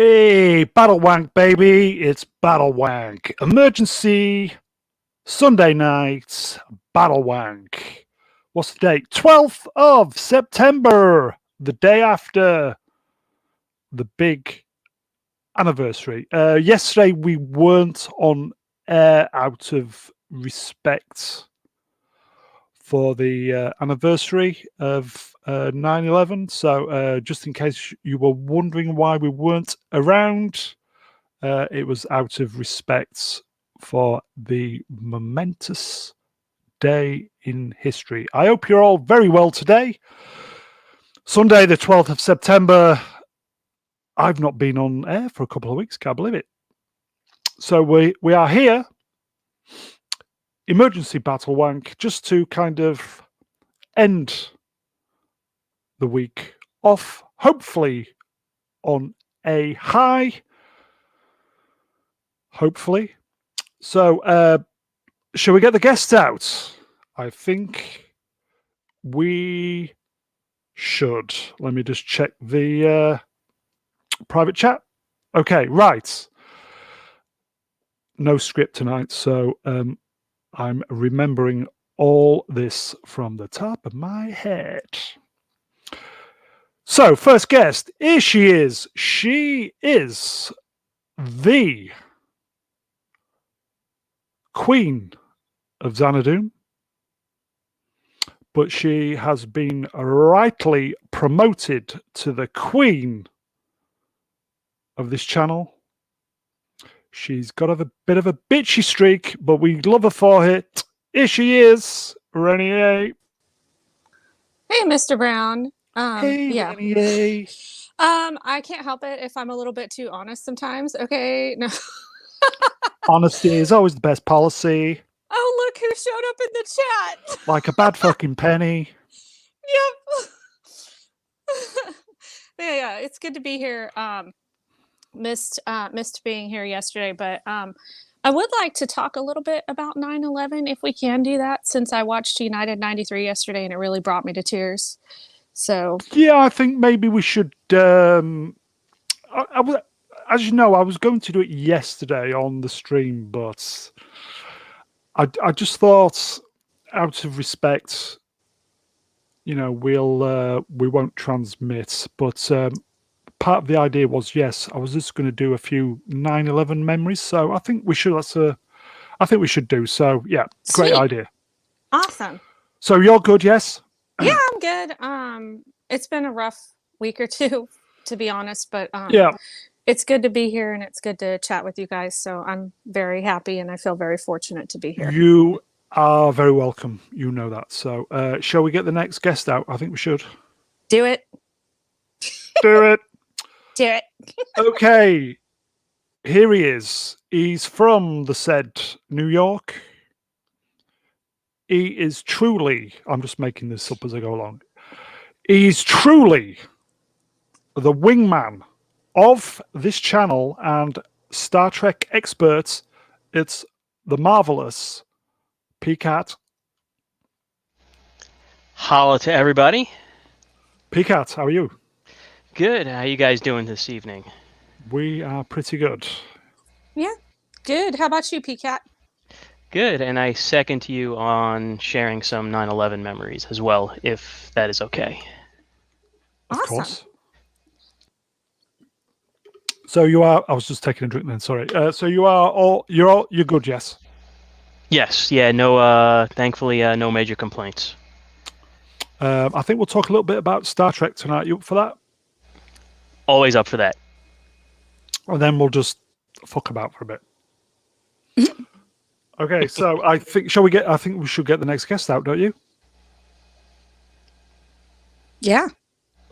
Hey, Battlewank, baby. It's Battlewank. Emergency Sunday night, Battlewank. What's the date? 12th of September, the day after the big anniversary. Yesterday, we weren't on air out of respect for the anniversary of 9/11. So just in case you were wondering why we weren't around, it was out of respect for the momentous day in history. I hope you're all very well today. Sunday, the 12th of September. I've not been on air for a couple of weeks. Can't believe it. So we are here. Emergency Battlewank, just to kind of end the week off, hopefully on a high. Hopefully. So, shall we get the guests out? I think we should. Let me just check the private chat. Okay, right. No script tonight, so I'm remembering all this from the top of my head. So, first guest, here she is. She is the Queen of Xanadu, but she has been rightly promoted to the Queen of this channel. She's got a bit of a bitchy streak, but we love her for it. Here she is, Renier. Hey, Mr. Brown. Hey, Yeah. Renier. I can't help it if I'm a little bit too honest sometimes. Okay. No. Honesty is always the best policy. Oh, look who showed up in the chat. Like a bad fucking penny. Yep. Yeah, it's good to be here. Missed being here yesterday, but I would like to talk a little bit about 9/11 if we can do that, since I watched United 93 yesterday and it really brought me to tears. So yeah, I think maybe we should. As you know, I was going to do it yesterday on the stream, but I just thought, out of respect, we won't transmit. But part of the idea was, yes, I was just going to do a few 9/11 memories. So I think we should. I think we should do so. Yeah, great idea. Awesome. So you're good, yes? Yeah, I'm good. It's been a rough week or two, to be honest, but yeah, it's good to be here and it's good to chat with you guys. So I'm very happy and I feel very fortunate to be here. You are very welcome. You know that. So shall we get the next guest out? I think we should. Do it. Do it. Do it. Okay. Here he is. He's from the said New York. He is truly, I'm just making this up as I go along. He's truly the wingman of this channel and Star Trek experts. It's the marvelous P-Cat. Holla to everybody. P-Cat, how are you? Good. How you guys doing this evening? We are pretty good. Yeah, good. How about you, P-Cat? Good, and I second you on sharing some 9/11 memories as well, if that is okay. Of Awesome. course. So you are. I was just taking a drink then. Sorry. So you're good. Yes. Yes. Yeah. No. Thankfully, no major complaints. I think we'll talk a little bit about Star Trek tonight. You up for that? Always up for that. And then we'll just fuck about for a bit. Okay. So I think I think we should get the next guest out, don't you? Yeah.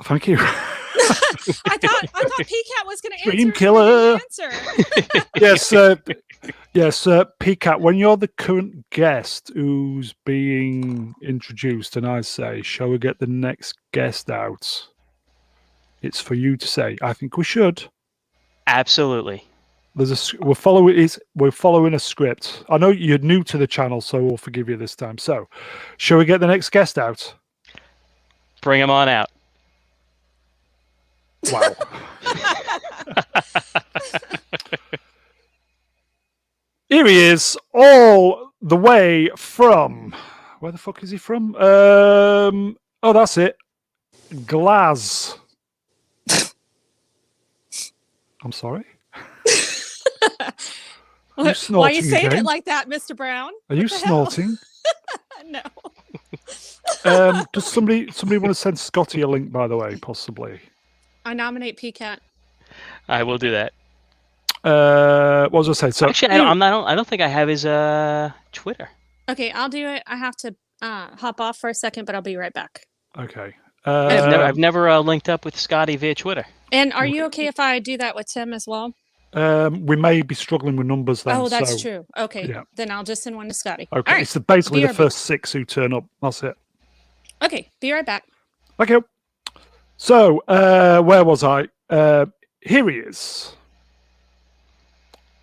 Thank you. I thought P-Cat was going to answer. Dream killer. Yes, P-Cat, when you're the current guest who's being introduced and I say, shall we get the next guest out? It's for you to say, I think we should. Absolutely. We're following a script. I know you're new to the channel, so we'll forgive you this time. So, shall we get the next guest out? Bring him on out. Wow. Here he is, all the way from. Where the fuck is he from? Oh, that's it. Glas. I'm sorry. Why are you snorting saying again? it like that, Mr. Brown? Are you What the hell? snorting? No. Does somebody want to send Scotty a link, by the way, possibly? I nominate Peacat. I will do that. What was I saying? So Actually, I don't think I have his Twitter. Okay, I'll do it. I have to hop off for a second, but I'll be right back. okay. I've never linked up with Scotty via Twitter. And are you okay if I do that with Tim as well? We may be struggling with numbers then. Oh, that's so, true. Okay, yeah. then I'll just send one to Scotty. Okay, All right. it's basically the BRB. first 6 who turn up. That's it. Okay, be right back. Okay. So, where was I? Here he is.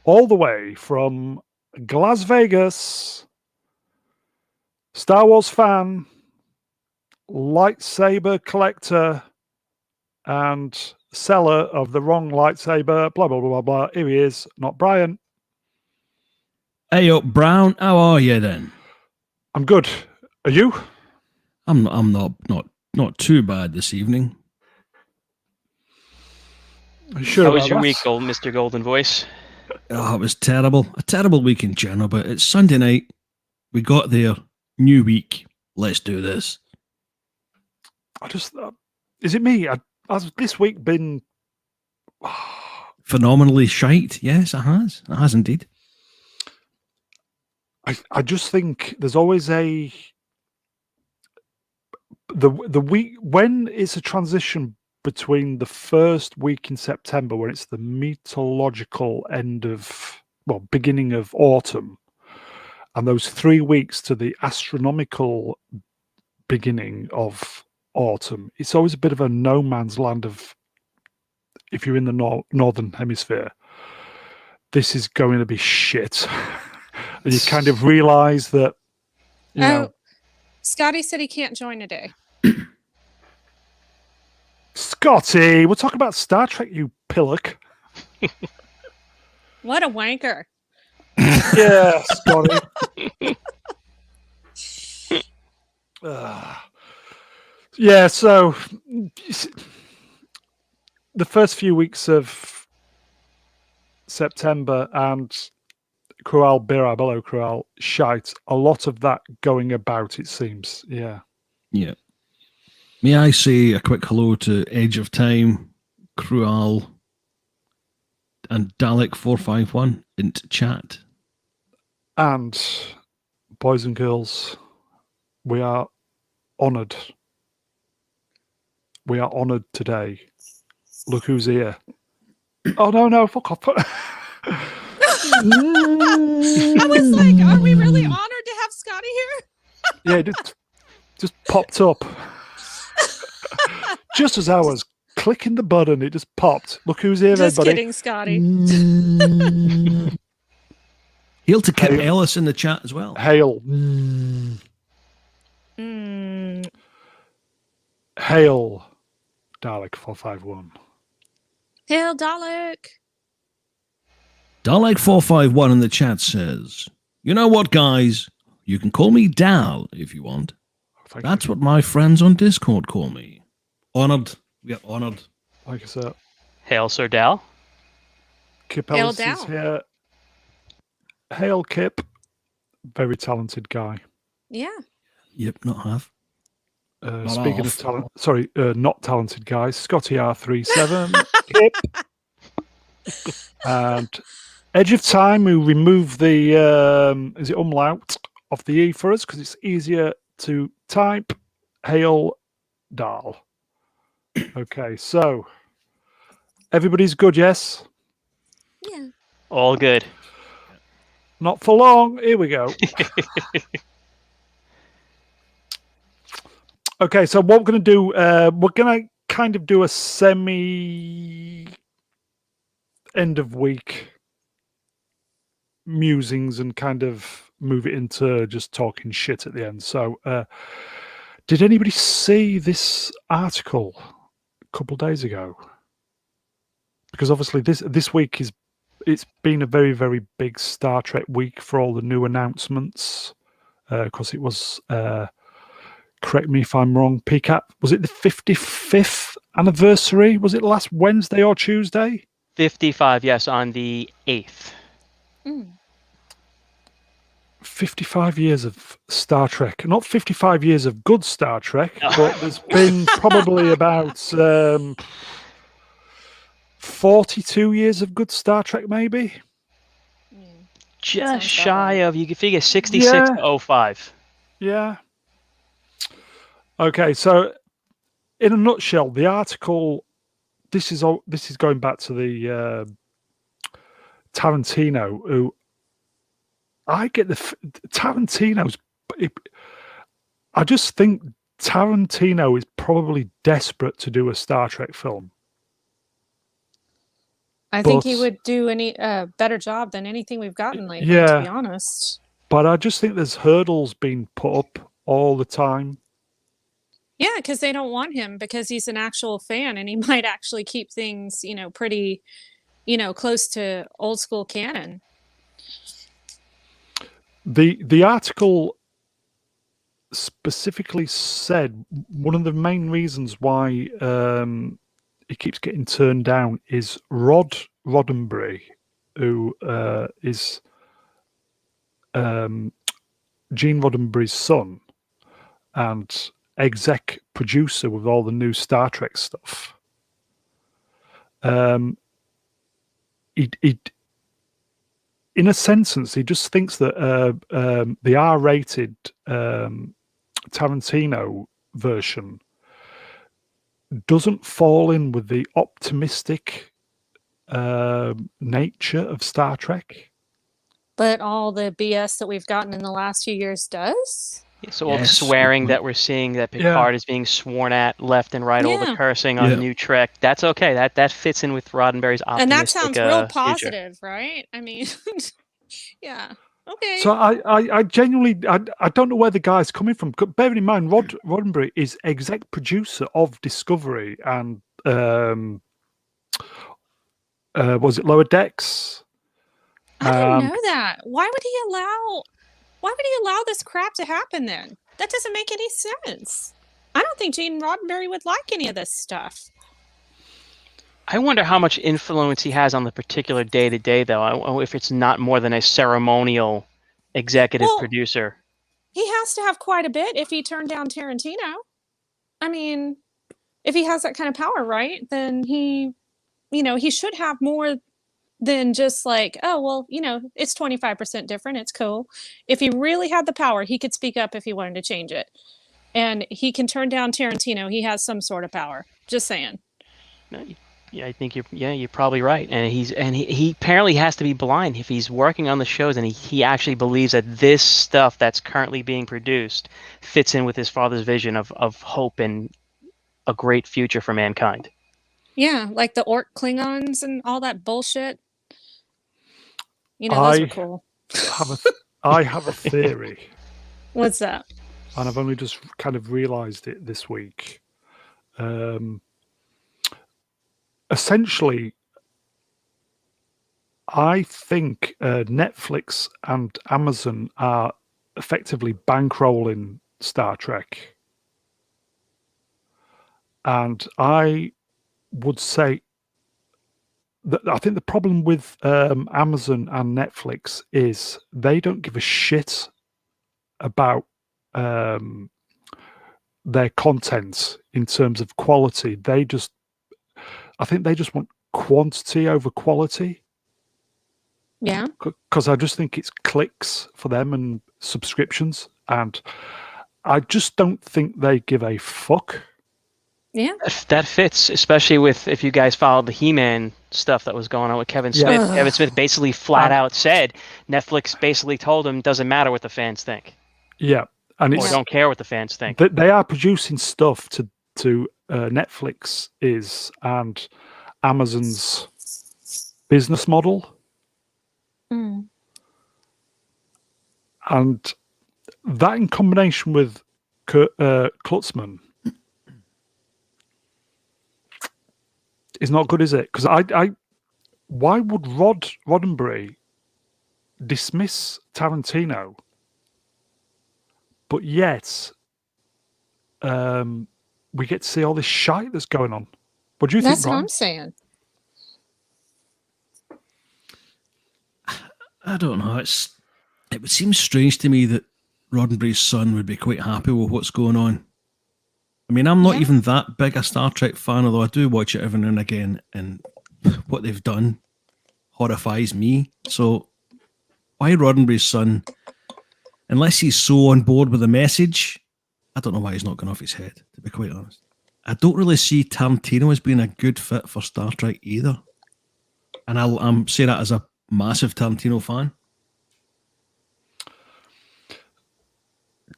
All the way from Las Vegas. Star Wars fan, lightsaber collector, and seller of the wrong lightsaber, blah, blah, blah, blah, blah. Here he is, not Brian. Hey up, Brown. How are you then? I'm good. Are you? I'm not too bad this evening. Are you sure How was about your that? week, Mr. Golden Voice? Oh, it was terrible. A terrible week in general, but it's Sunday night. We got there. New week. Let's do this. I just, is it me? Has this week been? Phenomenally shite. Yes, it has. It has indeed. I just think there's always the week when it's a transition between the first week in September, when it's the meteorological beginning of autumn, and those 3 weeks to the astronomical beginning of autumn. It's always a bit of a no man's land if you're in the northern hemisphere. This is going to be shit. And you kind of realize that, you know, Scotty said he can't join today. Scotty, we're talking about Star Trek, you pillock. What a wanker. Yeah, Scotty. Yeah, so the first few weeks of September and Cruel Birabello Cruel shite, a lot of that going about, it seems. Yeah. Yeah. May I say a quick hello to Edge of Time, Cruel, and Dalek451 into chat. And boys and girls, we are honoured. We are honoured today. Look who's here. Oh, no, fuck off. I was like, are we really honored to have Scotty here? Yeah, it just popped up. Just as I was clicking the button, it just popped. Look who's here, Just everybody. kidding, Scotty. Hail to Kip Hail. Ellis in the chat as well. Hail. Hail, Dalek 451. Hail, Dalek. Dalek451 in the chat says, you know what, guys? You can call me Dal if you want. Thank That's you. what my friends on Discord call me. Honoured. We are honoured. Like I said, Hail, Sir Dal. Kip Hail Ellis is down. here. Hail, Kip. Very talented guy. Yeah. Yep, not half. Speaking off. of talent, not talented guys, Scotty R37, Kip, and Edge of Time, who removed the is it umlaut off the E for us because it's easier to type. Hail, Dal. Okay, so everybody's good, yes? Yeah. All good. Not for long. Here we go. Okay, so what we're going to do, we're going to kind of do a semi end of week musings and kind of move it into just talking shit at the end. So, did anybody see this article a couple of days ago? because obviously this week it's been a very, very big Star Trek week for all the new announcements. Because it was, correct me if I'm wrong, PCAP, was it the 55th anniversary? Was it last Wednesday or Tuesday? 55, yes, on the 8th. 55 years of Star Trek. Not 55 years of good Star Trek, but there's been probably about 42 years of good Star Trek, maybe? Just sounds shy about right. of, you could figure 66 to 05. Yeah. Okay, so in a nutshell, the article, this is going back to the Tarantino, who I get Tarantino's. I just think Tarantino is probably desperate to do a Star Trek film. I think he But- would do any better job than anything we've gotten lately, to Yeah. be honest. But I just think there's hurdles being put up all the time. Yeah, because they don't want him because he's an actual fan and he might actually keep things, pretty, close to old school canon. The article specifically said one of the main reasons why it keeps getting turned down is Rod Roddenberry, who is Gene Roddenberry's son and exec producer with all the new Star Trek stuff. He in a sentence, he just thinks that the R-rated Tarantino version doesn't fall in with the optimistic nature of Star Trek. But all the BS that we've gotten in the last few years does? So all the Yes, swearing good that we're seeing, that Picard is being sworn at left and right, all the Yeah. cursing on Yeah. New Trek, that's okay. That fits in with Roddenberry's optimistic And that sounds real future. positive, right? I mean, yeah. Okay. So I genuinely I don't know where the guy's coming from. Bearing in mind, Roddenberry is exec producer of Discovery and was it Lower Decks? I didn't know that. Why would he allow this crap to happen then? That doesn't make any sense. I don't think Gene Roddenberry would like any of this stuff. I wonder how much influence he has on the particular day-to-day, though. If it's not more than a ceremonial executive Well, producer. He has to have quite a bit if he turned down Tarantino. I mean, if he has that kind of power, right? Then he should have more than just like, oh, well, it's 25% different. It's cool. If he really had the power, he could speak up if he wanted to change it. And he can turn down Tarantino. He has some sort of power. Just saying. Yeah, I think you're probably right. And he apparently has to be blind if he's working on the shows and he actually believes that this stuff that's currently being produced fits in with his father's vision of hope and a great future for mankind. Yeah, like the Orc Klingons and all that bullshit. Those are cool. I have a theory, What's that? and I've only just kind of realised it this week. Essentially, I think Netflix and Amazon are effectively bankrolling Star Trek. And I would say that I think the problem with Amazon and Netflix is they don't give a shit about their content in terms of quality. I think they just want quantity over quality. Yeah. Because I just think it's clicks for them and subscriptions, and I just don't think they give a fuck. Yeah. That fits, especially with if you guys followed the He-Man stuff that was going on with Kevin Smith. Ugh. Kevin Smith basically flat out said Netflix basically told him doesn't matter what the fans think. Yeah, and Or it's don't care what the fans think. they are producing stuff to Netflix and Amazon's business model. Mm. And that in combination with Klutzman, It's not good, is it? Because why would Roddenberry dismiss Tarantino, but yet we get to see all this shite that's going on? What do you think, That's what Ron? I'm saying. I don't know. It would seem strange to me that Roddenberry's son would be quite happy with what's going on. I mean, I'm not Yeah. even that big a Star Trek fan, although I do watch it every now and again, and what they've done horrifies me. So why Roddenberry's son, unless he's so on board with the message, I don't know why he's not gone off his head, to be quite honest. I don't really see Tarantino as being a good fit for Star Trek either. And I'm saying that as a massive Tarantino fan.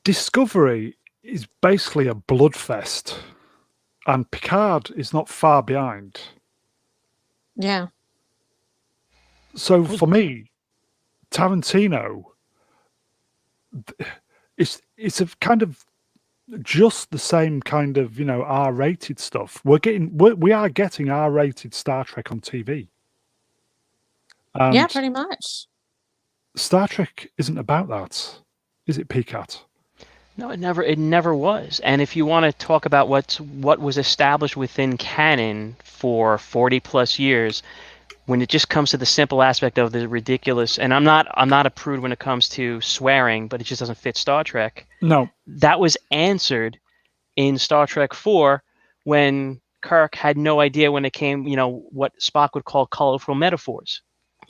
Discovery is basically a bloodfest, and Picard is not far behind. Yeah. So for me, Tarantino, it's a kind of just the same kind of, you know, R-rated stuff. We are getting R-rated Star Trek on TV. And Yeah, pretty much. Star Trek isn't about that, is it, Peacat? No, it never was. And if you want to talk about what was established within canon for 40 plus years, when it just comes to the simple aspect of the ridiculous, and I'm not a prude when it comes to swearing, but it just doesn't fit Star Trek. No. That was answered in Star Trek 4 when Kirk had no idea when it came, you know, what Spock would call colorful metaphors.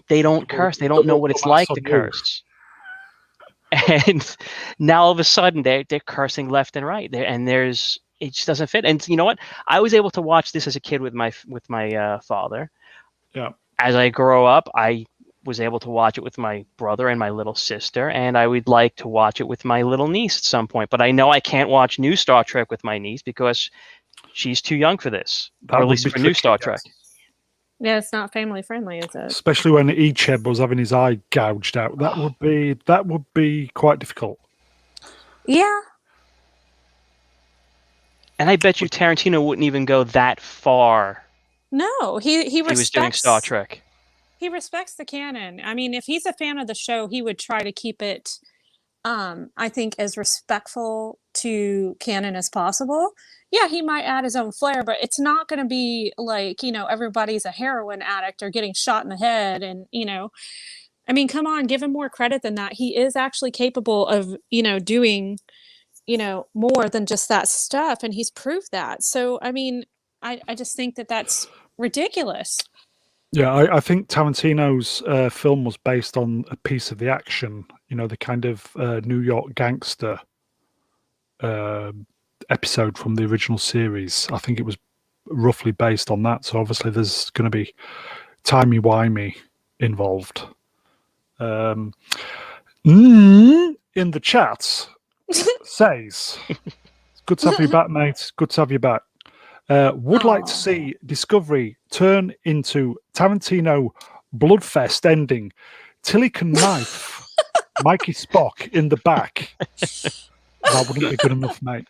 They don't curse. They don't know what it's like to curse. And now all of a sudden they're cursing left and right. It just doesn't fit. And you know what? I was able to watch this as a kid with my father. Yeah. As I grow up, I was able to watch it with my brother and my little sister, and I would like to watch it with my little niece at some point. But I know I can't watch new Star Trek with my niece because she's too young for this, or at least for new Star Trek. Yeah, it's not family friendly, is it? Especially when Icheb was having his eye gouged out. That would be quite difficult. Yeah. And I bet you Tarantino wouldn't even go that far. No, he respects. He was doing Star Trek. He respects the canon. I mean, if he's a fan of the show, he would try to keep it, I think, as respectful to canon as possible. Yeah, he might add his own flair, but it's not going to be like, you know, everybody's a heroin addict or getting shot in the head. And, you know, I mean, come on, give him more credit than that. He is actually capable of, you know, doing, you know, more than just that stuff. And he's proved that. So, I mean, I just think that that's ridiculous. Yeah, I think Tarantino's film was based on a piece of the action, you know, the kind of New York gangster episode from the original series. I think it was roughly based on that. So obviously there's going to be timey-wimey involved. In the chat says, good to have you back, mate. Good to have you back. Would like to see Discovery turn into Tarantino bloodfest ending. Tilly can knife Mikey Spock in the back. That wouldn't be good enough, mate.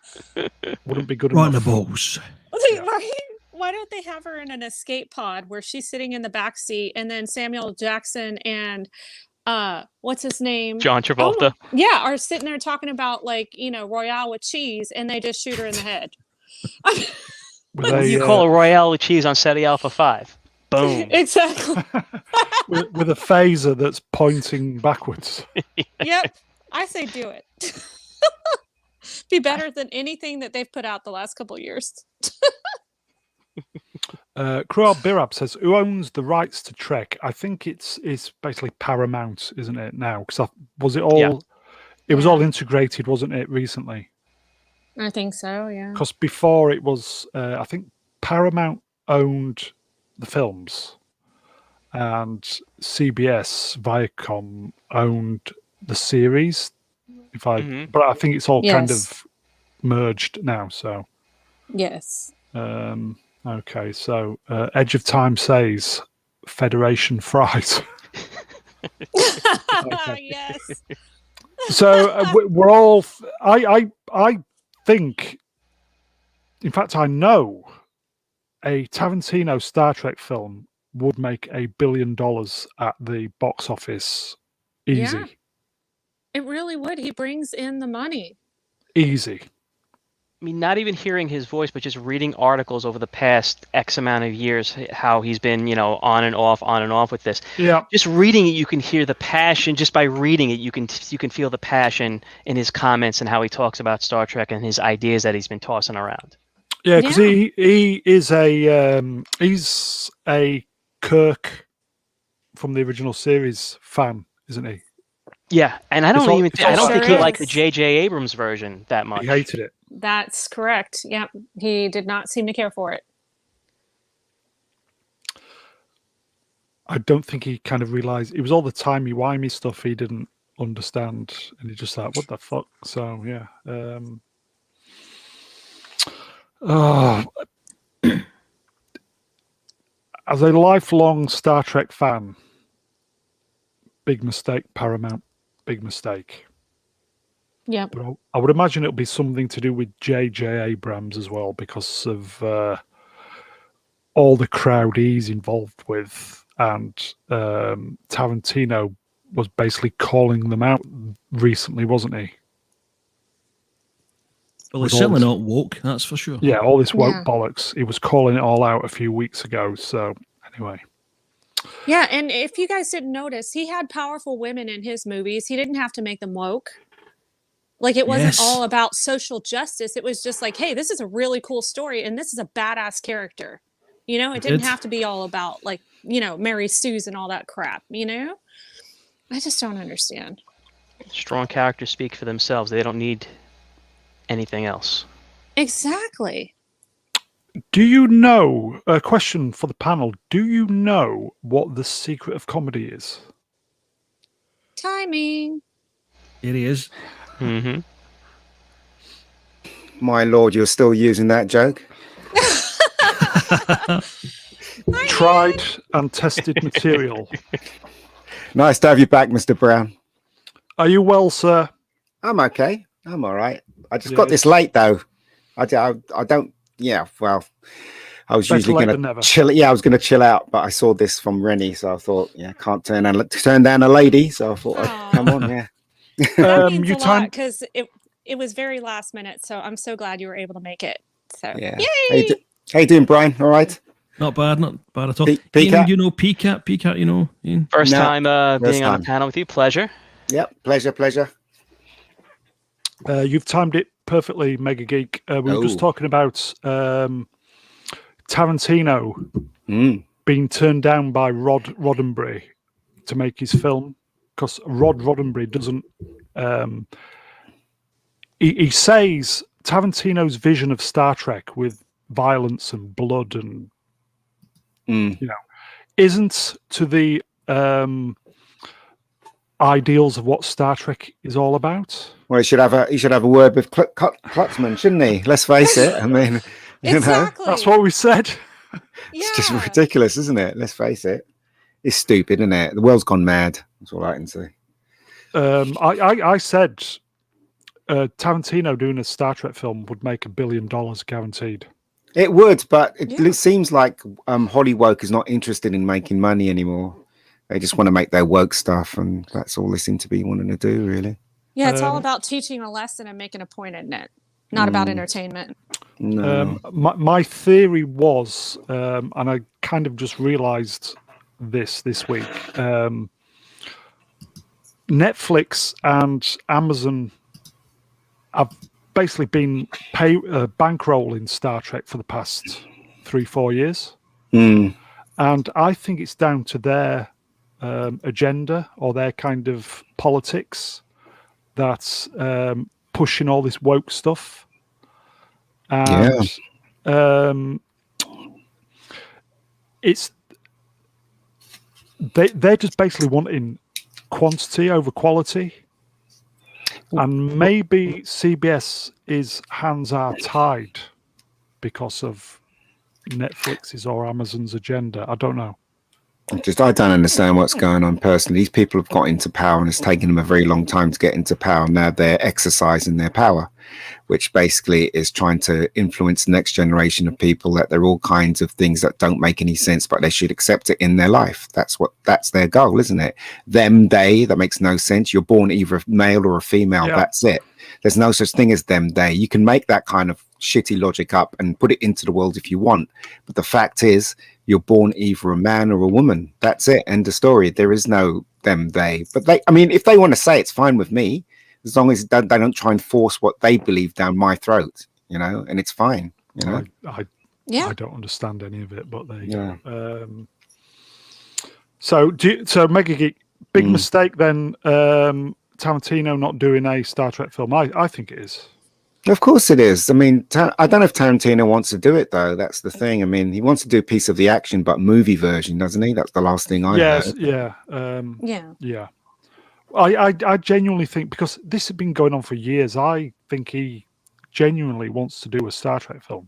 Wouldn't be good Right in enough. the balls. Right? Why don't they have her in an escape pod where she's sitting in the back seat and then Samuel Jackson and what's his name? John Travolta. Yeah, are sitting there talking about, like, you know, Royale with cheese, and they just shoot her in the head. What do you call a Royale with cheese on SETI Alpha 5? Boom. Exactly. with a phaser that's pointing backwards. Yep. I say do it. Be better than anything that they've put out the last couple of years. Krual Birab says, who owns the rights to Trek? I think it's basically Paramount, isn't it, now? Because was it all... Yeah. It was all integrated, wasn't it, recently? I think so, yeah. Because before it was... I think Paramount owned the films, and CBS, Viacom, owned the series. But I think it's all kind of merged now, so... Yes. Okay, so Edge of Time says Federation Fries. Yes. So we're all. I think. In fact, I know a Tarantino Star Trek film would make $1 billion at the box office. Easy. Yeah. It really would. He brings in the money. Easy. I mean, not even hearing his voice, but just reading articles over the past X amount of years, how he's been, on and off with this. Yeah. Just reading it, you can hear the passion. Just by reading it, you can feel the passion in his comments and how he talks about Star Trek and his ideas that he's been tossing around. Yeah, because he is he's a Kirk from the original series fan, isn't he? Yeah, and I don't think he liked the is. J.J. Abrams version that much. He hated it. That's correct. Yeah, he did not seem to care for it. I don't think he kind of realised it was all the timey-wimey stuff he didn't understand, and he just like, what the fuck? So yeah. As a lifelong Star Trek fan, big mistake, Paramount. Big mistake. Yeah. But I would imagine it'll be something to do with J.J. Abrams as well, because of all the crowd he's involved with, and Tarantino was basically calling them out recently, wasn't he? Well, it's certainly not woke, that's for sure. Yeah, all this woke bollocks. He was calling it all out a few weeks ago. So anyway. Yeah, and if you guys didn't notice, he had powerful women in his movies. He didn't have to make them woke. Like, it wasn't all about social justice. It was just like, hey, this is a really cool story, and this is a badass character. It didn't have to be all about, like, Mary Sue's and all that crap, I just don't understand. Strong characters speak for themselves. They don't need anything else. Exactly. Do you know, a question for the panel, do you know what the secret of comedy is? Timing. It is. Mm-hmm. My lord, you're still using that joke? Tried and tested material. Nice to have you back, Mr. Brown. Are you well, sir? I'm okay. I'm all right. I just got this late, though. I don't... Yeah, well, I was usually going to chill. Yeah, I was going to chill out, but I saw this from Rennie, so I thought, can't turn down a lady. So I thought, come on, yeah. That means a lot, because it was very last minute, so I'm so glad you were able to make it. So, yeah. Yay! How you doing, Brian? All right? Not bad at all. Ian, Ian, PCAT, Ian. First time being on the panel with you. Pleasure. Yep, pleasure. You've timed it perfectly, Mega Geek. We were just talking about Tarantino being turned down by Rod Roddenberry to make his film, because Rod Roddenberry doesn't. He says Tarantino's vision of Star Trek with violence and blood and isn't to the ideals of what Star Trek is all about. Well, he should have a word with Klutzman, shouldn't he? Let's face it. I mean, exactly. That's what we said. It's just ridiculous, isn't it? Let's face it. It's stupid, isn't it? The world's gone mad. That's all I can say. I said Tarantino doing a Star Trek film would make $1 billion guaranteed. It would, but it seems like Hollywood is not interested in making money anymore. They just want to make their woke stuff, and that's all they seem to be wanting to do, really. Yeah, it's all about teaching a lesson and making a point in it, not about entertainment. No. My theory was, and I kind of just realized this week, Netflix and Amazon have basically been bankrolling Star Trek for the past 3-4 years. And I think it's down to their agenda or their kind of politics that's pushing all this woke stuff. And it's they're just basically wanting quantity over quality. And maybe CBS hands are tied because of Netflix's or Amazon's agenda. I don't know. I don't understand what's going on personally. These people have got into power, and it's taken them a very long time to get into power. Now they're exercising their power, which basically is trying to influence the next generation of people that there are all kinds of things that don't make any sense, but they should accept it in their life. That's their goal, isn't it? Them, they, that makes no sense. You're born either a male or a female. Yeah. That's it. There's no such thing as them, they. You can make that kind of shitty logic up and put it into the world if you want. But the fact is, you're born either a man or a woman. That's it. End of story. There is no them, they. But if they want to say it's fine with me, as long as they don't try and force what they believe down my throat, and it's fine. I don't understand any of it, but there you go. So Mega Geek, big mistake then. Tarantino not doing a Star Trek film. I think it is. Of course it is. I mean, I don't know if Tarantino wants to do it, though. That's the thing. I mean, he wants to do a piece of the action, but movie version, doesn't he? That's the last thing I heard. Yeah. I genuinely think, because this has been going on for years, I think he genuinely wants to do a Star Trek film.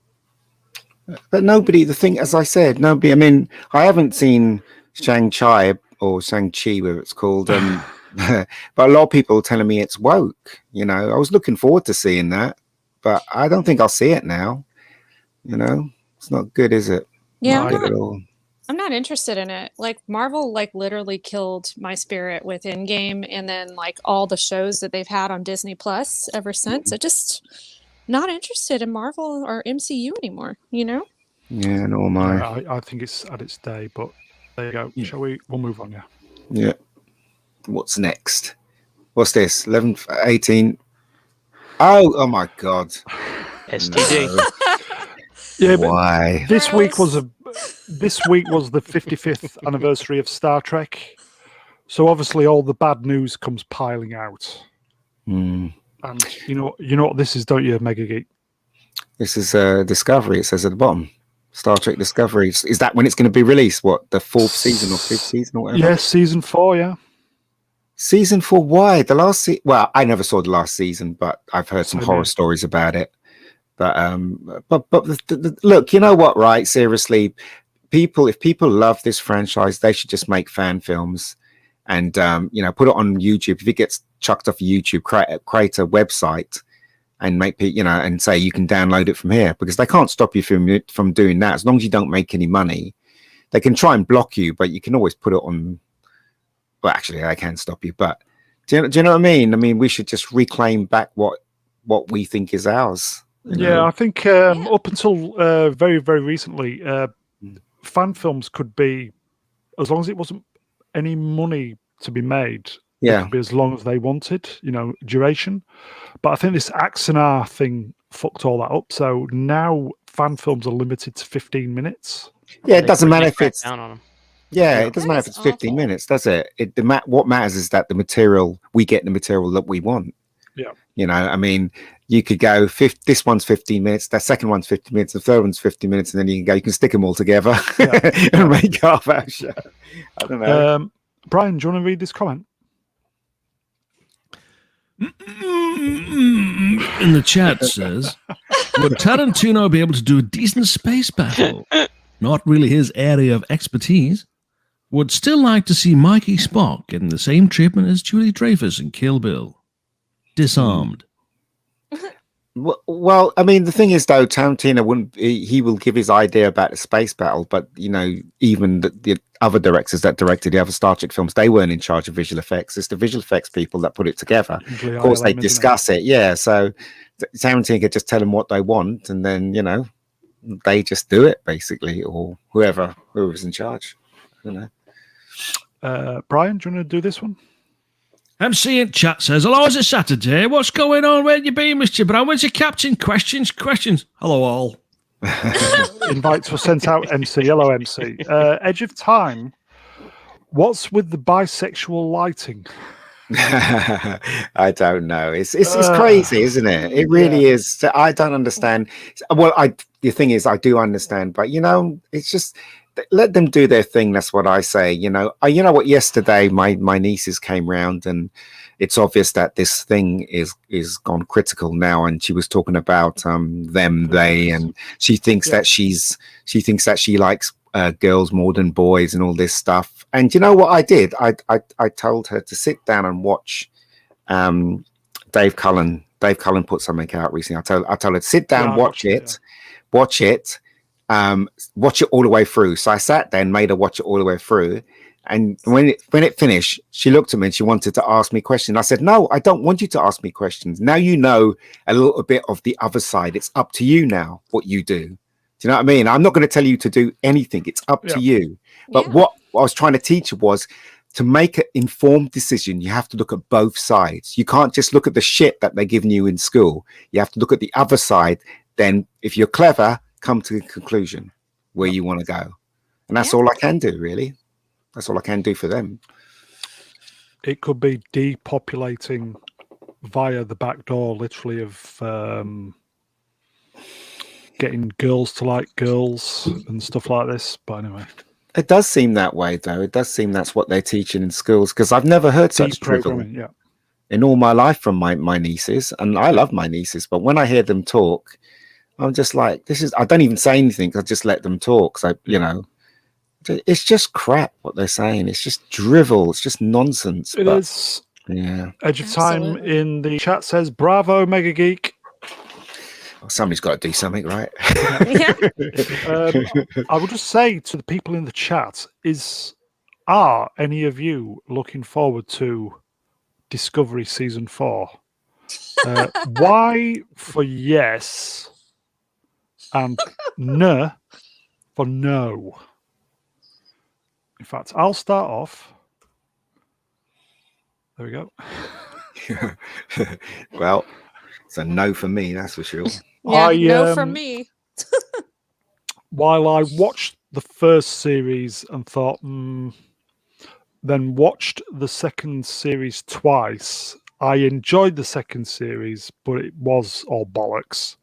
But nobody, the thing, as I said, nobody, I mean, I haven't seen Shang-Chi or Shang-Chi, whatever it's called, but a lot of people are telling me it's woke. I was looking forward to seeing that, but I don't think I'll see it now. It's not good, is it? Yeah, not good at all. I'm not interested in it. Like, Marvel literally killed my spirit with Endgame, and then all the shows that they've had on Disney Plus ever since. I just not interested in Marvel or MCU anymore. Yeah, nor am I. I think it's at its day, but there you go. Shall we? We'll move on. Yeah. What's next? What's this? 11, 18. Oh my God. STD. No. Yeah, why? This week was the 55th anniversary of Star Trek, so obviously all the bad news comes piling out. And you know what this is, don't you, Mega Geek? This is Discovery. It says at the bottom, Star Trek Discovery. Is that when it's going to be released? What, the 4th season or 5th season or whatever? Yes, season 4. Yeah. Season 4. Why the last? Well, I never saw the last season, but I've heard some horror stories about it. But look, you know what? Right? Seriously, if people love this franchise, they should just make fan films and put it on YouTube. If it gets chucked off YouTube, create a website and make and say you can download it from here, because they can't stop you from doing that as long as you don't make any money. They can try and block you, but you can always put it on. Well, actually, I can stop you, but do you know what I mean? I mean, we should just reclaim back what we think is ours. Yeah, I think up until very, very recently, fan films could be, as long as it wasn't any money to be made, it could be as long as they wanted, duration. But I think this Axanar thing fucked all that up. So now fan films are limited to 15 minutes. Yeah, it doesn't matter if it's down on them. Yeah, it doesn't matter if it's 15 minutes, does it? What matters is that we get the material that we want. Yeah. I mean, you could go, this one's 15 minutes, that second one's 15 minutes, the third one's 15 minutes, and then you can stick them all together and make half our show. I don't know. Brian, do you want to read this comment? In the chat says, would Tarantino be able to do a decent space battle? Not really his area of expertise. Would still like to see Mikey Spock getting the same treatment as Julie Dreyfus in Kill Bill. Disarmed. Well, I mean, the thing is, though, Tarantino he will give his idea about the space battle, but even the other directors that directed the other Star Trek films, they weren't in charge of visual effects. It's the visual effects people that put it together. Of course, they discuss it. Yeah, so Tarantino could just tell them what they want, and then they just do it basically, or whoever's in charge. I don't know. Brian, do you want to do this one? MC in chat says, hello, it's a Saturday. What's going on? Where you been, Mr. Brown? Where's your captain? Questions. Hello, all. Invites were sent out, MC. Hello, MC. Edge of Time. What's with the bisexual lighting? I don't know. It's crazy, isn't it? It really is. I don't understand. Well, the thing is, I do understand, but it's just, let them do their thing. That's what I say. You know what? Yesterday, my nieces came round, and it's obvious that this thing is gone critical now. And she was talking about them, they, and she thinks that she likes girls more than boys and all this stuff. And you know what I did? I told her to sit down and watch Dave Cullen. Dave Cullen put something out recently. I told her to sit down, watch it, watch it all the way through. So I sat there and made her watch it all the way through. And when it finished, she looked at me and she wanted to ask me questions. I said, no, I don't want you to ask me questions. Now you know a little bit of the other side. It's up to you now what you do. Do you know what I mean? I'm not going to tell you to do anything. It's up to you. But what I was trying to teach her was to make an informed decision. You have to look at both sides. You can't just look at the shit that they're giving you in school. You have to look at the other side. Then if you're clever, come to the conclusion where you want to go. And that's all I can do, really. That's all I can do for them. It could be depopulating via the back door, literally, of getting girls to like girls and stuff like this. But anyway. It does seem that way, though. It does seem that's what they're teaching in schools, because I've never heard such drivel in all my life from my nieces. And I love my nieces, but when I hear them talk, I'm just like, I don't even say anything. I just let them talk. So, you know, it's just crap what they're saying. It's just drivel. It's just nonsense. It is. Yeah. Edge of Time in the chat says, bravo, Mega Geek. Well, somebody's got to do something, right? I would just say to the people in the chat, are any of you looking forward to Discovery Season 4? Y for yes and N for no. In fact, I'll start off. There we go. Well, it's a no for me, that's for sure. Yeah, no for me. While I watched the first series and thought, then watched the second series twice. I enjoyed the second series, but it was all bollocks.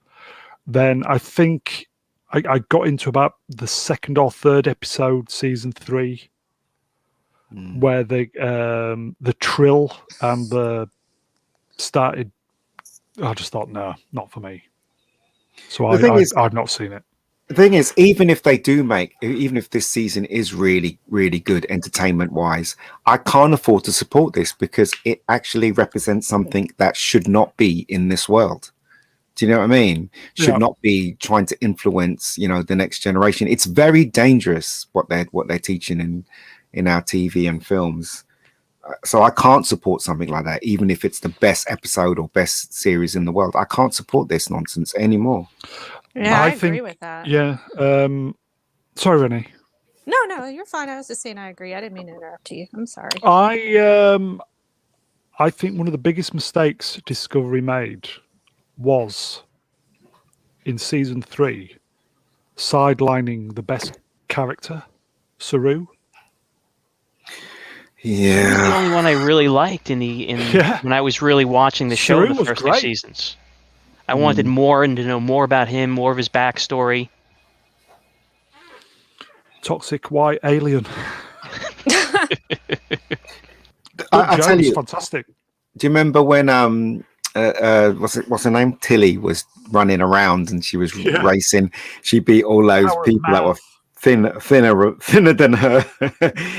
Then I think I got into about the second or third episode, season 3, where the trill and the started. I just thought, no, not for me. So I've not seen it. The thing is, even if this season is really, really good entertainment-wise, I can't afford to support this because it actually represents something that should not be in this world. Do you know what I mean? Should not be trying to influence, the next generation. It's very dangerous what they're teaching in our TV and films. So I can't support something like that, even if it's the best episode or best series in the world. I can't support this nonsense anymore. Yeah, I agree with that. Yeah. Sorry, Renee. No, you're fine. I was just saying I agree. I didn't mean to interrupt you. I'm sorry. I think one of the biggest mistakes Discovery made was in season 3 sidelining the best character, Saru. Yeah, he was the only one I really liked when I was really watching the show the first 2 seasons. I wanted more and to know more about him, more of his backstory. Toxic white alien. I tell you, fantastic. Do you remember when what's her name? Tilly was running around and she was racing. She beat all those people that were thinner than her.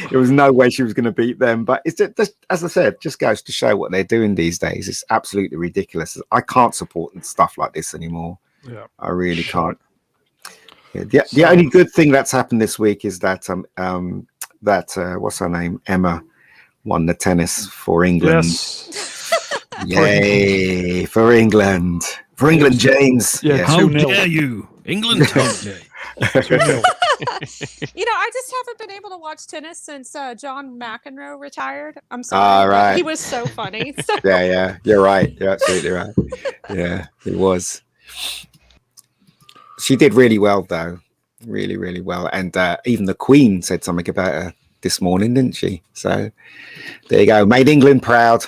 There was no way she was going to beat them. But it's just, as I said, just goes to show what they're doing these days. It's absolutely ridiculous. I can't support stuff like this anymore. Yeah, I really can't. Yeah, the only good thing that's happened this week is that what's her name, Emma, won the tennis for England. Yes. Yay for England, James. Yeah, how dare you, England? How dare you? I just haven't been able to watch tennis since John McEnroe retired. I'm sorry. Right. He was so funny. So. Yeah. You're right. You're absolutely right. Yeah, he was. She did really well, though. Really, really well. And even the Queen said something about her this morning, didn't she? So there you go. Made England proud,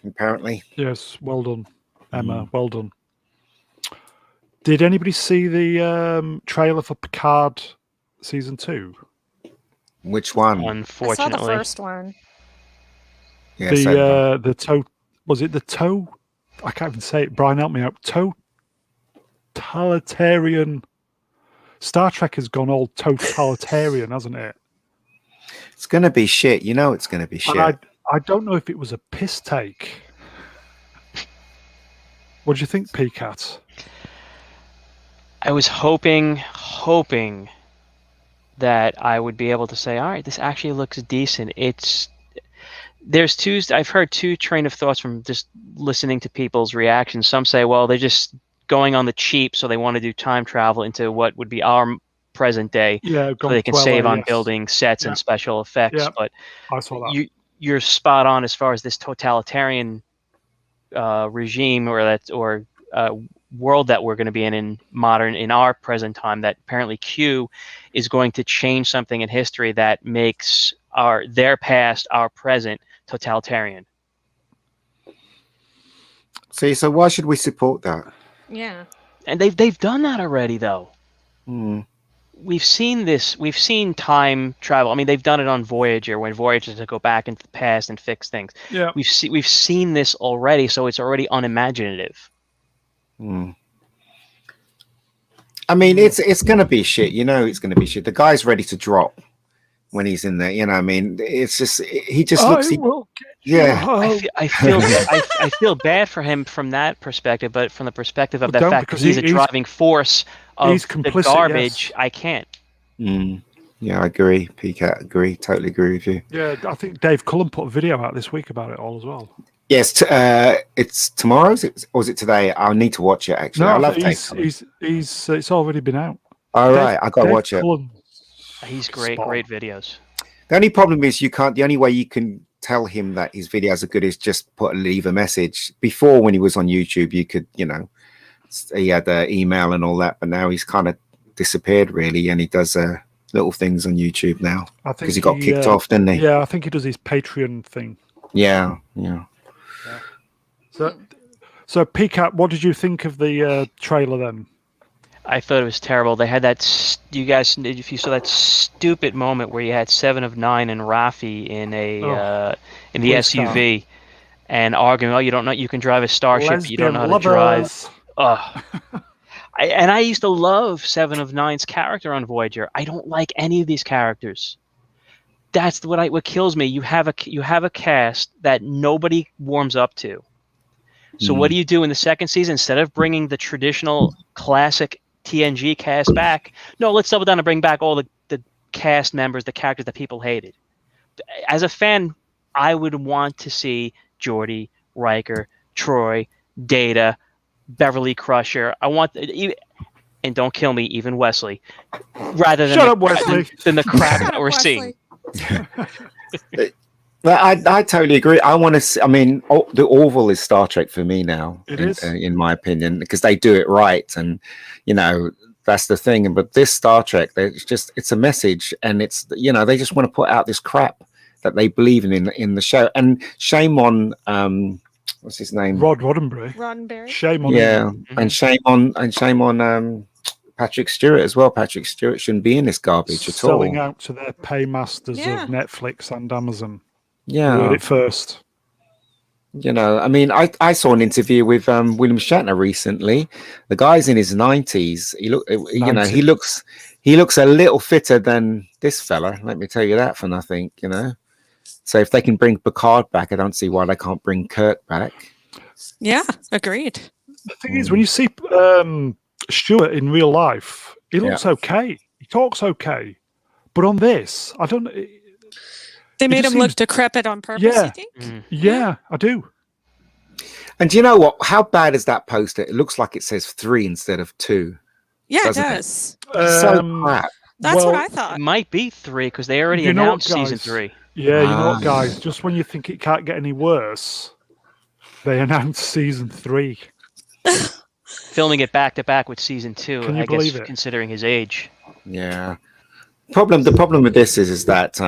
apparently. Yes, well done, Emma. Well done. Did anybody see the trailer for Picard season 2? Which one? Unfortunately, I saw the first one. Yeah, the toe. Was it the toe? I can't even say it. Brian, help me out. Totalitarian Star Trek has gone all totalitarian, hasn't it? It's going to be shit. You know it's going to be shit. And I don't know if it was a piss take. What do you think, PCAT? I was hoping that I would be able to say, all right, this actually looks decent. I've heard two train of thoughts from just listening to people's reactions. Some say, well, they're just going on the cheap, so they want to do time travel into what would be our present day, so they can save on building sets and special effects. Yeah, but I saw that. You're spot on as far as this totalitarian regime or world that we're going to be in our present time, that apparently Q is going to change something in history that makes their past, our present, totalitarian. See, so why should we support that? Yeah. And they've done that already, though. We've seen this. We've seen time travel. I mean, they've done it on Voyager, when Voyager to go back into the past and fix things. Yeah. We've seen this already, so it's already unimaginative. I mean, it's going to be shit. You know, it's going to be shit. The guy's ready to drop when he's in there. You know, I mean, it's just he just looks. I feel bad for him from that perspective, but from the perspective of that fact that he's a driving force of the garbage, I can't. Yeah, I agree. PCAT, agree. Totally agree with you. Yeah, I think Dave Cullen put a video out this week about it all as well. Yes, it's tomorrow, or is it today? I'll need to watch it, actually. No, I love it's already been out. All right, I got to watch Cullen, he's great videos. The only problem is the only way you can tell him that his videos are good is just leave a message. Before, when he was on YouTube, you could, he had the email and all that, but now he's kind of disappeared, really, and he does little things on YouTube now. I think because he got kicked off, didn't he? Yeah, I think he does his Patreon thing. Yeah. So PCAT, what did you think of the trailer then? I thought it was terrible. They had that. You guys, if you saw that stupid moment where you had 7 of 9 and Rafi in the SUV, and arguing, "Oh, you don't know you can drive a starship, but you don't know how to drive." I used to love 7 of 9's character on Voyager. I don't like any of these characters. That's what kills me. You have a cast that nobody warms up to. So what do you do in the second season? Instead of bringing the traditional classic TNG cast back, no, let's double down and bring back all the cast members, the characters that people hated. As a fan, I would want to see Geordi, Riker, Troy, Data, Beverly Crusher. I want, and don't kill me, even Wesley, rather than the crap that we're seeing. I totally agree. I want to see, I mean, the Orville is Star Trek for me now. It is, in my opinion, because they do it right, and that's the thing. But this Star Trek, it's a message, and it's they just want to put out this crap that they believe in the show. And shame on what's his name? Roddenberry. Shame on him. And shame on Patrick Stewart as well. Patrick Stewart shouldn't be in this garbage at all. Selling out to their paymasters of Netflix and Amazon. Yeah, heard it first. I mean, I saw an interview with William Shatner recently. The guy's in his 90s. He looks a little fitter than this fella. Let me tell you that for nothing. So if they can bring Picard back, I don't see why they can't bring Kirk back. Yeah, agreed. The thing is, when you see Stewart in real life, he looks okay. He talks okay, but on this, I don't. They made him look decrepit on purpose, you think? Yeah, I do. And do you know what? How bad is that poster? It looks like it says 3 instead of 2. Yeah, it does. So crap. That's what I thought. It might be 3 because they already announced season 3. Yeah, you know what, guys? Just when you think it can't get any worse, they announced season 3. Filming it back to back with season 2, Can you believe it? Considering his age. Yeah. The problem with this is that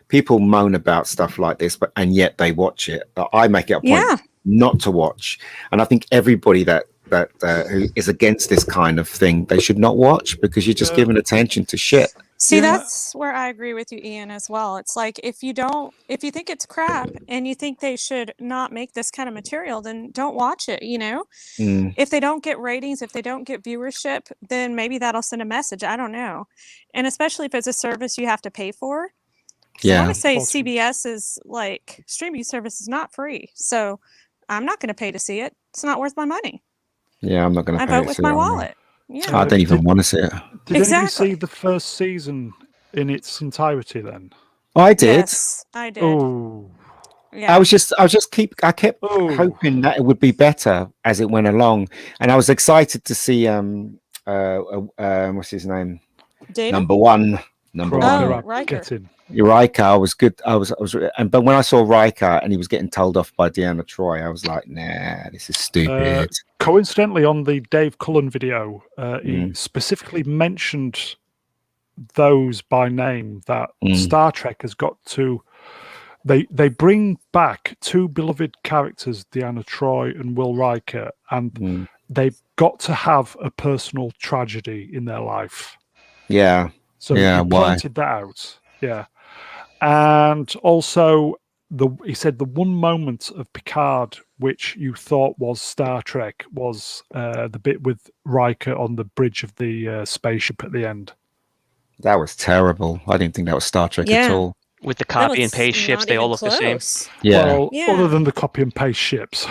people moan about stuff like this, and yet they watch it. I make it a point not to watch, and I think everybody that who is against this kind of thing, they should not watch, because you're just giving attention to shit. See, Yeah. that's where I agree with you, Ian, as well. It's like if you think it's crap and you think they should not make this kind of material, then don't watch it, you know? If they don't get ratings, if they don't get viewership, then maybe that'll send a message. I don't know. And especially if it's a service you have to pay for. So I want to say CBS is like streaming service is not free. So I'm not going to pay to see it. It's not worth my money. Yeah, I'm not going to pay I vote with my wallet. Yeah. I don't even want to see it. Did anybody see the first season in its entirety then? I did. Yes, I did. Oh. Yeah. I kept hoping that it would be better as it went along. And I was excited to see what's his name? Data? Number one. Riker. Riker, I was good. But when I saw Riker and he was getting told off by Deanna Troi, I was like, nah, this is stupid. Coincidentally, on the Dave Cullen video, he specifically mentioned those by name that Star Trek has got to. They bring back two beloved characters, Deanna Troi and Will Riker, and they've got to have a personal tragedy in their life. Yeah. So he pointed that out. Yeah. And also, he said the one moment of Picard which you thought was Star Trek was the bit with Riker on the bridge of the spaceship at the end. That was terrible. I didn't think that was Star Trek at all. With the copy and paste ships, they all look the same. Yeah. Well, other than the copy and paste ships.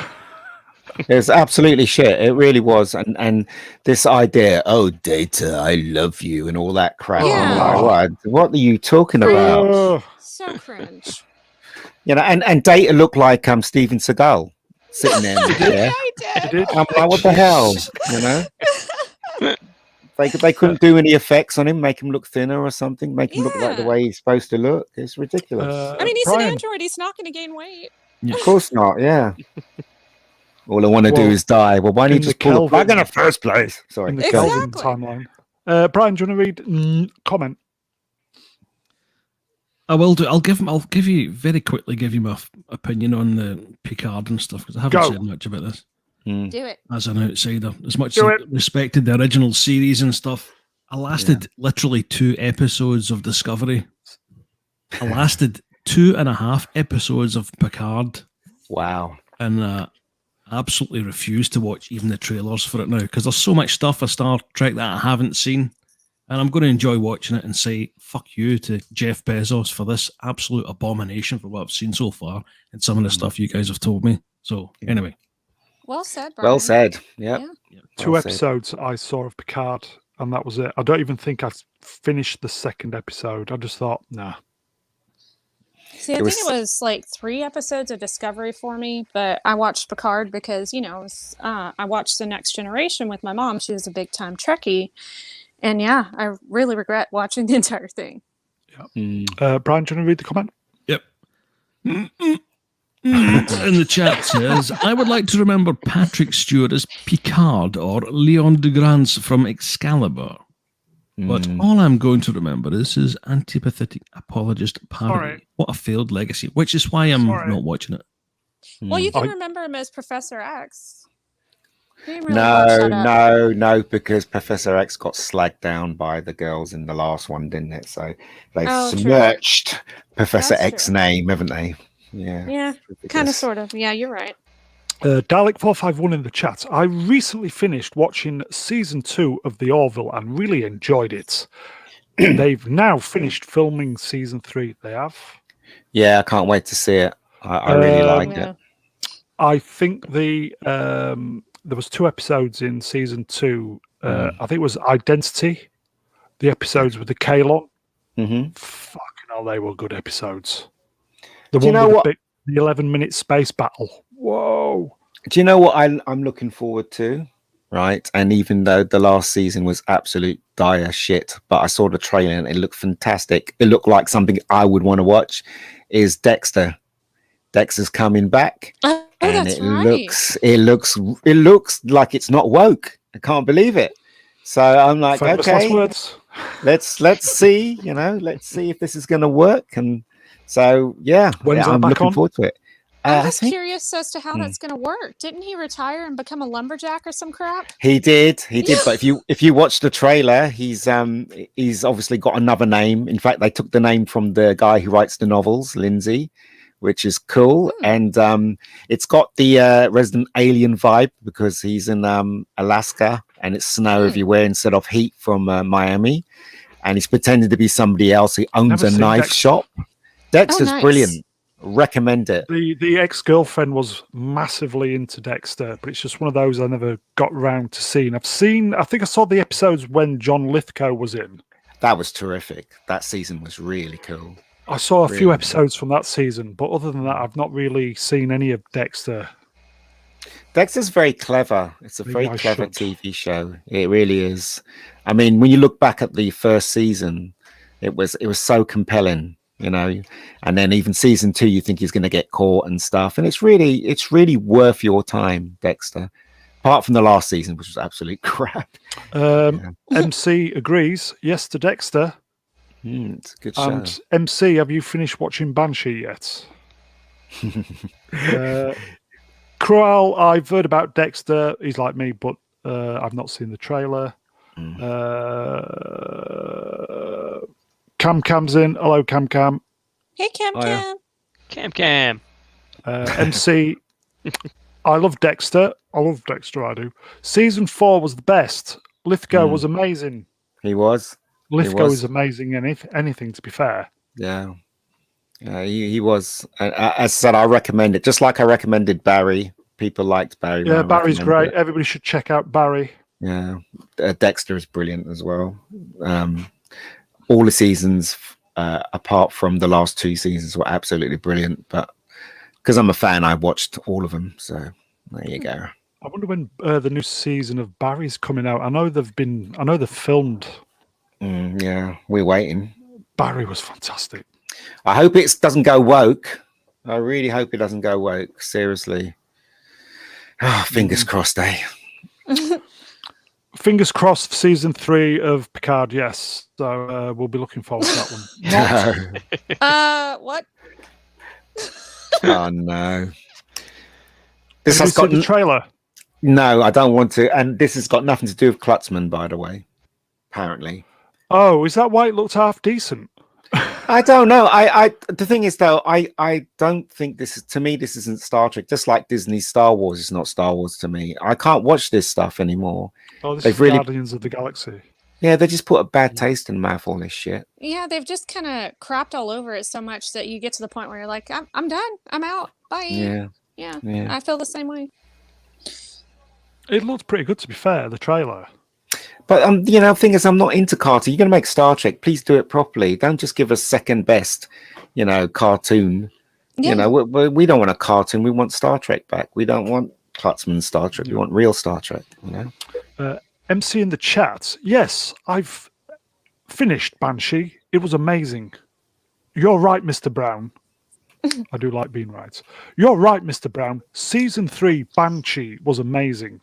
It's absolutely shit. It really was. And this idea, Data, I love you, and all that crap. Yeah. I'm like, what are you talking about? So cringe. You know, and Data looked like Steven Seagal sitting there in the chair. I did. I'm like, what the hell? You know? They couldn't do any effects on him, make him look thinner or something, make him look like the way he's supposed to look. It's ridiculous. I mean, he's an android. He's not going to gain weight. Of course not, yeah. All I want to do is die. Well, why don't you just pull the plug in the first place? Sorry. In the Kelvin timeline. Brian, do you want to read comment? I will do. I'll give you very quickly. Give you my opinion on the Picard and stuff because I haven't said much about this. Do it. As an outsider, as much as I respected the original series and stuff, I lasted literally 2 episodes of Discovery. I lasted 2.5 episodes of Picard. Wow. And absolutely refuse to watch even the trailers for it now because there's so much stuff of Star Trek that I haven't seen, and I'm going to enjoy watching it and say fuck you to Jeff Bezos for this absolute abomination for what I've seen so far and some of the stuff you guys have told me. So anyway, well said, Brian. Well said. Yep. Yeah. 2 episodes I saw of Picard, and that was it. I don't even think I finished the second episode. I just thought, nah. See, I think it was like 3 episodes of Discovery for me, but I watched Picard because, I watched The Next Generation with my mom. She was a big-time Trekkie. And yeah, I really regret watching the entire thing. Yep. Brian, do you want to read the comment? Yep. In the chat says, I would like to remember Patrick Stewart as Picard or Leon Degrance from Excalibur. But all I'm going to remember is his antipathetic apologist parody. What a failed legacy, which is why I'm not watching it. Well, you can remember him as Professor X. No, because Professor X got slagged down by the girls in the last one, didn't it? So they've smirched Professor X's name, haven't they? Yeah, kind of, sort of. Yeah, you're right. Dalek451 in the chat. I recently finished watching season 2 of The Orville and really enjoyed it. They've now finished filming season 3. They have. Yeah, I can't wait to see it. I really like it. I think there was 2 episodes in season 2. I think it was Identity. The episodes with the Kalon. Fucking hell, they were good episodes. The one with the 11-minute space battle. Whoa. Do you know what I'm looking forward to? Right. And even though the last season was absolute dire shit, but I saw the trailer and it looked fantastic. It looked like something I would want to watch. Is Dexter. Dexter's coming back. Oh, and that's it looks like it's not woke. I can't believe it. So I'm like, okay, let's see, let's see if this is going to work. And so, I'm looking forward to it. I'm just curious as to how that's going to work. Didn't he retire and become a lumberjack or some crap? He did. But if you watch the trailer, he's obviously got another name. In fact, they took the name from the guy who writes the novels, Lindsay, which is cool. And it's got the Resident Alien vibe because he's in Alaska and it's snow everywhere instead of heat from Miami. And he's pretending to be somebody else who owns a knife shop. Dexter's brilliant. Recommend it. The ex-girlfriend was massively into Dexter, but it's just one of those I never got around to seeing. I think I saw the episodes when John Lithgow was in. That was terrific. That season was really cool. I saw a few episodes from that season, but other than that, I've not really seen any of Dexter. Dexter's very clever. It's a very clever TV show. It really is. I mean, when you look back at the first season, it was so compelling. And then even season 2, you think he's going to get caught and stuff, and it's really worth your time, Dexter. Apart from the last season, which was absolute crap. MC agrees. Yes to Dexter. It's a good show. And MC, have you finished watching Banshee yet? Cruel, I've heard about Dexter. He's like me, but I've not seen the trailer. Cam's in. Hello, Cam. Hey, Cam. MC, I love Dexter. I do. Season 4 was the best. Lithgow was amazing. He was. Lithgow is amazing in anything, to be fair. Yeah. He was. As I said, I recommend it. Just like I recommended Barry. People liked Barry. Yeah, Barry's great. Everybody should check out Barry. Yeah. Dexter is brilliant as well. All the seasons, apart from the last 2 seasons, were absolutely brilliant. But because I'm a fan, I watched all of them. So there you go. I wonder when the new season of Barry's coming out. I know they've filmed. Yeah, we're waiting. Barry was fantastic. I hope it doesn't go woke. I really hope it doesn't go woke. Seriously. Fingers crossed, eh? Fingers crossed for season 3 of Picard, yes. So we'll be looking forward to that one. What? Oh, no. This has got the trailer. No, I don't want to. And this has got nothing to do with Klutzman, by the way. Apparently. Oh, is that why it looked half decent? I don't know. The thing is, though, I don't think this isn't Star Trek. Just like Disney's Star Wars is not Star Wars to me. I can't watch this stuff anymore. Oh, this is Guardians of the Galaxy. Yeah, they just put a bad taste in my mouth, all this shit. Yeah, they've just kind of crapped all over it so much that you get to the point where you're like, I'm done. I'm out. Bye. Yeah. I feel the same way. It looked pretty good, to be fair, the trailer. But the thing is, I'm not into cartoon. You're going to make Star Trek. Please do it properly. Don't just give us second best, cartoon. Yeah. We don't want a cartoon. We want Star Trek back. We don't want Klutzman's Star Trek. We want real Star Trek. MC in the chat. Yes, I've finished Banshee. It was amazing. You're right, Mr. Brown. I do like being right. You're right, Mr. Brown. Season 3 Banshee was amazing.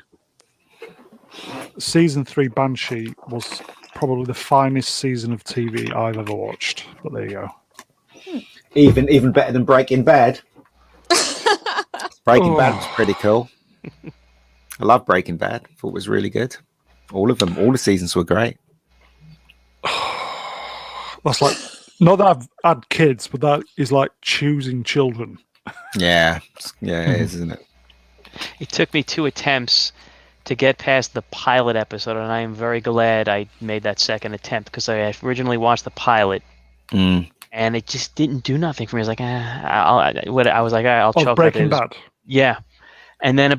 Season 3 Banshee was probably the finest season of TV I've ever watched. But there you go. Even better than Breaking Bad. Breaking Bad was pretty cool. I love Breaking Bad. Thought it was really good. All of them. All the seasons were great. That's like, not that I've had kids, but that is like choosing children. Yeah, it is, isn't it? It took me 2 attempts to get past the pilot episode, and I am very glad I made that second attempt because I originally watched the pilot, and it just didn't do nothing for me. I was like, I'll choke. Breaking Bad. Yeah, and then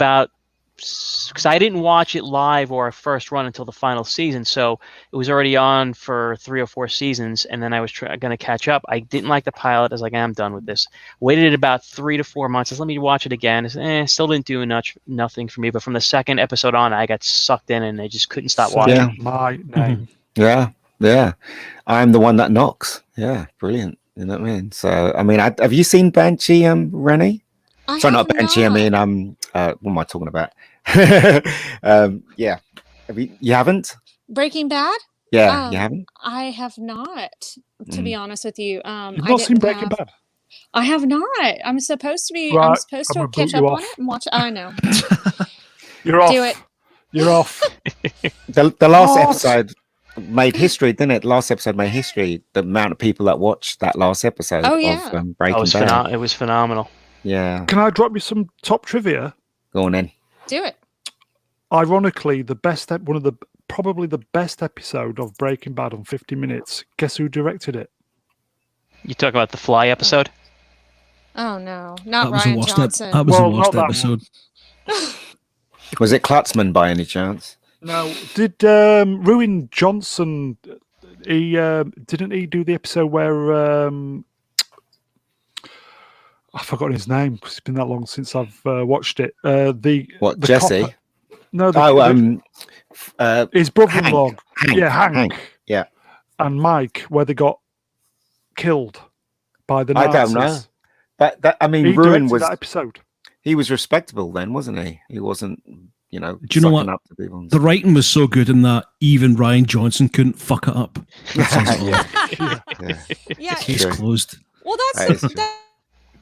because I didn't watch it live or first run until the final season, so it was already on for 3 or 4 seasons, and then I was going to catch up. I didn't like the pilot. I was like, I'm done with this. Waited about 3 to 4 months. I said, let me watch it again. Still didn't do nothing for me, but from the second episode on, I got sucked in, and I just couldn't stop watching. Yeah. My name. Yeah. I'm the one that knocks. Yeah, brilliant. You know what I mean? So, I mean, have you seen Banshee, Rennie? Sorry, not Banshee. I mean, what am I talking about? Yeah. You haven't? Breaking Bad? Yeah, you haven't? I have not, to be honest with you. You've not seen Breaking Bad? I have not. I'm supposed to be. Right, I'm supposed I'm to gonna boot catch up you on off. it and watch. I know. You're off. Do it. You're off. The last What? episode made history, didn't it? Last episode made history. The amount of people that watched that last episode Oh, of yeah. Breaking Bad. It was phenomenal. Yeah. Can I drop you some top trivia? Go on then. Do it. Ironically, probably the best episode of Breaking Bad on 50 Minutes. Guess who directed it? You talk about the Fly episode? Oh no, not That was Ryan the worst. Johnson. That was Well, the worst not that episode. Was it Klutzman by any chance? No. Did Ruin Johnson? Didn't he do the episode where I've forgotten his name because it's been that long since I've watched it. The Jesse? cop, no, his brother-in-law. Hank. Yeah. And Mike, where they got killed by the Nazis. I don't know. But He Ruin directed was that episode. he was respectable then, wasn't he? He wasn't, Do you know what? up to people. The writing was so good in that even Ryan Johnson couldn't fuck it up. Yeah. Case closed. Well, That that's is true.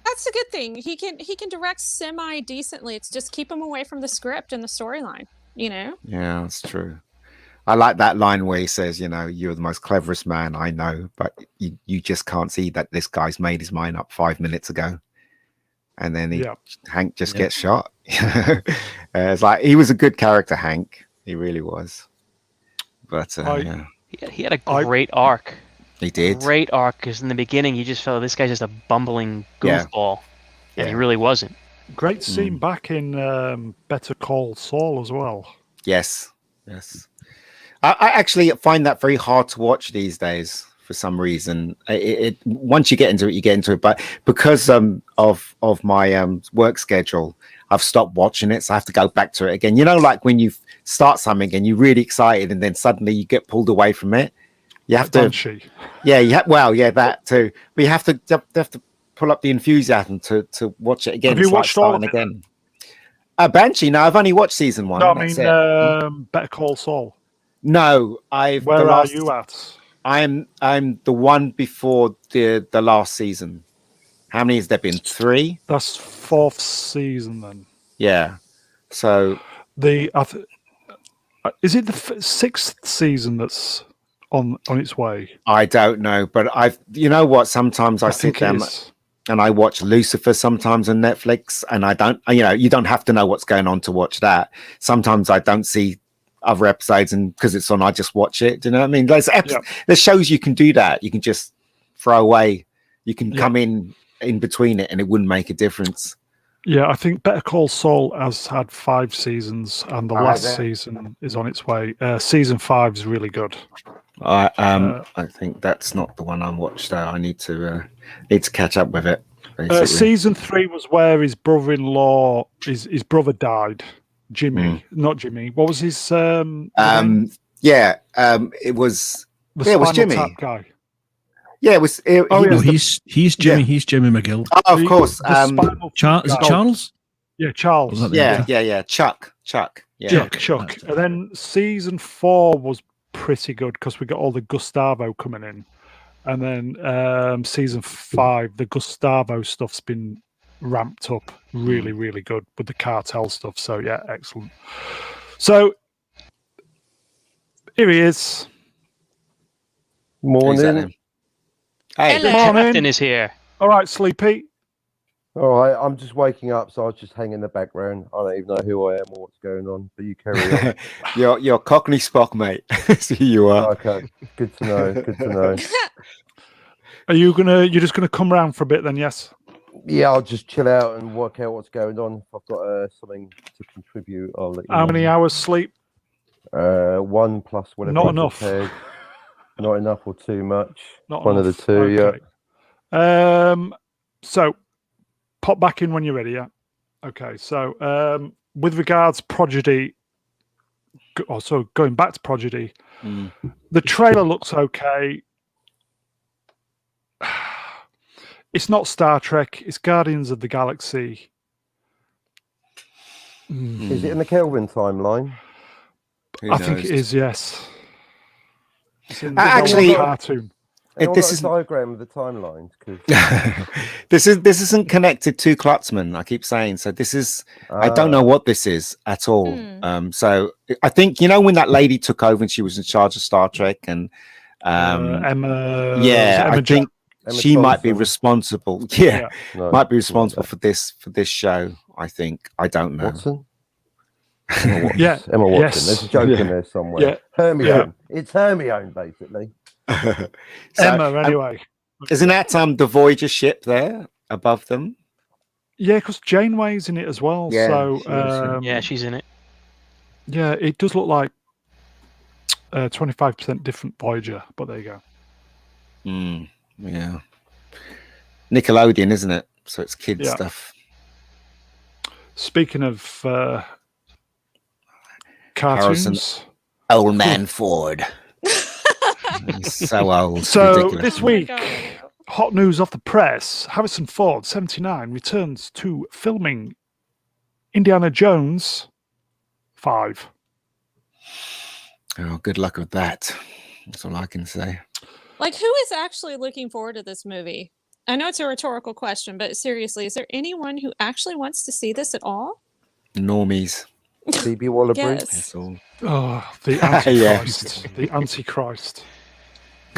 that's a good thing. He can direct semi decently. It's just keep him away from the script and the storyline. You know. Yeah, that's true. I like that line where he says, you're the most cleverest man I know, but you just can't see that this guy's made his mind up 5 minutes ago. And then Hank just gets shot. It's like he was a good character, Hank. He really was. But He had a great arc. he did. Great arc, because in the beginning you just felt this guy's just a bumbling goofball. And he really wasn't. Great scene back in Better Call Saul as well. Yes. I actually find that very hard to watch these days for some reason. It once you get into it, you get into it. But because of my work schedule, I've stopped watching it, so I have to go back to it again. Like when you start something and you're really excited, and then suddenly you get pulled away from it. You have to, that too. But you have to pull up the enthusiasm to watch it again. Have you watched all of it? Again? Banshee. No, I've only watched season 1. No, I mean Better Call Saul. No, Where are you at? I'm the one before the last season. How many has there been? 3? That's 4th season then. Yeah. So is it the 6th season that's on its way? I don't know, but sometimes I sit down and I watch Lucifer sometimes on Netflix, and I don't, you don't have to know what's going on to watch that. Sometimes I don't see other episodes, and because it's on, I just watch it. Do you know what I mean? There's shows you can do that. You can just throw away. You can come in between it, and it wouldn't make a difference. Yeah, I think Better Call Saul has had 5 seasons, and the last season is on its way. Season 5 is really good. I think that's not the one I watched. I need to catch up with it. Season 3 was where his brother-in-law, his brother died. Jimmy, not Jimmy. What was his? It was. It was Jimmy. Tap guy. Yeah, it was. He's Jimmy. He's Jimmy McGill. Oh, of course. Is it Charles? Yeah, Charles. Yeah. Chuck. Yeah. Chuck. And then season 4 was pretty good because we got all the Gustavo coming in, and then season 5, the Gustavo stuff's been ramped up really, really good with the cartel stuff. So yeah, excellent. So here he is. Morning. Hey, The captain is here. All right, Sleepy. All right, I'm just waking up, so I'll just hang in the background. I don't even know who I am or what's going on, but you carry on. you're Cockney Spock, mate. So you are. Okay, good to know. You're just gonna come around for a bit then? Yes. Yeah, I'll just chill out and work out what's going on. If I've got something to contribute, I'll let you know. How many hours sleep? 1 plus whatever. Not enough. Prepared. Not enough or too much. Not one enough. of the two. Okay. Yeah. So pop back in when you're ready. Yeah. Okay. So with regards Prodigy, also going back to Prodigy, the trailer looks okay. It's not Star Trek. It's Guardians of the Galaxy. Is it in the Kelvin timeline? I think it is. Yes. It's in Actually, cartoon. this is diagram of the timelines. this isn't connected to Klutzman. I keep saying so. This is I don't know what this is at all. So I think when that lady took over and she was in charge of Star Trek and Emma. Yeah, Emma I think she might be responsible. Yeah, No, might be responsible for this show. I think I don't know. Watson. Emma Watson. Emma Watson. Yes. There's a joke in there somewhere. Yeah. Hermione. It's Hermione, basically. Emma, anyway. Isn't that the Voyager ship there above them? Yeah, because Janeway's in it as well. Yeah, so she's in it. Yeah, it does look like 25% different Voyager, but there you go. Yeah. Nickelodeon, isn't it? So it's kids stuff. Speaking of cartoons. Harrison, old man Ford. He's so old. So ridiculous. this week, hot news off the press. Harrison Ford, 79, returns to filming Indiana Jones 5. Oh, good luck with that. That's all I can say. Like, who is actually looking forward to this movie? I know it's a rhetorical question, but seriously, is there anyone who actually wants to see this at all? Normies. Phoebe Waller-Bridge. That's all. Oh, the Antichrist. The Antichrist.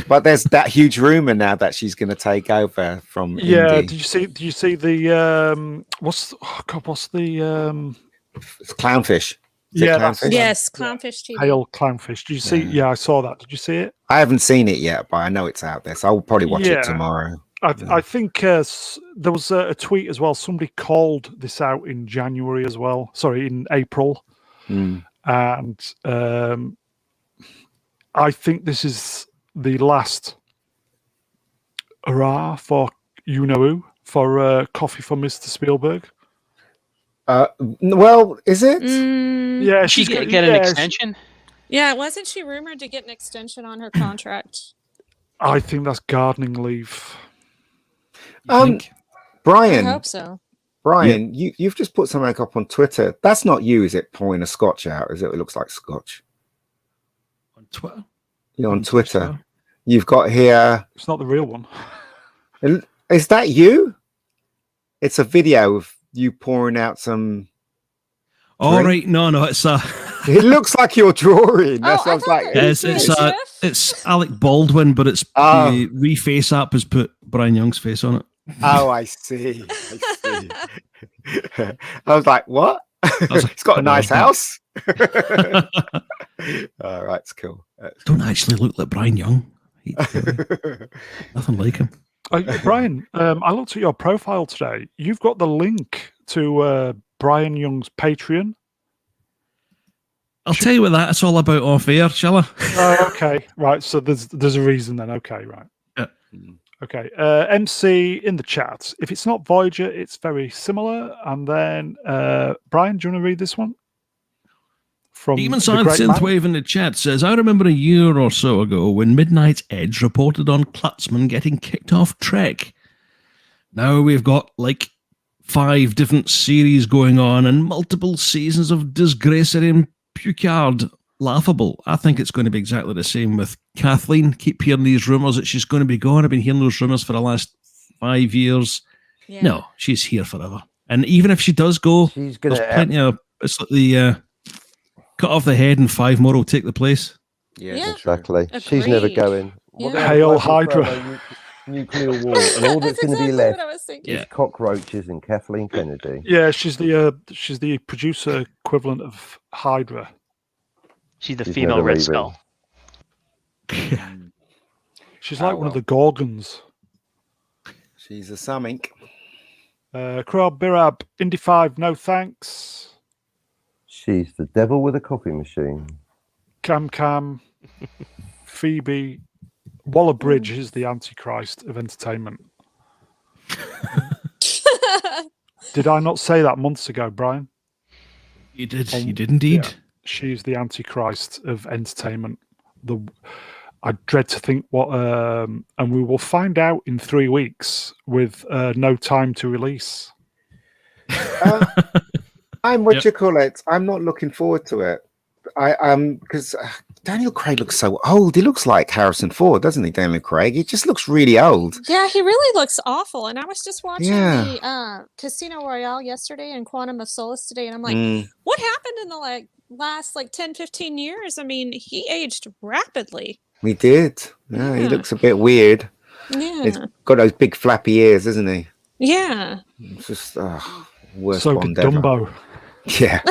But there's that huge rumor now that she's going to take over from. Yeah. Indy. Did you see the what's the It's Clownfish. Clownfish? Yes, Clownfish TV. Pale Clownfish. Did you see? Yeah, I saw that. Did you see it? I haven't seen it yet, but I know it's out there, so I'll probably watch it tomorrow. I think there was a tweet as well. Somebody called this out in January as well. Sorry, in April. And I think this is the last hurrah for for Coffee for Mr. Spielberg. Well, is it? Yeah, she's going to get an extension. Yeah, wasn't she rumored to get an extension on her contract? I think that's gardening leave. Brian, I hope so. Brian, you've just put something up on Twitter. That's not you, is it? Pouring a scotch out, is it? It looks like scotch. On Twitter? Yeah, on Twitter. You've got here. It's not the real one. Is that you? It's a video of you pouring out some. All right, no, it's It looks like you're drawing. That's what I was like. It's Alec Baldwin, but it's the reface app has put Brian Young's face on it. Oh, I see. I was like, what? It's got a nice house. All right, it's cool. Don't actually look like Brian Young. Nothing like him. Brian, I looked at your profile today. You've got the link to Brian Young's Patreon. I'll tell you what that's all about off air, shall I? Oh, okay. Right. So there's a reason then. Okay, right. Yeah. Okay. MC in the chat. If it's not Voyager, it's very similar. And then Brian, do you want to read this one? From Demon Science Synthwave in the chat says, I remember a year or so ago when Midnight's Edge reported on Klutzman getting kicked off Trek. Now we've got like 5 different series going on and multiple seasons of disgracery and Picard. Laughable. I think it's going to be exactly the same with Kathleen. Keep hearing these rumours that she's going to be gone. I've been hearing those rumours for the last 5 years. Yeah. No, she's here forever. And even if she does go, there's plenty of... It's like the... cut off the head and 5 more will take the place. Yeah, exactly. Agreed. She's never going. Yeah. Hail Hydra. Nuclear war, and all that's going to be left is cockroaches and Kathleen Kennedy. Yeah, she's the producer equivalent of Hydra. She's the female Red Skull. She's like one of the Gorgons. She's a something. Krab Birab, Indy 5, no thanks. She's the devil with a coffee machine. Cam, Phoebe, Waller-Bridge is the Antichrist of entertainment. Did I not say that months ago, Brian? You did. You did indeed. Yeah. She's the Antichrist of entertainment. I dread to think what, and we will find out in 3 weeks with no time to release. I'm what you call it. I'm not looking forward to it. because Daniel Craig looks so old. He looks like Harrison Ford, doesn't he? Daniel Craig. He just looks really old. Yeah, he really looks awful. And I was just watching Yeah. the Casino Royale yesterday and Quantum of Solace today, and I'm like, what happened in the last 10, 15 years? I mean, he aged rapidly. He did. Yeah, he looks a bit weird. Yeah. He's got those big flappy ears, isn't he? Yeah. It's just worst so Bond did Dumbo. ever. Yeah.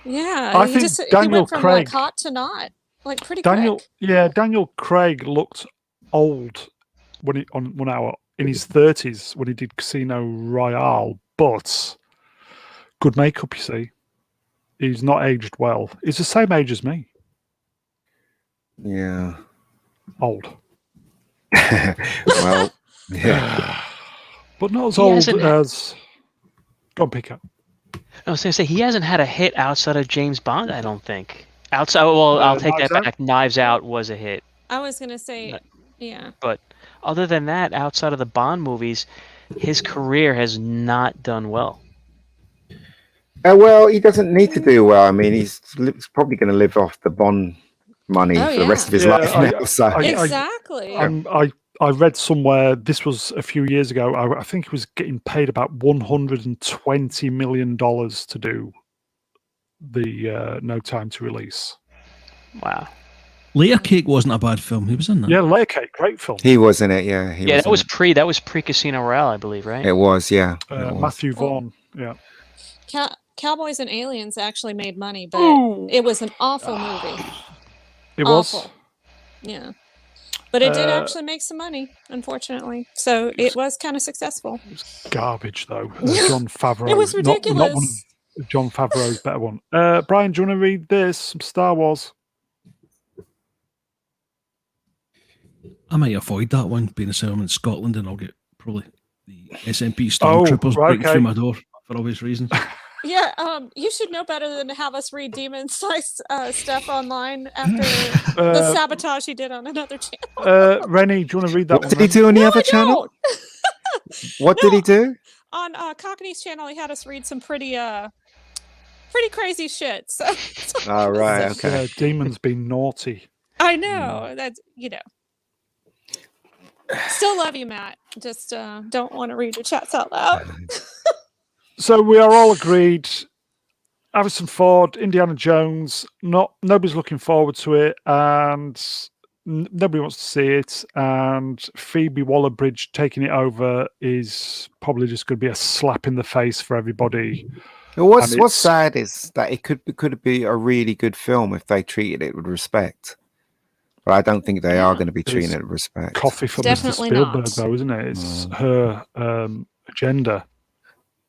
Yeah. I think Daniel he went from Craig, hot to not, pretty quick. Yeah, Daniel Craig looked old when in his 30s when he did Casino Royale, but good makeup, you see. He's not aged well. He's the same age as me. Yeah. Old. Well, yeah. But not as old as... Go on, pick up. I was going to say, he hasn't had a hit outside of James Bond, I don't think. I'll take that back. Knives Out was a hit. I was going to say, yeah. But other than that, outside of the Bond movies, his career has not done well. Well, he doesn't need to do well. I mean, he's probably going to live off the Bond money for the rest of his life now. So. Exactly. I read somewhere, this was a few years ago, I think he was getting paid about $120 million to do the No Time to Release. Wow. Layer Cake wasn't a bad film. He was in that. Yeah, Layer Cake, great film. He was in it, yeah. That was pre Casino Royale, I believe, right? It was, yeah. Matthew Vaughn, yeah. Cowboys and Aliens actually made money, but it was an awful movie. It awful. Was? Yeah. But it did actually make some money, unfortunately. So it was kind of successful. It was garbage, though. Jon Favreau. It was ridiculous. Not one of Jon Favreau's better one. Brian, do you want to read this? Some Star Wars. I might avoid that one, being a I'm in Scotland, and I'll get probably the SNP stormtroopers breaking through my door for obvious reasons. Yeah, you should know better than to have us read Demon Slice stuff online after the sabotage he did on another channel. Rennie, do you want to read that What did he do on the other channel? What did he do? On Cockney's channel, he had us read some pretty crazy shit. So. Oh, right, okay. Demon's been naughty. I know. That's, Still love you, Matt. Just don't want to read your chats out loud. So we are all agreed. Harrison Ford, Indiana Jones. Nobody's looking forward to it, and nobody wants to see it. And Phoebe Waller-Bridge taking it over is probably just going to be a slap in the face for everybody. What's sad is that it could be a really good film if they treated it with respect. But I don't think they are going to be treating it with respect. Coffee for Definitely Mr. Spielberg, not. Though, isn't it? It's her agenda.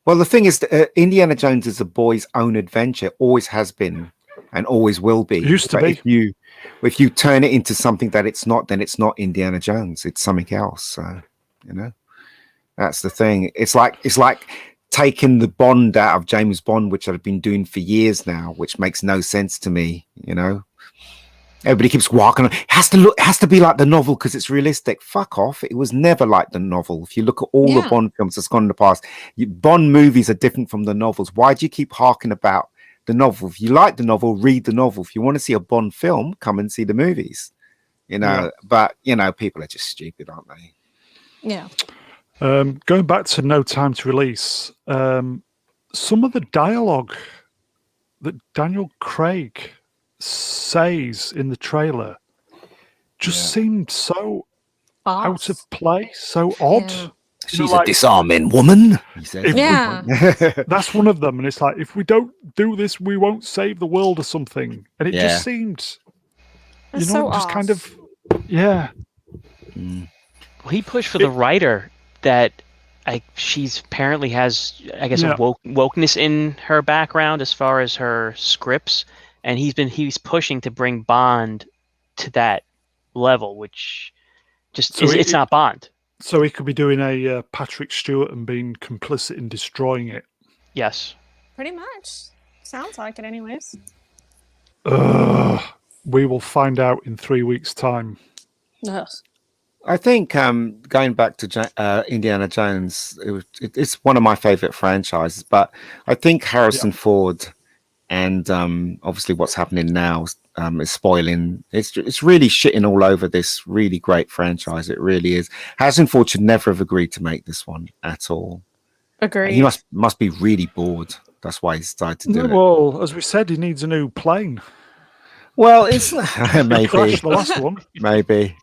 Well, the thing is, Indiana Jones is a boy's own adventure. Always has been, and always will be. It used to be. If you turn it into something that it's not, then it's not Indiana Jones. It's something else. So, that's the thing. It's like taking the Bond out of James Bond, which I've been doing for years now, which makes no sense to me. Everybody keeps walking. It has to be like the novel because it's realistic. Fuck off! It was never like the novel. If you look at all the Bond films that's gone in the past, Bond movies are different from the novels. Why do you keep harking about the novel? If you like the novel, read the novel. If you want to see a Bond film, come and see the movies. But people are just stupid, aren't they? Yeah. Going back to No Time to Release, some of the dialogue that Daniel Craig says in the trailer just seemed so out of place, so odd. Yeah. She's a disarming woman, he says. That's one of them, and it's like, if we don't do this, we won't save the world or something. And it just seemed, just kind of, Well, he pushed for the writer that she's apparently has, I guess, a wokeness in her background as far as her scripts. And he's pushing to bring Bond to that level, which just it's not Bond. So he could be doing a Patrick Stewart and being complicit in destroying it. Yes. Pretty much. Sounds like it anyways. We will find out in 3 weeks' time. Ugh. I think going back to Indiana Jones, it's one of my favorite franchises, but I think Harrison Ford and obviously what's happening now is spoiling. It's really shitting all over this really great franchise. It really is. Harrison Ford should never have agreed to make this one at all. Agreed. He must be really bored. That's why he decided to do it. Well, as we said, he needs a new plane. Well, it's maybe the last one. Maybe.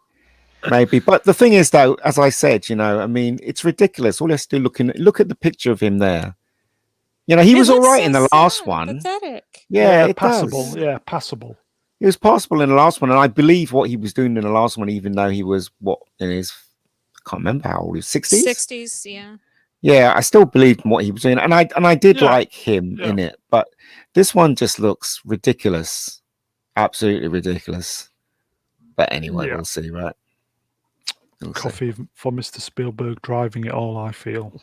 But the thing is, though, as I said, I mean, it's ridiculous. All you have to do look at the picture of him there. He was all right in the last one. Pathetic. Yeah, passable. Does. Yeah, passable. It was passable in the last one, and I believe what he was doing in the last one, even though he was in his, I can't remember how old he was, 60s? 60s, yeah. Yeah, I still believed in what he was doing, and I did like him in it, but this one just looks ridiculous, absolutely ridiculous. But anyway, we'll see, right? Coffee for Mr. Spielberg driving it all, I feel.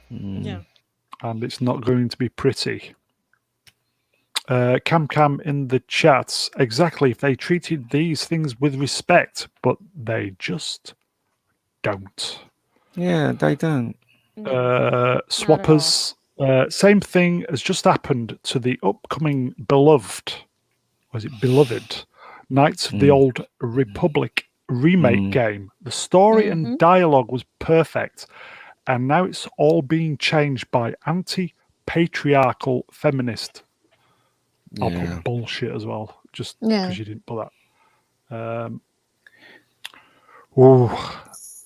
Yeah. And it's not going to be pretty. Cam in the chats, exactly, if they treated these things with respect, but they just don't. Yeah, they don't. Swappers, same thing has just happened to the upcoming beloved Knights of the Old Republic remake game. The story and dialogue was perfect, and now it's all being changed by anti-patriarchal feminist. I'll put bullshit as well, just because you didn't put that.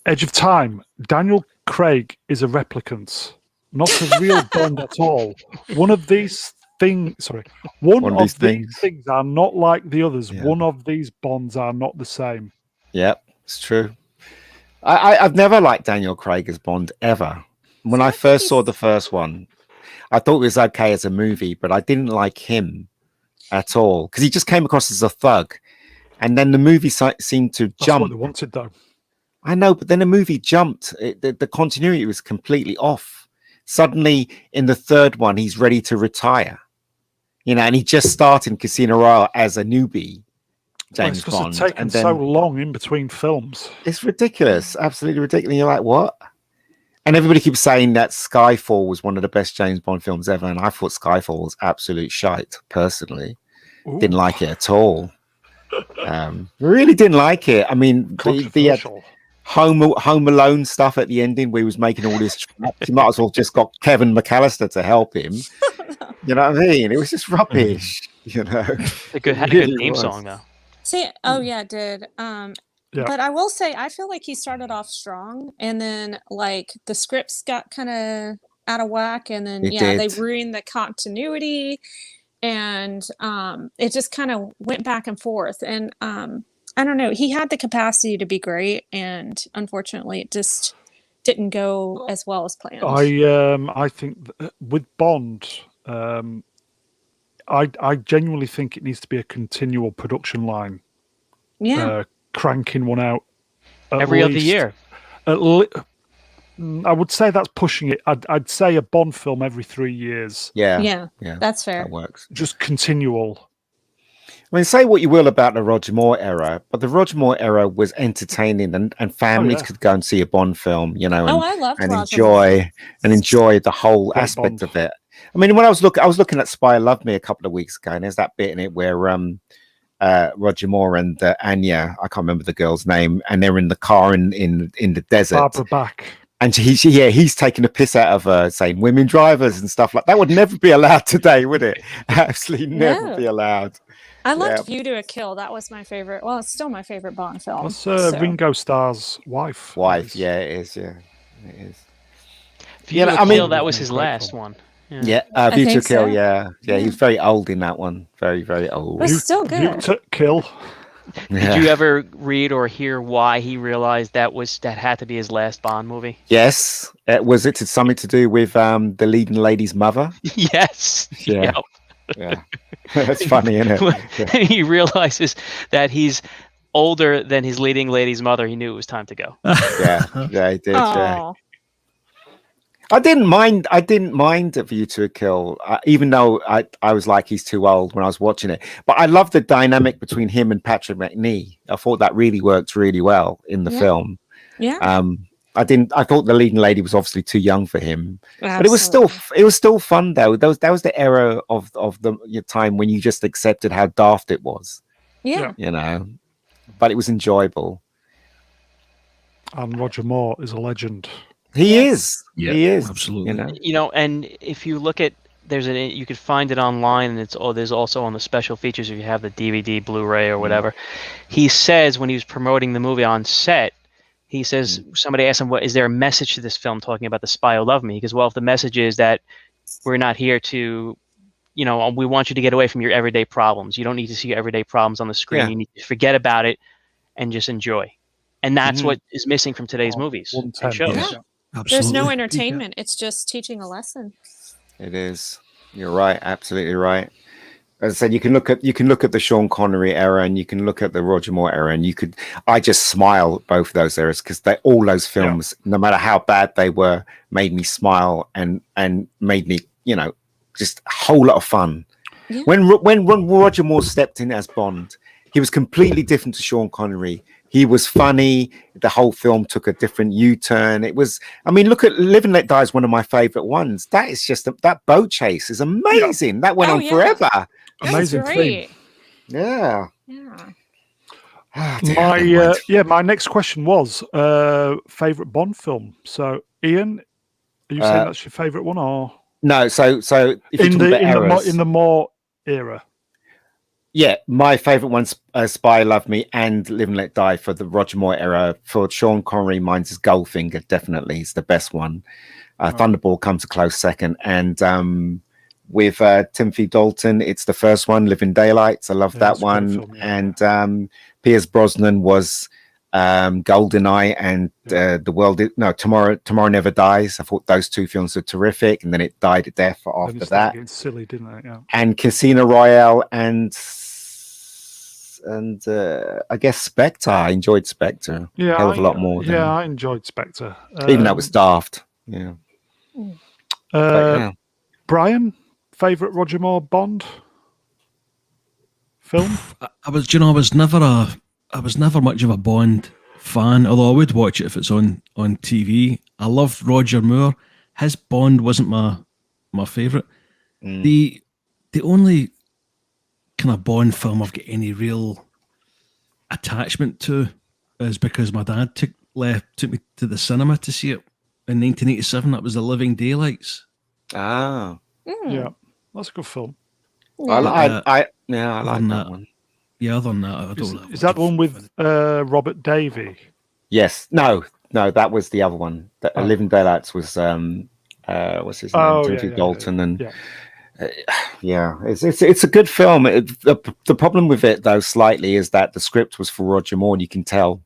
Edge of Time. Daniel Craig is a replicant, not a real Bond at all. One of these things are not like the others. Yeah. One of these Bonds are not the same. Yep, it's true. I've never liked Daniel Craig as Bond ever. When I first saw the first one, I thought it was okay as a movie, but I didn't like him at all because he just came across as a thug. And then the movie seemed to jump. That's what they wanted, though. I know, but then the movie jumped. The continuity was completely off. Suddenly, in the third one, he's ready to retire. And he just started Casino Royale as a newbie. James Bond. It's taken so long in between films. It's ridiculous, absolutely ridiculous. And you're like, what? And everybody keeps saying that Skyfall was one of the best James Bond films ever, and I thought Skyfall was absolute shite. Personally, didn't like it at all. Really didn't like it. I mean, the Home Alone stuff at the ending, where he was making all this traps. He might as well just got Kevin McAllister to help him. You know what I mean? It was just rubbish. Had a good theme song though. See, it did. But I will say, I feel like he started off strong, and then like the scripts got kind of out of whack, and then they ruined the continuity, and it just kind of went back and forth. And I don't know, he had the capacity to be great, and unfortunately, it just didn't go as well as planned. I think with Bond, I genuinely think it needs to be a continual production line. Yeah. Cranking one out every other year. I would say that's pushing it. I'd say a Bond film every 3 years. Yeah, that's fair. That works. Just continual. I mean, say what you will about the Roger Moore era, but the Roger Moore era was entertaining, and families could go and see a Bond film, I loved and Roger enjoy the whole aspect Bond. of it. I mean, when I was looking at Spy Love Me a couple of weeks ago, and there's that bit in it where Roger Moore and Anya, I can't remember the girl's name, and they're in the car in the desert. Barbara Bach. And he's taking a piss out of her, saying women drivers and stuff like that. Would never be allowed today, would it? Absolutely never be allowed. I loved View to a Kill. That was my favorite. Well, it's still my favorite Bond film. That's Ringo Starr's wife. Yeah, it is. Yeah, it is. View to a Kill, that was his last one. View to Kill. Yeah, he was very old in that one. Very, very old. But still good. View to Kill. Did you ever read or hear why he realized that had to be his last Bond movie? Yes. Was it something to do with the leading lady's mother? Yes. Yeah. Yeah. That's funny, isn't it? And he realizes that he's older than his leading lady's mother. He knew it was time to go. Yeah, he did. Yeah. I didn't mind View to a Kill, even though I was like, he's too old when I was watching it. But I love the dynamic between him and Patrick McNee. I thought that really worked really well in the film. Yeah. I thought the leading lady was obviously too young for him, Absolutely. but it was still fun though. That was the era of your time when you just accepted how daft it was. Yeah. You know, but it was enjoyable. And Roger Moore is a legend. He is. Yeah, He is. absolutely. You know, and if you look at you could find it online, and there's also on the special features if you have the DVD, Blu-ray, or whatever. He says when he was promoting the movie on set, he says somebody asked him, "What is there a message to this film talking about the spy who loved me?" He goes, "Well, if the message is that we're not here to, you know, we want you to get away from your everyday problems. You don't need to see your everyday problems on the screen. Yeah. You need to forget about it and just enjoy." And that's what is missing from today's movies and shows. Yeah. Absolutely. There's no entertainment. It's just teaching a lesson. It is. You're right. Absolutely right. As I said, you can look at the Sean Connery era, and you can look at the Roger Moore era, and I just smile at both of those eras because all those films, no matter how bad they were, made me smile and made me, you know, just a whole lot of fun. Yeah. When Roger Moore stepped in as Bond, he was completely different to Sean Connery. He was funny. The whole film took a different U-turn. It was, I mean, look at Live and Let Die is one of my favorite ones. That is just that boat chase is amazing. Yeah. That went on forever. Amazing theme. Yeah. Yeah. My next question was favorite Bond film. So, Ian, are you saying that's your favorite one, or no? So if in the Moore era. Yeah, my favorite one's Spy Love Me and Live and Let Die for the Roger Moore era. For Sean Connery, mine's is Goldfinger, definitely. It's the best one. Thunderball comes a close second. And with Timothy Dalton, it's the first one, Living Daylights. I love that one. Film, and Pierce Brosnan was Goldeneye and Tomorrow Never Dies. I thought those two films were terrific, and then it died a death after that. It's silly, didn't it? Yeah. And Casino Royale and I guess Spectre. I enjoyed Spectre. Yeah, hell of a lot more. I enjoyed Spectre. Even though it was daft. Yeah. Brian, favorite Roger Moore Bond film? I was never much of a Bond fan, although I would watch it if it's on TV. I loved Roger Moore. His Bond wasn't my favorite. The only kind of Bond film I've got any real attachment to is because my dad took me to the cinema to see it in 1987. That was The Living Daylights. Ah, yeah, that's a good film. I like that one. Yeah, other than that, I don't. Is that the one with Robert Davey? Yes. No, that was the other one. Living Daylights was what's his name? Timothy Dalton and. It's a good film. The problem with it, though, slightly, is that the script was for Roger Moore, and you can tell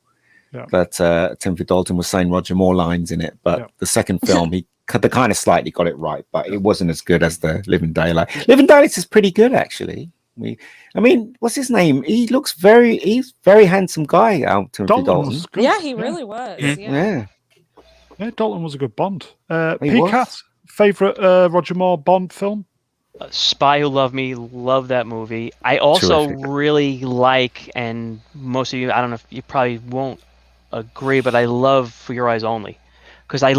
that Timothy Dalton was saying Roger Moore lines in it. But the second film, they kind of slightly got it right, but it wasn't as good as the Living Daylight. Living Daylights is pretty good, actually. I mean, what's his name? He's very handsome guy. Timothy Dalton. Yeah, he really was. Yeah, Dalton was a good Bond. PCAT, favorite Roger Moore Bond film? Spy Who Loved Me, love that movie. I also really like, and most of you, I don't know if you probably won't agree, but I love For Your Eyes Only, because I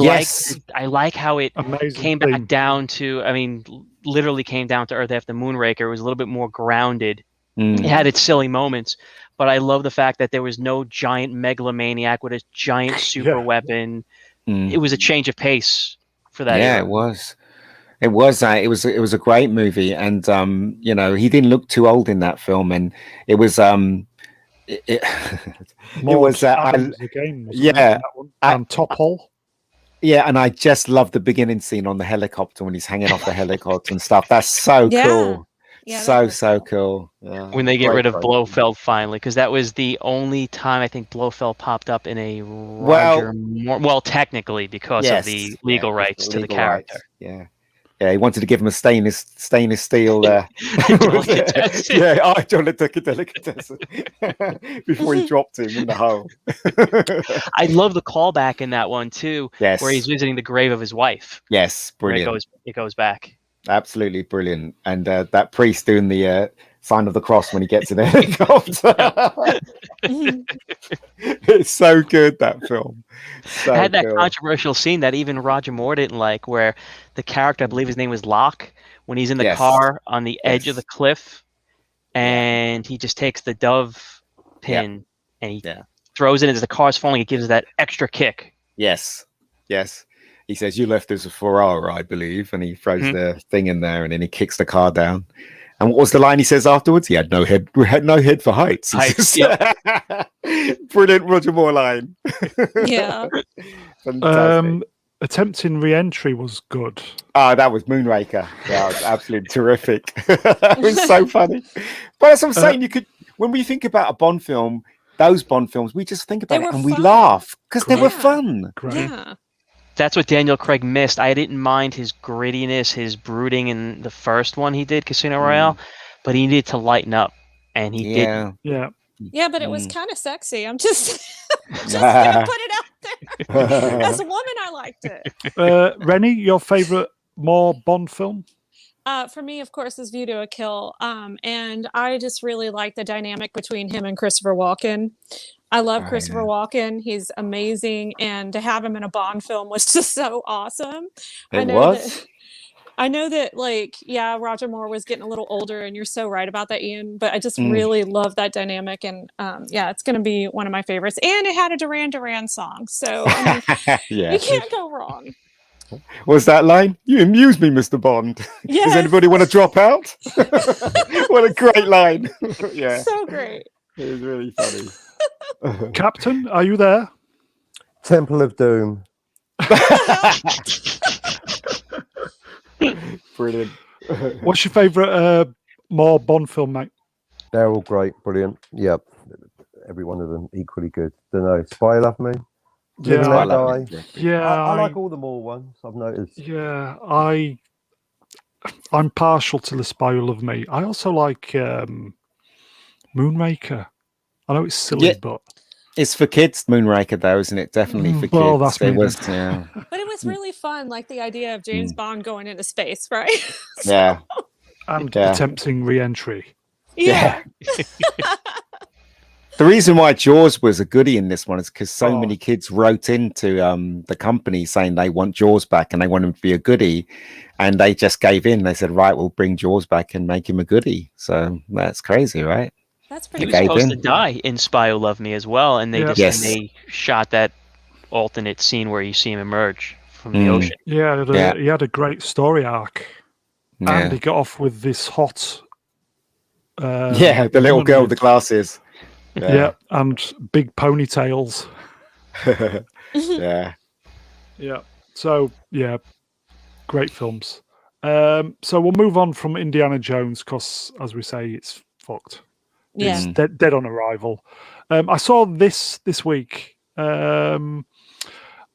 like how it came back down to, I mean, literally came down to earth after Moonraker. It was a little bit more grounded. It had its silly moments, but I love the fact that there was no giant megalomaniac with a giant super weapon. It was a change of pace for that. Yeah, era. It was. It was a great movie, and he didn't look too old in that film, and it was it was Top Hole. Yeah, and I just love the beginning scene on the helicopter when he's hanging off the helicopter and stuff. That's so cool. Yeah, so cool. Yeah. When they get rid of Blofeld finally, because that was the only time I think Blofeld popped up in a Roger Moore. Well, technically because of the legal rights to the character. Yeah. Yeah, he wanted to give him a stainless steel. Delicatessen before he dropped him in the hole. I love the callback in that one too, where he's visiting the grave of his wife. Yes, brilliant. It goes back. Absolutely brilliant, and that priest doing the sign of the cross when he gets in a helicopter. It's so good, that film. So I had that cool. controversial scene that even Roger Moore didn't like, where the character, I believe his name was Locke, when he's in the car on the edge of the cliff, and he just takes the dove pin and he throws it as the car's falling. It gives that extra kick. Yes. He says, "You left us a Ferrari, I believe," and he throws the thing in there, and then he kicks the car down. And what was the line he says afterwards? He had no head. We had no head for heights. Brilliant Roger Moore line. Yeah. Fantastic. Attempting re-entry was good. Oh, that was Moonraker. That was absolutely terrific. It was so funny. But that's what I'm saying. You could, when we think about a Bond film, those Bond films, we just think about it and we laugh because they were fun. Yeah. That's what Daniel Craig missed. I didn't mind his grittiness, his brooding in the first one he did, Casino Royale, but he needed to lighten up, and he didn't. Yeah, but it was kind of sexy. I'm just gonna put it out there. As a woman, I liked it. Rennie, your favorite more Bond film? For me, of course, is View to a Kill. And I just really like the dynamic between him and Christopher Walken. I love Christopher Walken. He's amazing. And to have him in a Bond film was just so awesome. I know that, like, Roger Moore was getting a little older, and you're so right about that, Ian. But I just really love that dynamic. And it's going to be one of my favorites. And it had a Duran Duran song. So, I mean, you can't go wrong. Was that line? You amuse me, Mr. Bond. Yes. Does anybody want to drop out? What a great line. So great. It was really funny. Captain, are you there? Temple of Doom. Brilliant. What's your favourite more Bond film, mate? They're all great, brilliant. Yep. Every one of them equally good. Don't know. Spy Love Me. Yeah, I like all the more ones, I've noticed. Yeah, I'm partial to The Spy Who Loved Me. I also like Moonraker. I know it's silly, but it's for kids. Moonraker, though, isn't it? Definitely for kids. Well, that's But it was really fun, like the idea of James Bond going into space, right? And attempting re-entry. Yeah. The reason why Jaws was a goodie in this one is because so many kids wrote into the company saying they want Jaws back and they want him to be a goodie, and they just gave in. They said, "Right, we'll bring Jaws back and make him a goodie." So that's crazy, right? That's pretty. He was supposed to die in Spy Who Loved Me as well, and they they shot that alternate scene where you see him emerge from the ocean. Yeah, he had a great story arc, and he got off with this hot. The little girl with the glasses. Yeah, and big ponytails. Yeah. So great films. So we'll move on from Indiana Jones because, as we say, it's fucked. Yeah, it's dead on arrival. I saw this week, and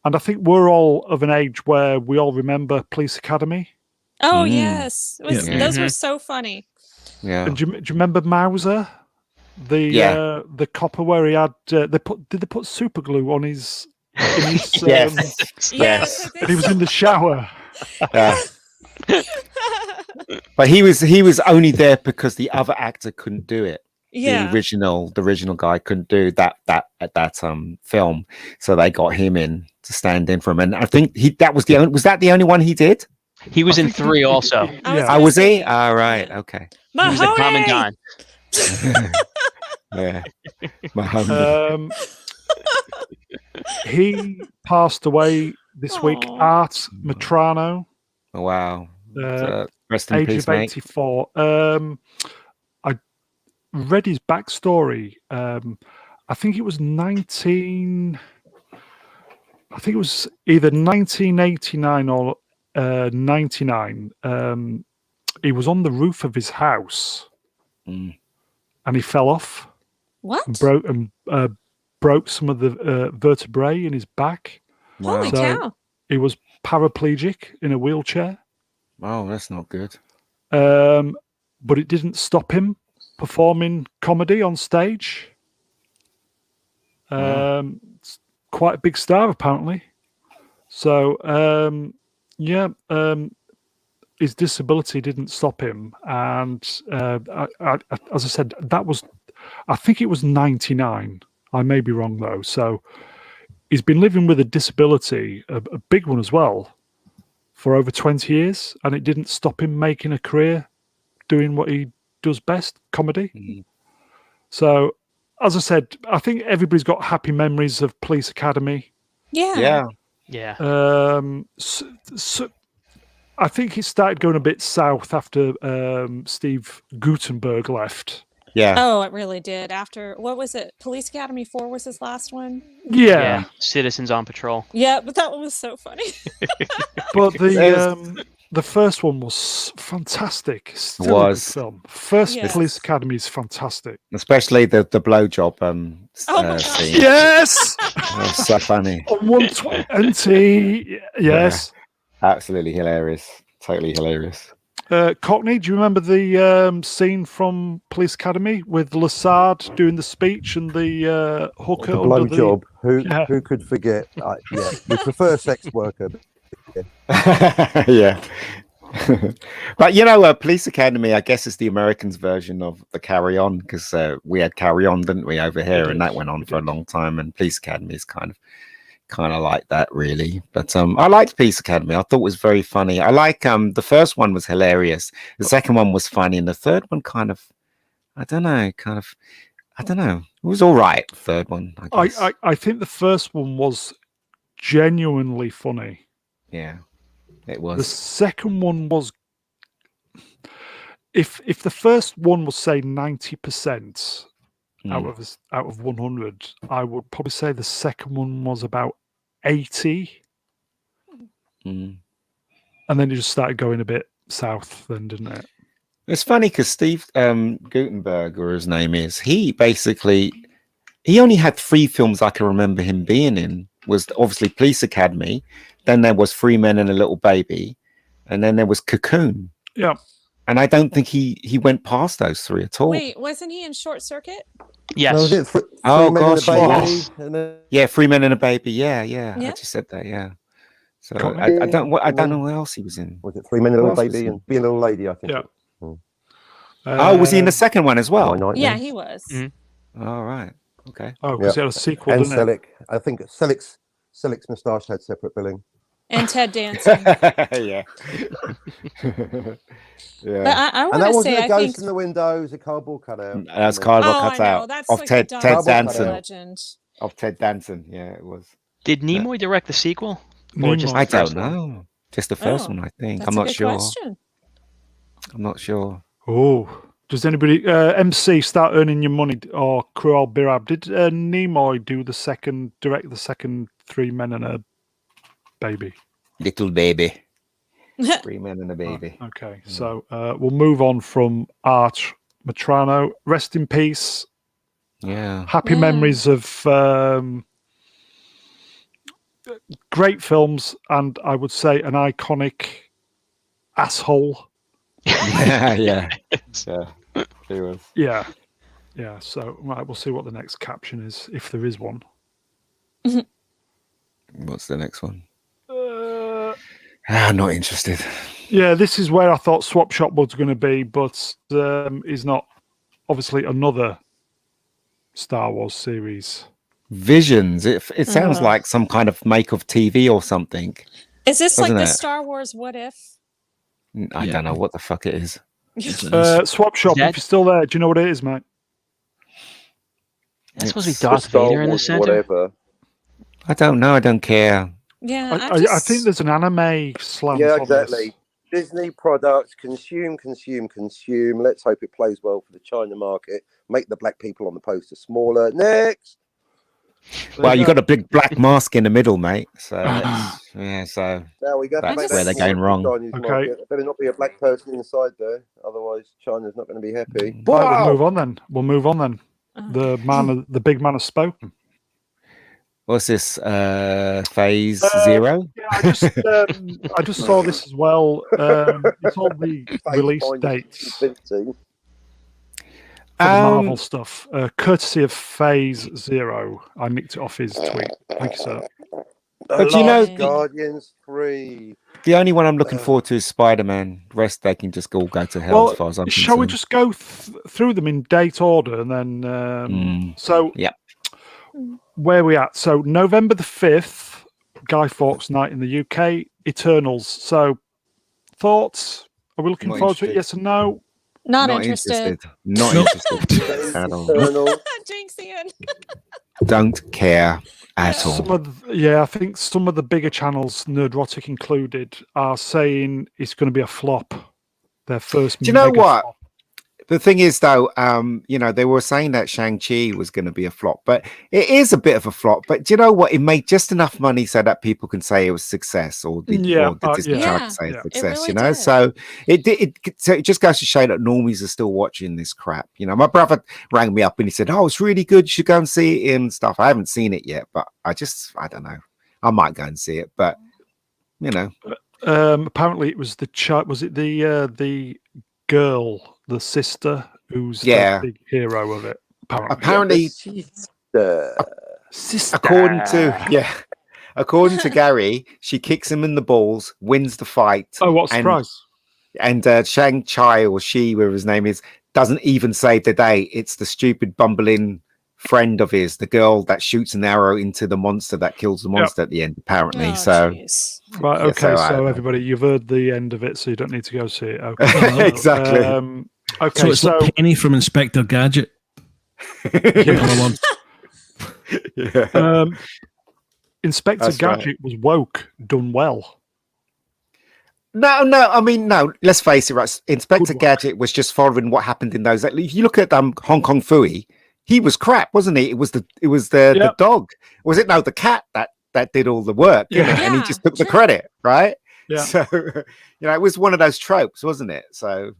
I think we're all of an age where we all remember Police Academy. Oh yes, those were so funny. Yeah. And do you remember Mauser? The copper where he had did they put super glue on his yes. And he was in the shower. But he was only there because the other actor couldn't do it. Yeah. The original guy couldn't do that film, so they got him in to stand in for him. And I think was that the only one he did? He was in 3 also. Was he? All right, okay. He was the commandant. He passed away this week. Art Matrano. Oh, wow. Rest in age peace, of 84. I read his backstory. I think it was either 1989 or 99. He was on the roof of his house. And he fell off. What? And broke some of the vertebrae in his back. Wow. Holy cow! He was paraplegic in a wheelchair. Oh, that's not good. But it didn't stop him performing comedy on stage. It's quite a big star, apparently. So, his disability didn't stop him, and as I said, I think it was 99. I may be wrong though. So he's been living with a disability, a big one as well, for over 20 years, and it didn't stop him making a career doing what he does best, comedy. Mm. So, as I said, I think everybody's got happy memories of Police Academy. Yeah. So I think it started going a bit south after Steve Guttenberg left. Yeah. Oh, it really did. After, what was it? Police Academy 4 was his last one? Yeah. Citizens on Patrol. Yeah, but that one was so funny. But the first one was fantastic. Still a good film. First Police Academy is fantastic. Especially the blowjob scene. Yes! That's so funny. On 120. Yes. Yeah. Absolutely hilarious. Totally hilarious. Cockney, do you remember the scene from Police Academy with Lassard doing the speech and the hooker? The blowjob. Who could forget? We prefer sex worker. Yeah. But Police Academy, I guess, is the Americans' version of the Carry On, because we had Carry On, didn't we, over here, and that went on for a long time. And Police Academy is kind of like that, really. But I liked Police Academy. I thought it was very funny. I like the first one was hilarious. The second one was funny, and the third one I don't know. It was all right. The third one, I guess. I think the first one was genuinely funny. Yeah, it was. The second one was, if the first one was say 90% out of 100, I would probably say the second one was about 80. Mm. And then it just started going a bit south, then, didn't it? It's funny because Steve Guttenberg, or his name is, he only had 3 films I can remember him being in. Was obviously Police Academy, then there was 3 Men and a Little Baby, and then there was Cocoon. Yeah. And I don't think he went past those 3 at all. Wait, wasn't he in Short Circuit? Yes. No, was it Oh, Men and a gosh, Baby? Yeah, 3 Men and a Baby. Yeah. I just said that. Yeah. So I don't know what else he was in. Was it 3 Men and a Little Baby and Be a Little Lady? I think. Yeah. Was he in the second one as well? Yeah, he was. Mm-hmm. All right. Okay. Oh, because he had a sequel, and didn't it? I think Selic's moustache had separate billing. And Ted Danson. Yeah. Yeah. But I And want that to wasn't say, a ghost in the window, it was a cardboard cutout. That's cardboard I cutout know. That's of like Ted Danson. legend. Of Ted Danson. Yeah, it was. Did Nimoy direct the sequel? Nimoy. Just I the first don't know. Just the first one, I think. That's I'm a not good sure. question. I'm not sure. Oh, does anybody MC start earning your money, or Cruel Birab? Did Nimoy direct the second 3 Men and a Baby? Little Baby. 3 Men and a Baby. Okay, so we'll move on from Arch Matrano. Rest in peace. Yeah. Happy memories of great films, and I would say an iconic asshole. Yeah. He was. Yeah. So we'll see what the next caption is, if there is one. What's the next one? I'm not interested. Yeah, this is where I thought Swap Shop was going to be, but is not. Obviously, another Star Wars series. Visions. It sounds like some kind of make of TV or something. Is this like Doesn't the it? Star Wars What If? I don't know what the fuck it is. Swap Shop, if you're still there, do you know what it is, mate? That's supposed to be Darth Vader in the center. Whatever. I don't know. I don't care. Yeah, I think there's an anime slant. Yeah, on exactly. this. Disney products, consume. Let's hope it plays well for the China market. Make the black people on the poster smaller. Next. Well, you got a big black mask in the middle, mate. So so Now we got that's where they're going wrong. Okay. There better not be a black person inside there, otherwise China's not going to be happy. Right, we'll move on then. The big man has spoken. What's this? Phase 0? Yeah, I just saw this as well. It's all the release dates for the Marvel stuff, courtesy of Phase 0. I nicked it off his tweet. Thank you, sir. But you know, Guardians 3. The only one I'm looking forward to is Spider-Man. Rest they can just all go to hell as far as I'm concerned. Shall we just go through them in date order and then? So yeah, where are we at? So November the 5th, Guy Fawkes Night in the UK. Eternals. So thoughts? Are we looking forward to it? Yes or no? Not interested. Not interested at all. Jinxian. Don't care at all. I think some of the bigger channels, Nerdrotic included, are saying it's going to be a flop. Their first. Do you know what? Flop. The thing is, though, they were saying that Shang-Chi was going to be a flop, but it is a bit of a flop. But do you know what? It made just enough money so that people can say it was success, or the Disney Channel can say it's success. It really did. So it just goes to show that normies are still watching this crap. My brother rang me up and he said, "Oh, it's really good. You should go and see it and stuff." I haven't seen it yet, but I don't know. I might go and see it, but apparently it was the girl. The sister, who's the big hero of it. Apparently, sister. According to Gary, she kicks him in the balls, wins the fight. Oh, what a surprise! And Shang-Chi, or she, whatever his name is, doesn't even save the day. It's the stupid bumbling friend of his, the girl that shoots an arrow into the monster that kills the monster at the end, apparently. Right, okay, so everybody, you've heard the end of it, so you don't need to go see it. Okay. Exactly. Okay, so it's like Penny from Inspector Gadget. Inspector Gadget was woke, done well. No. I mean, no. Let's face it, right? Inspector Gadget was just following what happened in those. If you look at Hong Kong Phooey, he was crap, wasn't he? It was the dog. Was it? No, the cat that did all the work, and he just took the credit, right? Yeah. So it was one of those tropes, wasn't it? So.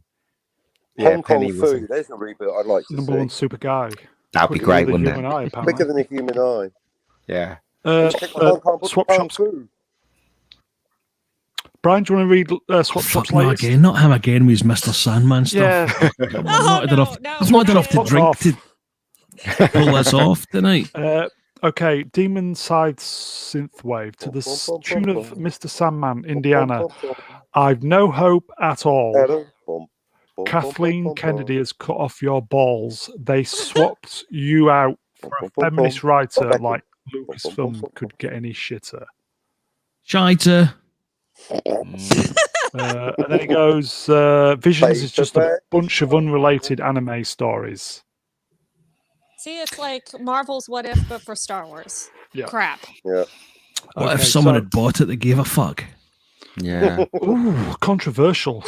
Hong Kong Phooey. There's a reboot I'd like to see. Number one super guy. That'd be great, wouldn't it? Eye, quicker than a human eye. Yeah. Swap Shops. Brian, do you want to read Swap Shops latest? Again, not him again with his Mr. Sandman stuff. Yeah. I've not enough to drink to pull this off tonight. Okay, Demon Side Synthwave to the tune of Mr. Sandman, Indiana. I've no hope at all. Kathleen Kennedy has cut off your balls. They swapped you out for a feminist writer like Lucasfilm could get any shitter. Shiter. And then he goes, Visions is just a bunch of unrelated anime stories. See, it's like Marvel's What If, but for Star Wars. Yeah. Crap. Yeah. What if someone had bought it that gave a fuck? Yeah. Ooh, controversial.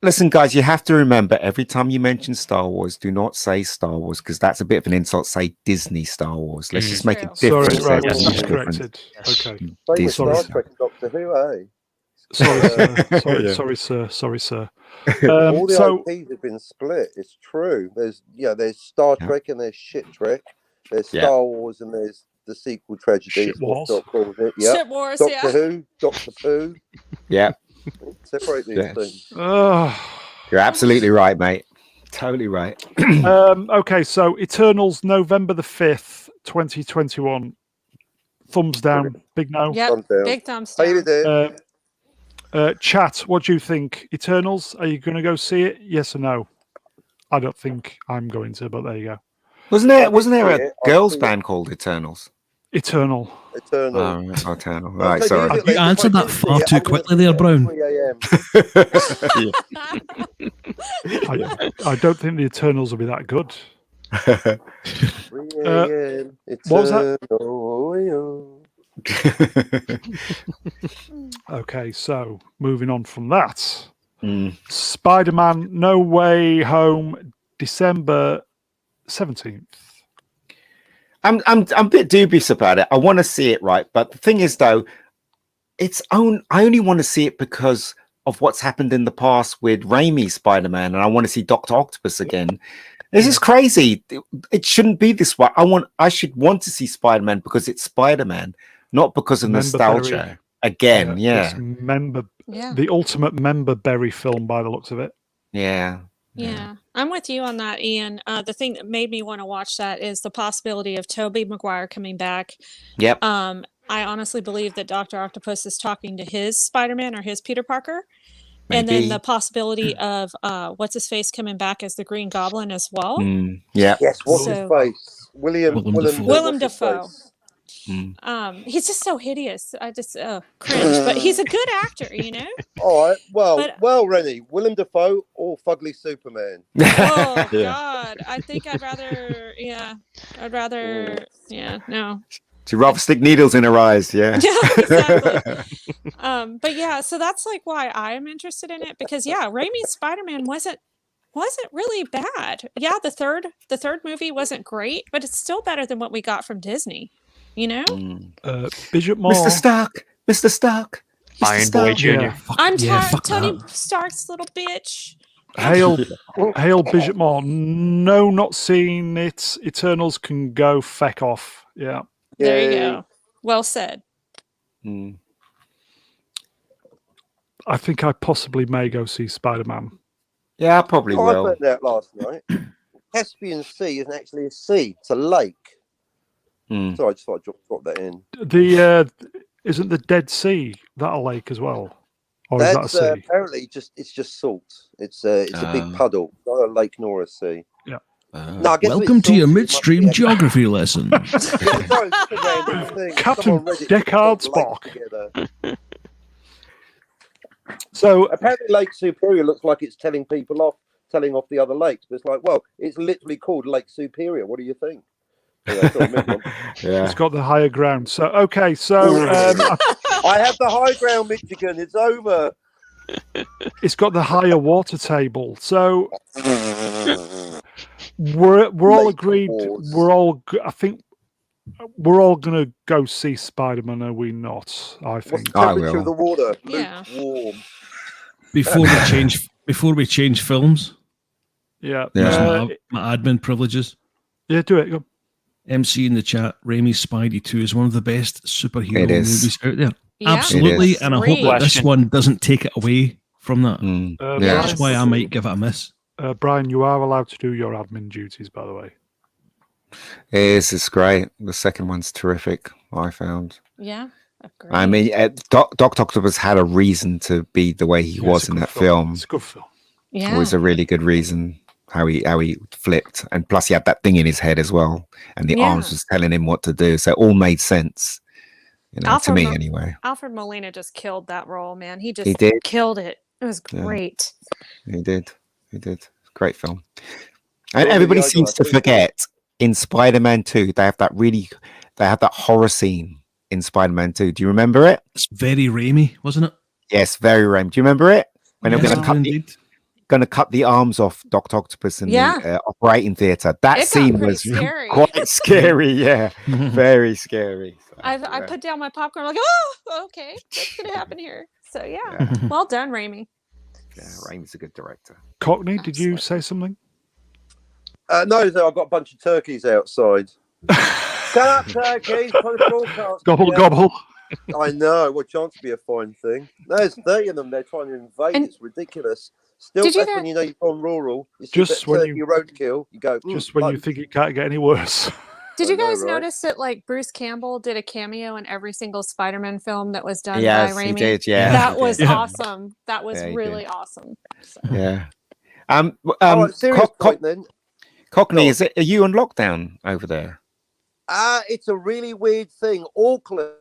Listen, guys, you have to remember every time you mention Star Wars, do not say Star Wars because that's a bit of an insult. Say Disney Star Wars. Let's just make it different. Sorry, that's corrected. Okay. Star Trek and Doctor Who, eh? Sorry, sir. All the IPs have been split. It's true. There's Star Trek and there's Shit Trek. There's Star Wars and there's the sequel tragedy. Shit Wars. Shit Wars. Doctor Who, Doctor Pooh. Yeah. Separate these things. You're absolutely right, mate. Totally right. Okay, so Eternals, November the 5th, 2021. Thumbs down. Big no. Yep. Big thumbs down. Chat, what do you think? Eternals, are you going to go see it? Yes or no? I don't think I'm going to, but there you go. Wasn't there a girls band called Eternals? Eternal. Eternal. Right, sorry. You answered that far too quickly there, Brown. I don't think the Eternals will be that good. What was that? Okay, so moving on from that. Spider-Man No Way Home, December 17th. I'm a bit dubious about it. I want to see it, right? But the thing is, though, I only want to see it because of what's happened in the past with Raimi's Spider-Man, and I want to see Dr. Octopus again. This is crazy. It shouldn't be this way. I should want to see Spider-Man because it's Spider-Man, not because of nostalgia. Again, the ultimate member berry film by the looks of it. Yeah, I'm with you on that, Ian. The thing that made me want to watch that is the possibility of Tobey Maguire coming back. Yep. I honestly believe that Dr. Octopus is talking to his Spider-Man or his Peter Parker. Maybe. And then the possibility of what's his face coming back as the Green Goblin as well. Yeah. Yes, what's his face? Willem Dafoe. He's just so hideous. I just cringe, but he's a good actor, you know. All right, well, Rennie, Willem Dafoe or Fugly Superman? Oh God, I think I'd rather, no. To rather stick needles in her eyes, yeah. Yeah, exactly. But yeah, so that's like why I'm interested in it because Raimi's Spider-Man wasn't really bad. Yeah, the third movie wasn't great, but it's still better than what we got from Disney. You know, Bishop Moore, Mr. Stark, Iron Boy Jr. Yeah. I'm tired. Tony Stark's little bitch. Hail Bishop Moore. No, not seeing it. Eternals can go feck off. Yeah. There you go. Well said. I think I possibly may go see Spider-Man. Yeah, I probably will. I found out last night. Caspian Sea isn't actually a sea; it's a lake. So I just thought I'd drop that in. Isn't the Dead Sea that a lake as well, or That's, is that a sea? Apparently, it's just salt. It's a big puddle, not a lake nor a sea. Yeah. No, I guess Welcome to your midstream geography lesson. Captain Deckard Spock. So apparently, Lake Superior looks like it's telling off the other lakes, but it's like, well, it's literally called Lake Superior. What do you think? It's got the higher ground. So okay, so I have the high ground, Michigan. It's over. It's got the higher water table. So we're all agreed. I think we're all gonna go see Spider-Man. Are we not? I think. What's the temperature of the water? Yeah. Warm. Before we change films. Yeah. My admin privileges. Yeah, do it. Go. MC in the chat, Raimi's Spidey 2 is one of the best superhero movies out there. Yeah. Absolutely, and I hope that this one doesn't take it away from that. That's why I might give it a miss. Brian, you are allowed to do your admin duties, by the way. It's great. The second one's terrific, I found. Yeah. Agreed. I mean, Dr. Octopus had a reason to be the way he was in that film. It's a good film. Yeah. It was a really good reason how he flipped, and plus he had that thing in his head as well, and the arms was telling him what to do, so it all made sense, to me anyway. Alfred Molina just killed that role, man. He did. Killed it. It was great. He did. Great film. And everybody seems to forget in Spider-Man 2 they have that horror scene in Spider-Man 2. Do you remember it? It's very Raimi, wasn't it? Yes, very Raimi. Do you remember it? When yes, they're going to cut the arms off Dr. Octopus in the operating theater. That scene was quite scary. Yeah, very scary. So, I put down my popcorn like, oh, okay, what's going to happen here? So well done, Raimi. Yeah, Raimi's a good director. Cockney, did you say something? No, I've got a bunch of turkeys outside. Shut up, turkeys! Gobble, gobble. I know. What chance to be a fine thing? There's 30 of them. They're trying to invade. It's ridiculous. Still, that's when you know you've gone rural. You see just when you roadkill, you go. Just when you think it can't get any worse. Did you guys notice that like Bruce Campbell did a cameo in every single Spider-Man film that was done by Raimi? He did, yeah. That was awesome. That was really awesome. So. Yeah. Serious point then. Cockney, are you on lockdown over there? It's a really weird thing. Auckland.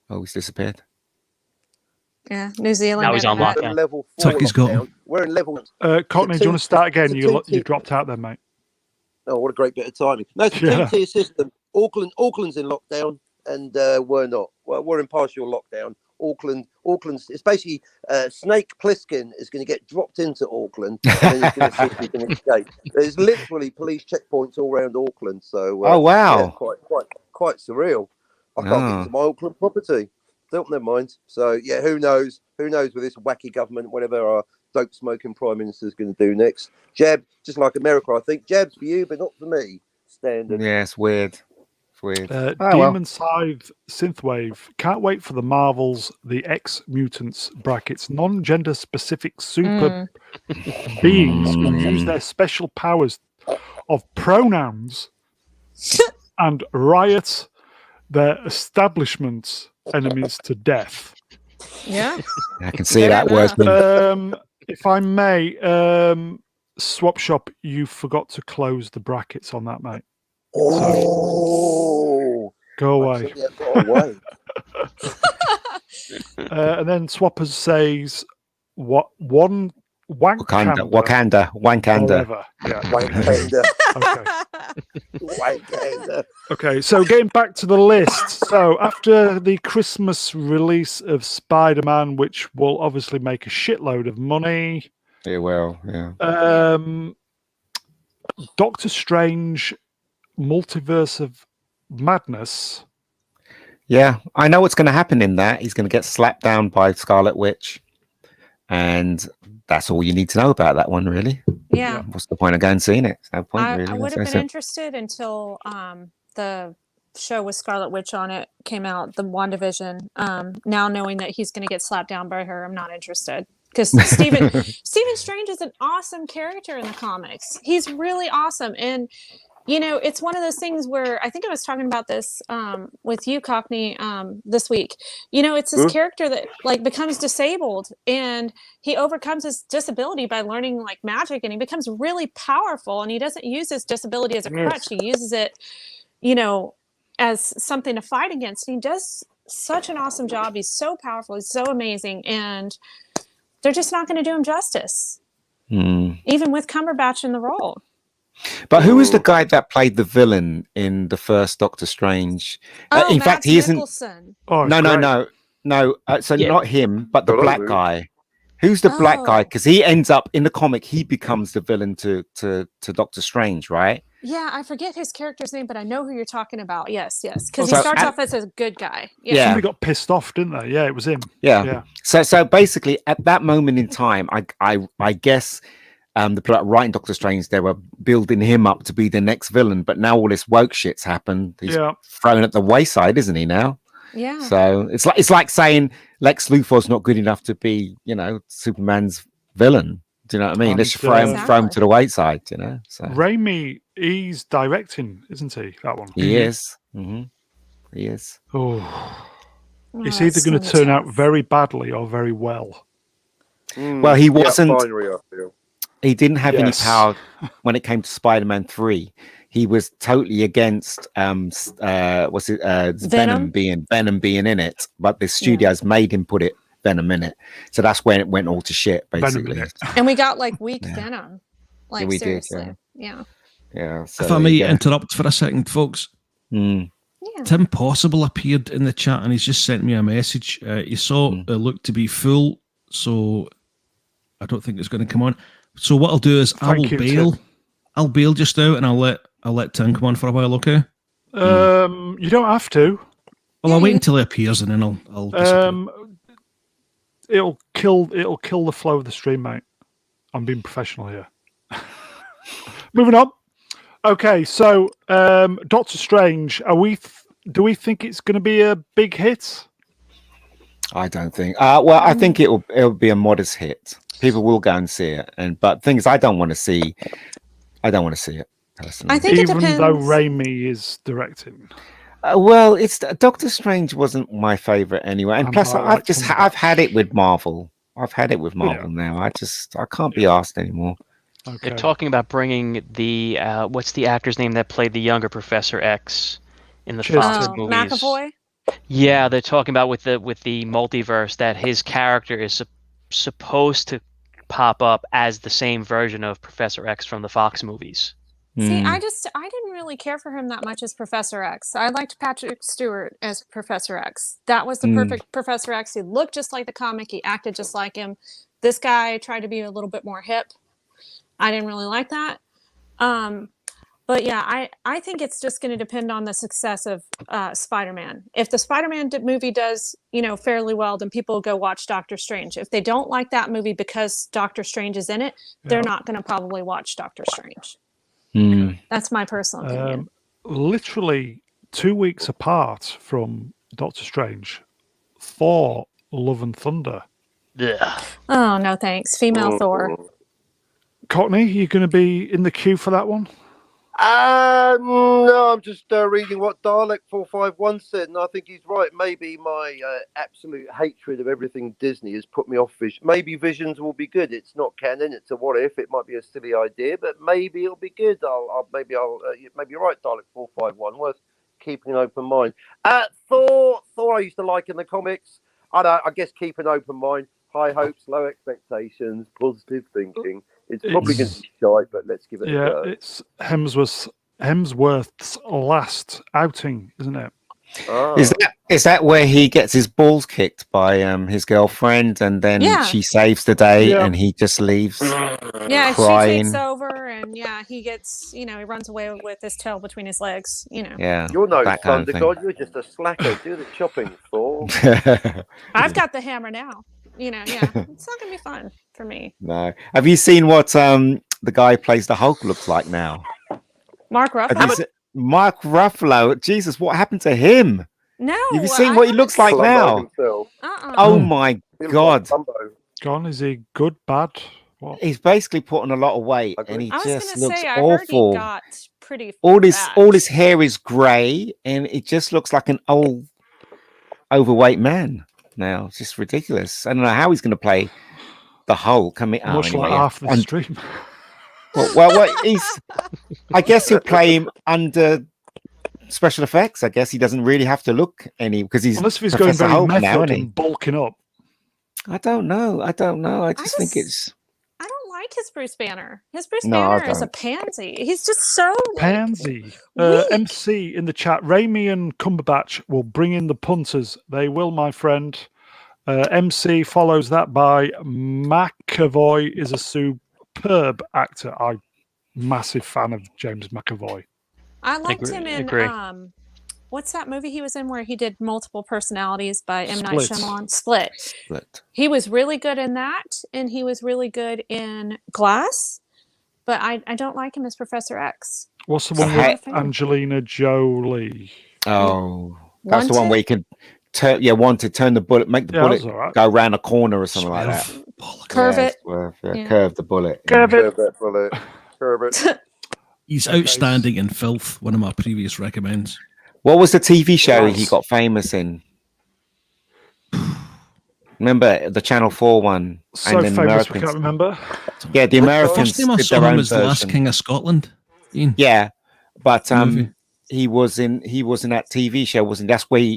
Oh, he's disappeared. Yeah, New Zealand. Now he's on lockdown. Level 4 lockdown. We're in level. Cockney, do you want to start again? You dropped out then, mate. Oh, what a great bit of timing. No, it's a two-tier system. Auckland's in lockdown, and we're not. Well, we're in partial lockdown. Auckland's. It's basically Snake Plissken is going to get dropped into Auckland, and he's going to see if he can escape. There's literally police checkpoints all around Auckland. So. Oh wow! Yeah, quite surreal. I can't get into my Auckland property. Don't never mind. So yeah, who knows? Who knows with this wacky government, whatever our dope smoking prime minister is going to do next? Jab, just like America, I think. Jab's for you, but not for me. Standard. Yeah, it's weird. It's weird. Demon Scythe Synthwave. Can't wait for the Marvels, the X-Mutants brackets, non-gender specific super beings who use their special powers of pronouns and riot They're establishment enemies to death. Yeah. I can see that working. If I may, Swap Shop, you forgot to close the brackets on that, mate. Oh, Go away. I got away. And then Swappers says, "What one Wankanda? Wakanda. Whatever. Yeah. Wankanda. Okay. Wankanda. Okay, so getting back to the list. So after the Christmas release of Spider-Man, which will obviously make a shitload of money. It will, yeah. Doctor Strange, Multiverse of Madness. Yeah, I know what's going to happen in that. He's going to get slapped down by Scarlet Witch. And that's all you need to know about that one, really. Yeah. What's the point of going and seeing it? No point, really. I would have been interested until the show with Scarlet Witch on it came out, the WandaVision. Now knowing that he's going to get slapped down by her, I'm not interested. Because Stephen Strange is an awesome character in the comics. He's really awesome. And, you know, it's one of those things where I think I was talking about this with you, Cockney, this week. You know, it's this character that like becomes disabled and he overcomes his disability by learning like magic, and he becomes really powerful, and he doesn't use his disability as a crutch. He uses it, you know, as something to fight against. And he does such an awesome job. He's so powerful. He's so amazing. And they're just not going to do him justice, even with Cumberbatch in the role. But who was the guy that played the villain in the first Doctor Strange? In fact, he isn't. Oh, no. So not him, but the black guy. Who's the black guy? Because he ends up in the comic. He becomes the villain to Doctor Strange, right? Yeah, I forget his character's name, but I know who you're talking about. Yes, because he starts off as a good guy. Yeah, somebody got pissed off, didn't they? Yeah, it was him. Yeah. So basically, at that moment in time, I guess. The writing Doctor Strange, they were building him up to be the next villain, but now all this woke shit's happened. He's thrown at the wayside, isn't he now? Yeah. So it's like saying Lex Luthor's not good enough to be, you know, Superman's villain. Do you know what I mean? Let's throw him to the wayside, you know. So Raimi, he's directing, isn't he? That one. He is. Mm-hmm. He is. Oh, it's either going to turn out very badly or very well. Well, he wasn't. Binary, I feel. He didn't have any power when it came to Spider-Man 3. He was totally against Venom being in it, but the studios made him put Venom in it. So that's when it went all to shit, basically. And we got like weak Venom. Like we seriously. Did, yeah. So if I may interrupt for a second, folks. Tim Possible appeared in the chat and he's just sent me a message. He saw it looked to be full, so I don't think it's going to come on. So what I'll do is I'll bail just now, and I'll let Tim come on for a while. Okay. You don't have to. Well, I'll wait until he appears, and then I'll it'll kill the flow of the stream, mate. I'm being professional here. Moving on. Okay, so Doctor Strange. Do we think it's going to be a big hit? I don't think. Well, I think it'll be a modest hit. People will go and see it, but things I don't want to see. I don't want to see it personally. I think even though Raimi is directing. Well, it's Doctor Strange wasn't my favorite anyway, and plus I've had it with Marvel. I've had it with Marvel now. I can't be asked anymore. Okay. They're talking about bringing the what's the actor's name that played the younger Professor X in the Fox movies? McAvoy. Yeah, they're talking about with the multiverse that his character is supposed to pop up as the same version of Professor X from the Fox movies. See, I didn't really care for him that much as Professor X. I liked Patrick Stewart as Professor X. That was the perfect Professor X. He looked just like the comic. He acted just like him. This guy tried to be a little bit more hip. I didn't really like that. But yeah, I think it's just going to depend on the success of Spider-Man. If the Spider-Man movie does, fairly well, then people will go watch Doctor Strange. If they don't like that movie because Doctor Strange is in it, they're not going to probably watch Doctor Strange. That's my personal opinion. Literally 2 weeks apart from Doctor Strange, Thor: Love and Thunder. Yeah. Oh, no thanks. Female Thor. Courtney, you going to be in the queue for that one? No, I'm just reading what Dalek 451 said, and I think he's right. Maybe my absolute hatred of everything Disney has put me off Vision. Maybe Visions will be good. It's not canon. It's a what if. It might be a silly idea, but maybe it'll be good. Maybe you're right, Dalek 451. Worth keeping an open mind. Thor I used to like in the comics. I guess keep an open mind. High hopes, low expectations, positive thinking. It's probably going to be shy, but let's give it a go. It's Hemsworth's last outing, isn't it? Oh. Is that where he gets his balls kicked by his girlfriend, and then she saves the day, and he just leaves? Yeah, crying. She takes over, and he gets, he runs away with his tail between his legs. Yeah, you're no thunder god. You're just a slacker. Do the chopping, Thor. I've got the hammer now. It's not gonna be fun for me. No. Have you seen what the guy who plays the Hulk looks like now? Mark Ruffalo. Mark Ruffalo. Jesus, what happened to him? No. Have you seen what he looks like now? Oh my God. Gone? Is he good, bad? What? He's basically put on a lot of weight, and he just looks awful. I heard he got pretty all his hair is grey, and it just looks like an old, overweight man. Now it's just ridiculous. I don't know how he's going to play the Hulk. I mean, much like half the stream. Well, I guess he'll play him under special effects. I guess he doesn't really have to look any because he's unless he's going very Hulk method now, and bulking up. I don't know. I think it's. I don't like his Bruce Banner. His Bruce Banner is a pansy. He's just so pansy. MC in the chat. Raimi and Cumberbatch will bring in the punters. They will, my friend. MC follows that by McAvoy is a superb actor. I'm massive fan of James McAvoy. I liked him in what's that movie he was in where he did multiple personalities by M. Night Shyamalan? Split. He was really good in that, and he was really good in Glass, but I don't like him as Professor X. What's the one with Angelina Jolie? Oh, that's the one where you can turn the bullet, make the bullet go around a corner or something like that. Curve it. Curve the bullet. Curve it. He's outstanding in Filth, one of my previous recommends. What was the TV show he got famous in? Remember the Channel 4 one? So and famous we can't remember. Yeah, the Americans did their own version. The Last King of Scotland. Ian. Yeah, but he was in that TV show, wasn't? That's where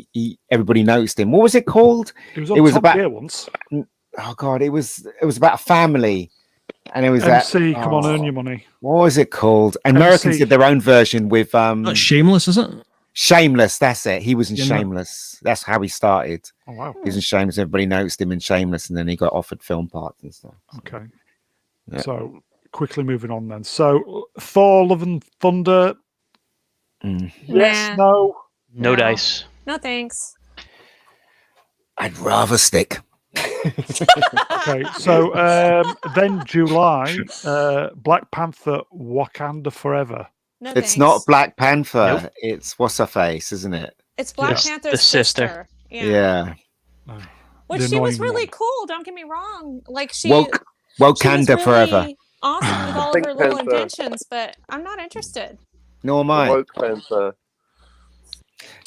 everybody noticed him. What was it called? It was about Gear once. Oh God, it was about a family. And it was MC, come on, earn your money. What was it called? Americans did their own version with Not Shameless, is it? Shameless, that's it. He was in Shameless. That's how he started. Oh wow. He was in Shameless. Everybody noticed him in Shameless, and then he got offered film parts and stuff. Okay. Yeah. So quickly moving on then. So Thor: Love and Thunder. Yes, no. No dice. No thanks. I'd rather stick. Okay, so then July, Black Panther: Wakanda Forever. No, it's not Black Panther. Nope. It's what's her face, isn't it? It's Black Panther's sister. Yeah. Which she was really cool. Don't get me wrong. Like Wakanda really forever. Awesome with all of her little inventions, but I'm not interested. Nor am I. Woke Panther.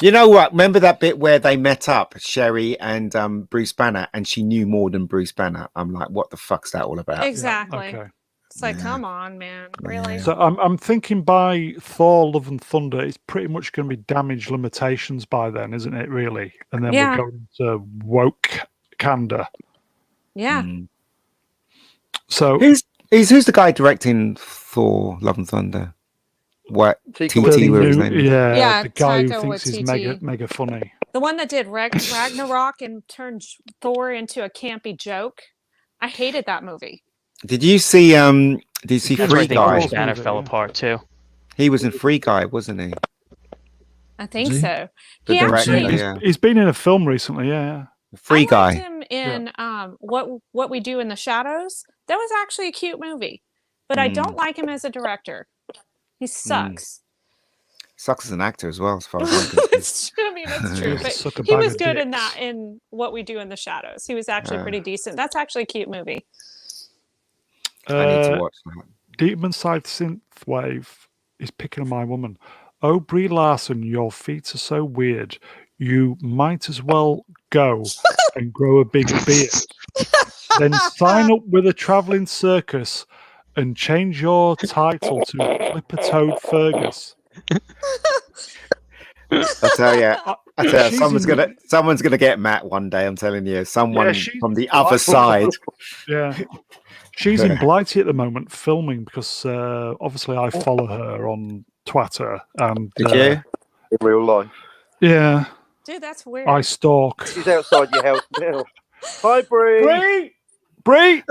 You know what? Remember that bit where they met up, Sherry and Bruce Banner, and she knew more than Bruce Banner. I'm like, what the fuck's that all about? Exactly. Yeah. Okay. It's like, come on, man. Really? So I'm thinking by Thor: Love and Thunder, it's pretty much going to be Damage Limitations by then, isn't it? Really, and then we're going to Wakanda. Yeah. So who's the guy directing Thor: Love and Thunder? What TT was his name? Yeah, the guy who thinks he's mega funny. The one that did Ragnarok and turned Thor into a campy joke. I hated that movie. Did you see Free Guy? Banner fell apart too. He was in Free Guy, wasn't he? I think so. He's been in a film recently. Yeah. Free Guy. I liked him in What We Do in the Shadows. That was actually a cute movie, but I don't like him as a director. He sucks. Sucks as an actor as well, as far as I'm concerned. I mean, that's true. But he was good in that, in What We Do in the Shadows. He was actually pretty decent. That's actually a cute movie. I need to watch that. Demon Side Synthwave is picking on my woman. Oh, Brie Larson, your feet are so weird. You might as well go and grow a big beard. Then sign up with a traveling circus and change your title to Clipper-Toed Fergus. I tell you, She's someone's gonna get Matt one day. I'm telling you, someone from the Oh, other side. Yeah. She's in Blighty at the moment filming because obviously I follow her on Twitter. And, Did you? In real life. Yeah. Dude, that's weird. I stalk. She's outside your house now. Hi, Brie. Brie!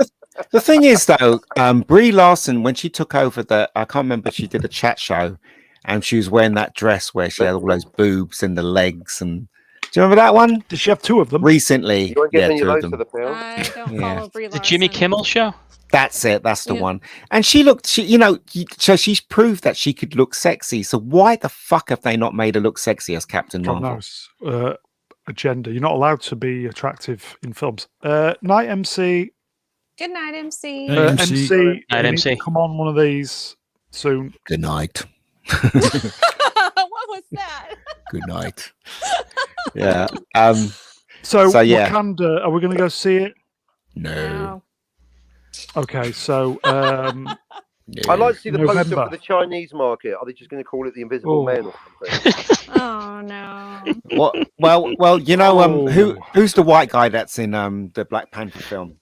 The thing is, though, Brie Larson, when she took over I can't remember, she did a chat show and she was wearing that dress where she had all those boobs and the legs. And do you remember that one? Did she have two of them? Recently. You won't get Yeah, any two of of those them. for the pound. I don't Yeah. follow Brie The Larson. Jimmy Kimmel show. That's it. That's the Yeah. one. And she looked, so she's proved that she could look sexy. So why the fuck have they not made her look sexy as Captain God Marvel? knows. Agenda. You're not allowed to be attractive in films. Night MC. Good night, MC. Night, MC. MC. Night, you need MC. to come on one of these soon. Good night. What was that? Good night. Yeah. So yeah. Wakanda, are we going to go see it? No. Okay, so no. I'd like to see the poster November. for the Chinese market. Are they just going to call it the Invisible Oh. Man or something? Oh no. Well, you know, Oh. who's the white guy that's in the Black Panther film?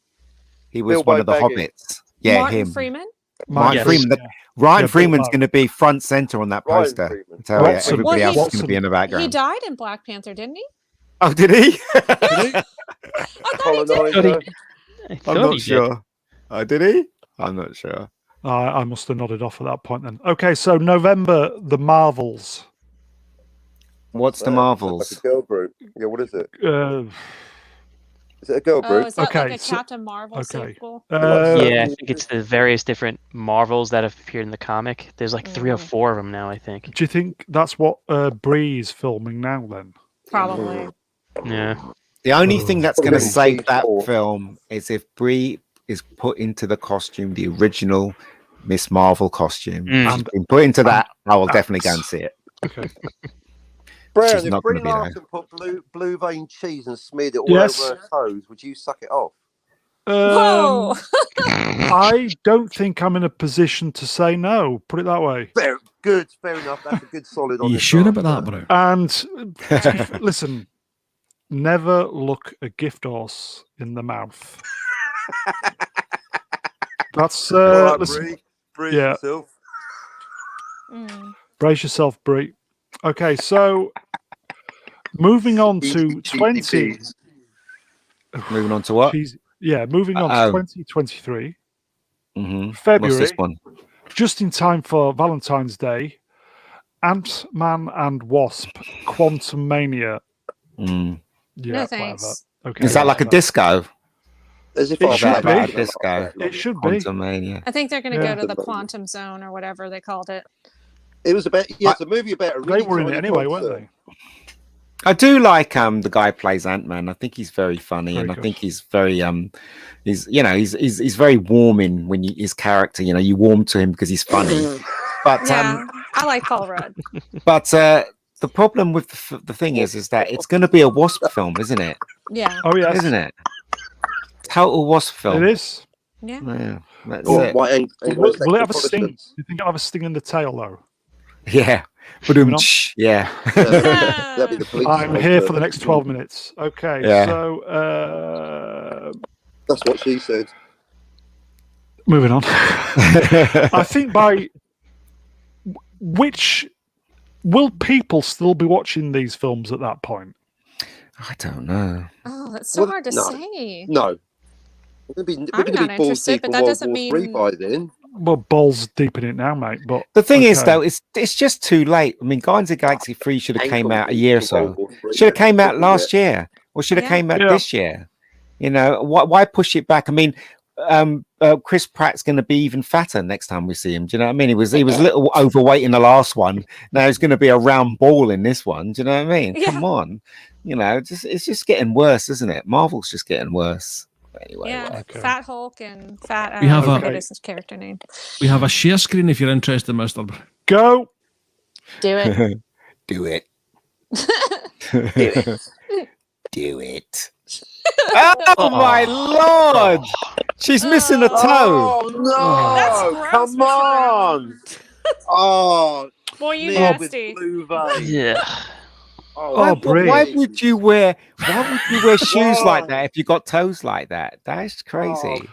He was Bilbo one of the Baggins. hobbits. Yeah, Martin him. Freeman? Martin Yes. Freeman. Yeah. Ryan Yeah, Freeman's Bilbo. going to be front center on that Ryan poster. Freeman. I tell you, Watson. everybody Well, else is going to be in the He background. died in Black Panther, didn't he? Oh, did he? I thought he did. Colonizer. I I'm thought not he did. sure. Oh, did he? I'm not sure. I must have nodded off at that point then. Okay, so November, The Marvels. What's the Like Marvels? a girl group. Yeah, what is it? Uh, Is it a girl Oh, group? is that Okay, like a so- Captain Marvel okay. sequel? Yeah, I think it's the various different Marvels that have appeared in the comic. There's like 3 or Mm. 4 of them now, I think. do you think that's what Bree is filming now then? Probably. Yeah. The only thing that's going to Probably save that T4. film is if Brie is put into the costume, the original Miss Marvel costume. Mm. If she's been put into that, I will definitely go and see it. Okay. Brown, She's if not Brie gonna be there. Larson put blue vein cheese and smeared it all Yes. over her toes, would you suck it off? Whoa! I don't think I'm in a position to say no. Put it that way. Fair enough. That's a good solid. Are you honest sure answer. about that, bro? And listen, never look a gift horse in the mouth. That's All right, listen, Brie yeah. yourself. Mm. brace yourself, Brie. Okay, so moving on to 20. Moving on to what? Moving on to 2023. Mm-hmm. February. What's this one? Just in time for Valentine's Day. Ant-Man and Wasp, Quantum Mania. Mm. Yeah, No whatever. thanks. Okay, Is that like a whatever. disco? As if It I should had be. that. A disco. It should be. Quantumania. I think they're going to Yeah. go to the quantum zone or whatever they called it. It was about it's a movie about a They really were in it tiny anyway, concert. weren't they? I do like the guy who plays Ant-Man. I think he's very funny, Very and good. I think he's very he's very warming when his character. You know, you warm to him because he's funny. But Yeah, I like Paul Rudd. but the problem with the thing is that it's going to be a Wasp film, isn't it? Yeah, Oh, yes. Isn't it? Total Wasp film. It is. yeah. Yeah, that's Or it. why ain't- Will ain't it have a sting? Do Protestants? you think it'll have a sting in the tail, though? Yeah. Moving on. Yeah. That'd be the police I'm here for the next 12 minutes. Okay, Yeah. so That's what she said. moving on. I think which will people still be watching these films at that point? I don't know. Oh, that's so Well, hard to no. say. No. We're going I'm to not be balls interested, deep but in that World doesn't War mean- III by then. Well, balls deep in it now, mate. But The thing is, okay. though, it's just too late. I mean, Guardians of the Galaxy 3 should have came Ankle out a deep year or in so. World War III. Should have came out Yeah. last year, or should have Yeah. came out Yeah. this year. You know, why push it back? I mean, Chris Pratt's going to be even fatter next time we see him. Do you know what I mean? He was a little overweight in the last one. Now he's going to be a round ball in this one. Do you know what I mean? Yeah. Come on, you know, it's just getting worse, isn't it? Marvel's just getting worse. Anyway, Yeah, whatever. Okay. Fat Hulk and Fat. We have I a- forget his character name. We have a share screen if you're interested, Mister. Go. Do it. Do it. Do it. Do it. Oh my lord! She's missing a toe. Oh no! That's gross, Come Mr. on! Oh, Boy, you Neil with nasty. blue veins. Yeah. Why Bree. would you wear shoes like Why? that if you got toes like that? That's crazy.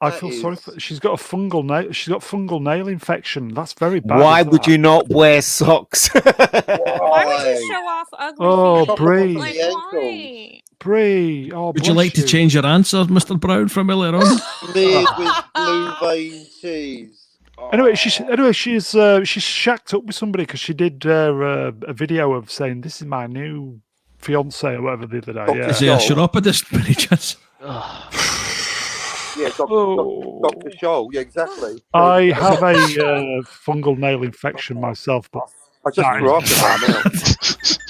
I feel sorry for. She's got a fungal nail. She's got fungal nail infection. That's very bad. Why isn't would that? you not wear socks? Why would you show off ugly Oh, feet? Bree. Like, why? Bree. Oh, Would you like to change your answer, Mr. Brown, from earlier on? Made with blue vein cheese. Oh. Anyway, she's shacked up with somebody because she did a video of saying this is my new fiance or whatever the other day. Dr. Yeah. Is he a chiropodist, by any chance? Yeah, Dr. Scholl. Yeah, exactly. I have a fungal nail infection myself, but I just threw up in my mouth.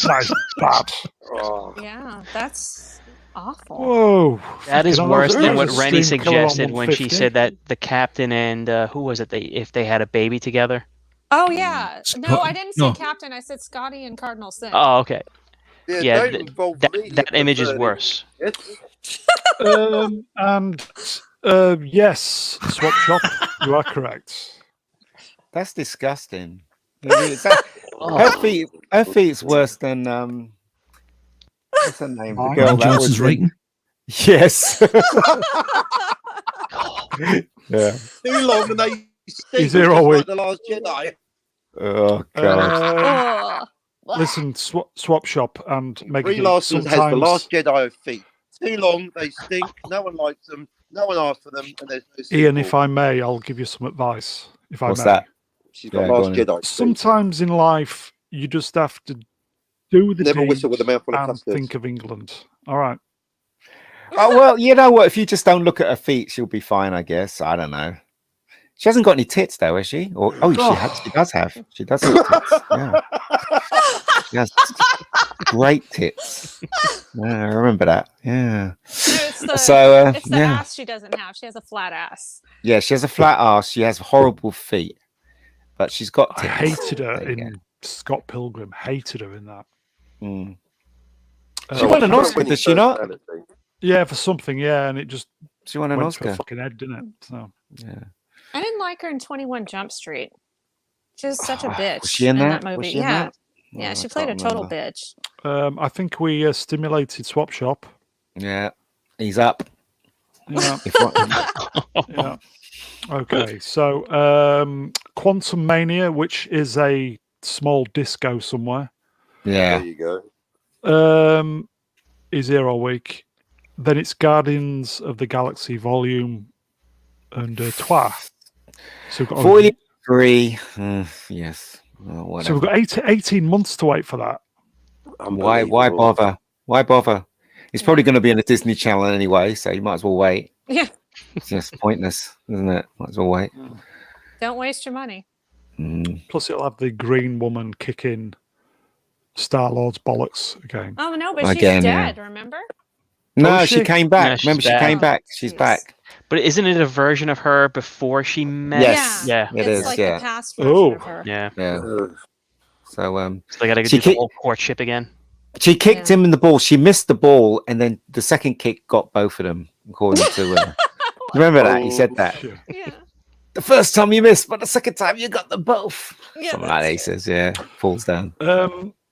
that's bad. Oh. Yeah, that's awful. Whoa. That is Fucking worse hell, than that what was a Rennie stream killer on suggested when she 150. said that the captain and who was it? If they had a baby together. Oh yeah. No, I didn't say No. captain. I said Scotty and Cardinal Sin. Oh, okay. Yeah, don't involve me. that image is worse. And yes, Swap Shop, you are correct. That's disgusting. Her feet's worse than what's her name? The girl that Johnson's was in- writing. Yes. Yeah. Too long and they stink. Is there just always- like the Last Jedi. Oh god. Ugh. Listen, Swap Shop and Megan. Brie Larson has the sometimes Last Jedi of feet. Too long, they stink. No one likes them. No one asked for them, and there's no sequel. Ian, if I may, I'll give you some advice. If What's I may. that? She's got Yeah, go Last on. Jedi. feet. Sometimes in life, you just have to do the Never deed whistle with a mouthful of and custard. think of England. All right. Oh well, you know what? If you just don't look at her feet, she'll be fine, I guess. I don't know. She hasn't got any tits though, has she? Or she does have. She does have tits. Yeah. She has great tits. Yeah, I remember that. Yeah. It's the, So it's the yeah. ass she doesn't have. She has a flat ass. Yeah, she has a flat ass. She has horrible feet, but she's got I tits. hated her There you in Scott Pilgrim. Hated her in that. Mm. Uh, She won an Oscar, did she not? Yeah, for something. Yeah, and it just She won an went to her Oscar. fucking head, didn't it? So Yeah. I didn't like her in 21 Jump Street. She was such a Was bitch she in that? movie. Was she in Yeah. that? Yeah, Oh, she I played a can't total remember. bitch. I think we stimulated Swap Shop. Yeah, he's up. Yeah. If not- Yeah. Okay, so Quantum Mania, which is a small disco somewhere, yeah. There you go. is here all week. Then it's Guardians of the Galaxy Volume and Trois. So we've got 43. Yes. Oh, so whatever. we've got 18 months to wait for that. Why Unbelievable. bother? Why bother? It's probably going to be on a Disney Channel anyway, so you might as well wait. Yeah. It's just pointless, isn't it? Might as well wait. Don't waste your money. Mm. Plus, it'll have the Green Woman kicking Star-Lord's bollocks again. Oh no, but Again, she's yeah. dead, remember? No, is she she? came back. No, she's Remember, she back. came back. Oh, She's jeez. back. But isn't it a version of her before she met? Yes. Yeah. It it's is, like yeah. the past version Oh. of her. Yeah. Yeah. Ugh. So So they got to She do the kick- whole courtship again. she kicked Yeah. him in the ball. She missed the ball, and then the second kick got both of them. According to, remember that he said that Sure. Yeah. the first time you missed, but the second time you got them both. Yeah, Something like that. He says, yeah, falls down.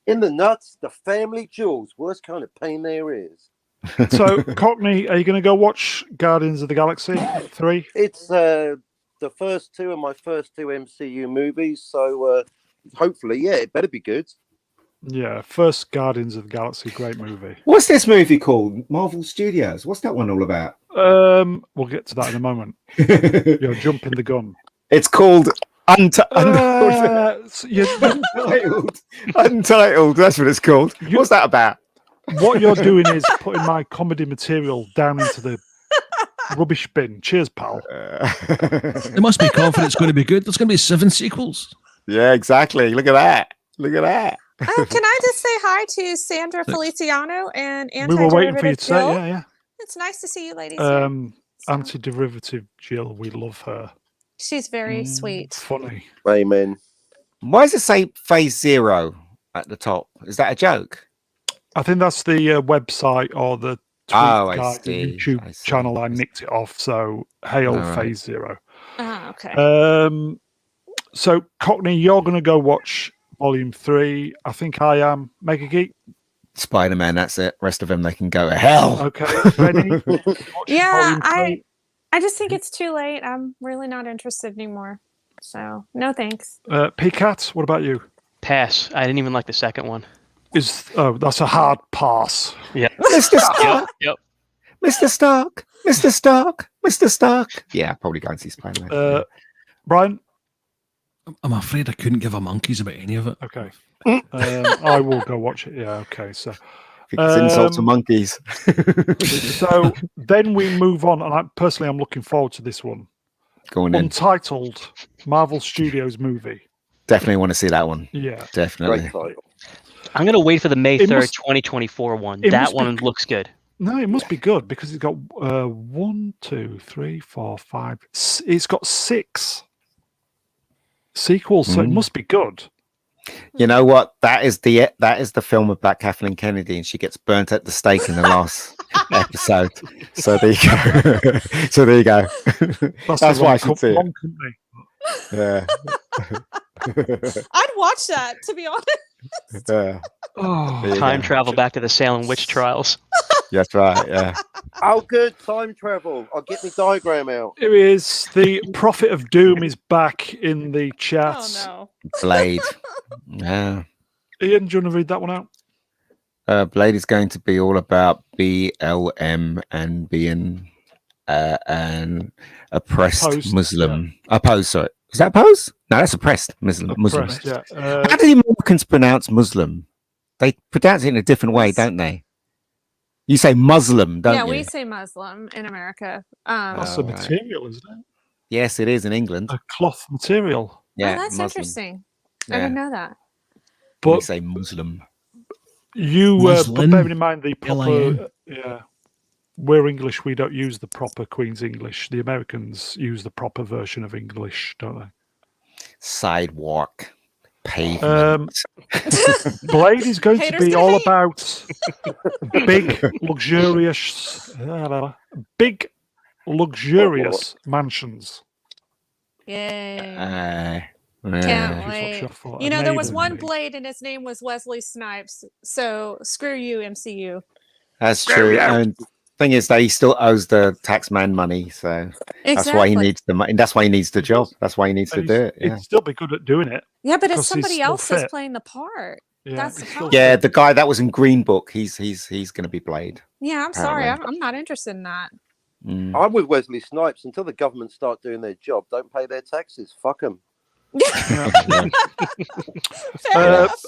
In the nuts, the family jewels. Worst kind of pain there is. So, Cockney, are you going to go watch Guardians of the Galaxy 3? It's the first two of my first two MCU movies, so hopefully, yeah, it better be good. Yeah, first Guardians of the Galaxy, great movie. What's this movie called? Marvel Studios. What's that one all about? We'll get to that in a moment. You're jumping the gun. It's called Untitled. Untitled. That's what it's called. What's that about? What you're doing is putting my comedy material down into the rubbish bin. Cheers, pal. They must be confident it's going to be good. There's going to be 7 sequels. Yeah, exactly. Look at that. Look at that. Oh, can I just say hi to Sandra Feliciano and We were waiting for you Anti-Derivative to say, Jill? yeah. It's nice to see you ladies. here. So- Anti-derivative Jill, we love her. She's very sweet. Funny. Amen. Why does it say Phase Zero at the top? Is that a joke? I think that's the website or the tweet I guide, the see. YouTube I see. channel. I nicked it off. So, hail All right. Phase Zero. Okay. So, Cockney, you're going to go watch Volume 3. I think I am. Mega Geek. Spider-Man, that's it. Rest of them, they can go to hell. Okay. Rennie? Yeah, I just think it's too late. I'm really not interested anymore. So, no thanks. PCAT, what about you? Pass. I didn't even like the second one. That's a hard pass. Yeah. Mr. Stark. Yep. Mr. Stark. Mr. Stark. Mr. Stark. Yeah, probably go and see Spider-Man. Brian? I'm afraid I couldn't give a monkeys about any of it. Okay. I will go watch it. Yeah, okay. So It's insult to monkeys. so then we move on, and I'm looking forward to this one. Going in. Untitled Marvel Studios movie. Definitely want to see that one. Yeah. Definitely. Great title. I'm going to wait for the May It 3rd, must- 2024 one. it That must be one looks good. No, it must be good because it's got 1, 2, 3, 4, 5. It's got 6 sequels, so it must be good. You know what? That is the film about Kathleen Kennedy, and she gets burnt at the stake in the last episode. So there you go. So there you go. That's why I should see it. Yeah. I'd watch that, to be honest. Yeah. Oh, Time travel back to the Salem witch trials. That's right. Yeah. Oh, good. Time travel. I'll get my diagram out. Here he is. The Prophet of Doom is back in the chat. Oh, no. Blade. Yeah. Ian, do you want to read that one out? Blade is going to be all about BLM and being an oppressed Opposed, Muslim. Opposed, sorry. Is that opposed? No, that's oppressed Muslim. Oppressed, yeah. How do the Americans pronounce Muslim? They pronounce it in a different way, don't they? You say Muslim, don't you? Yeah, we say Muslim in America. That's a material, isn't it? Yes, it is in England. A cloth material. Yeah, that's Muslim. interesting. I Yeah. didn't know that. We But say Muslim. you, but Muslim. bearing in mind the L-I-N. proper, we're English. We don't use the proper Queen's English. The Americans use the proper version of English, don't they? Sidewalk. Pavement. Blade is going to Haters be gonna all hate. about big, luxurious mansions. Yay. Yeah. Can't Here's what wait. you thought You a know, there was neighbour one made. Blade and his name was Wesley Snipes. So screw you, MCU. That's true. And thing is that he still owes the taxman money, so that's why he needs the money. That's why he needs the job. That's why he needs to do it. Yeah. He'd still be good at doing it. Yeah, but because it's he's somebody still else that's fit. playing the part. Yeah, That's the he's still problem. Yeah, the guy that was in Green Book, he's going to be Blade. Yeah, I'm sorry. Apparently. I'm not interested in that. Mm. I'm with Wesley Snipes. Until the government start doing their job, don't pay their taxes. Fuck them. Fair Uh, enough.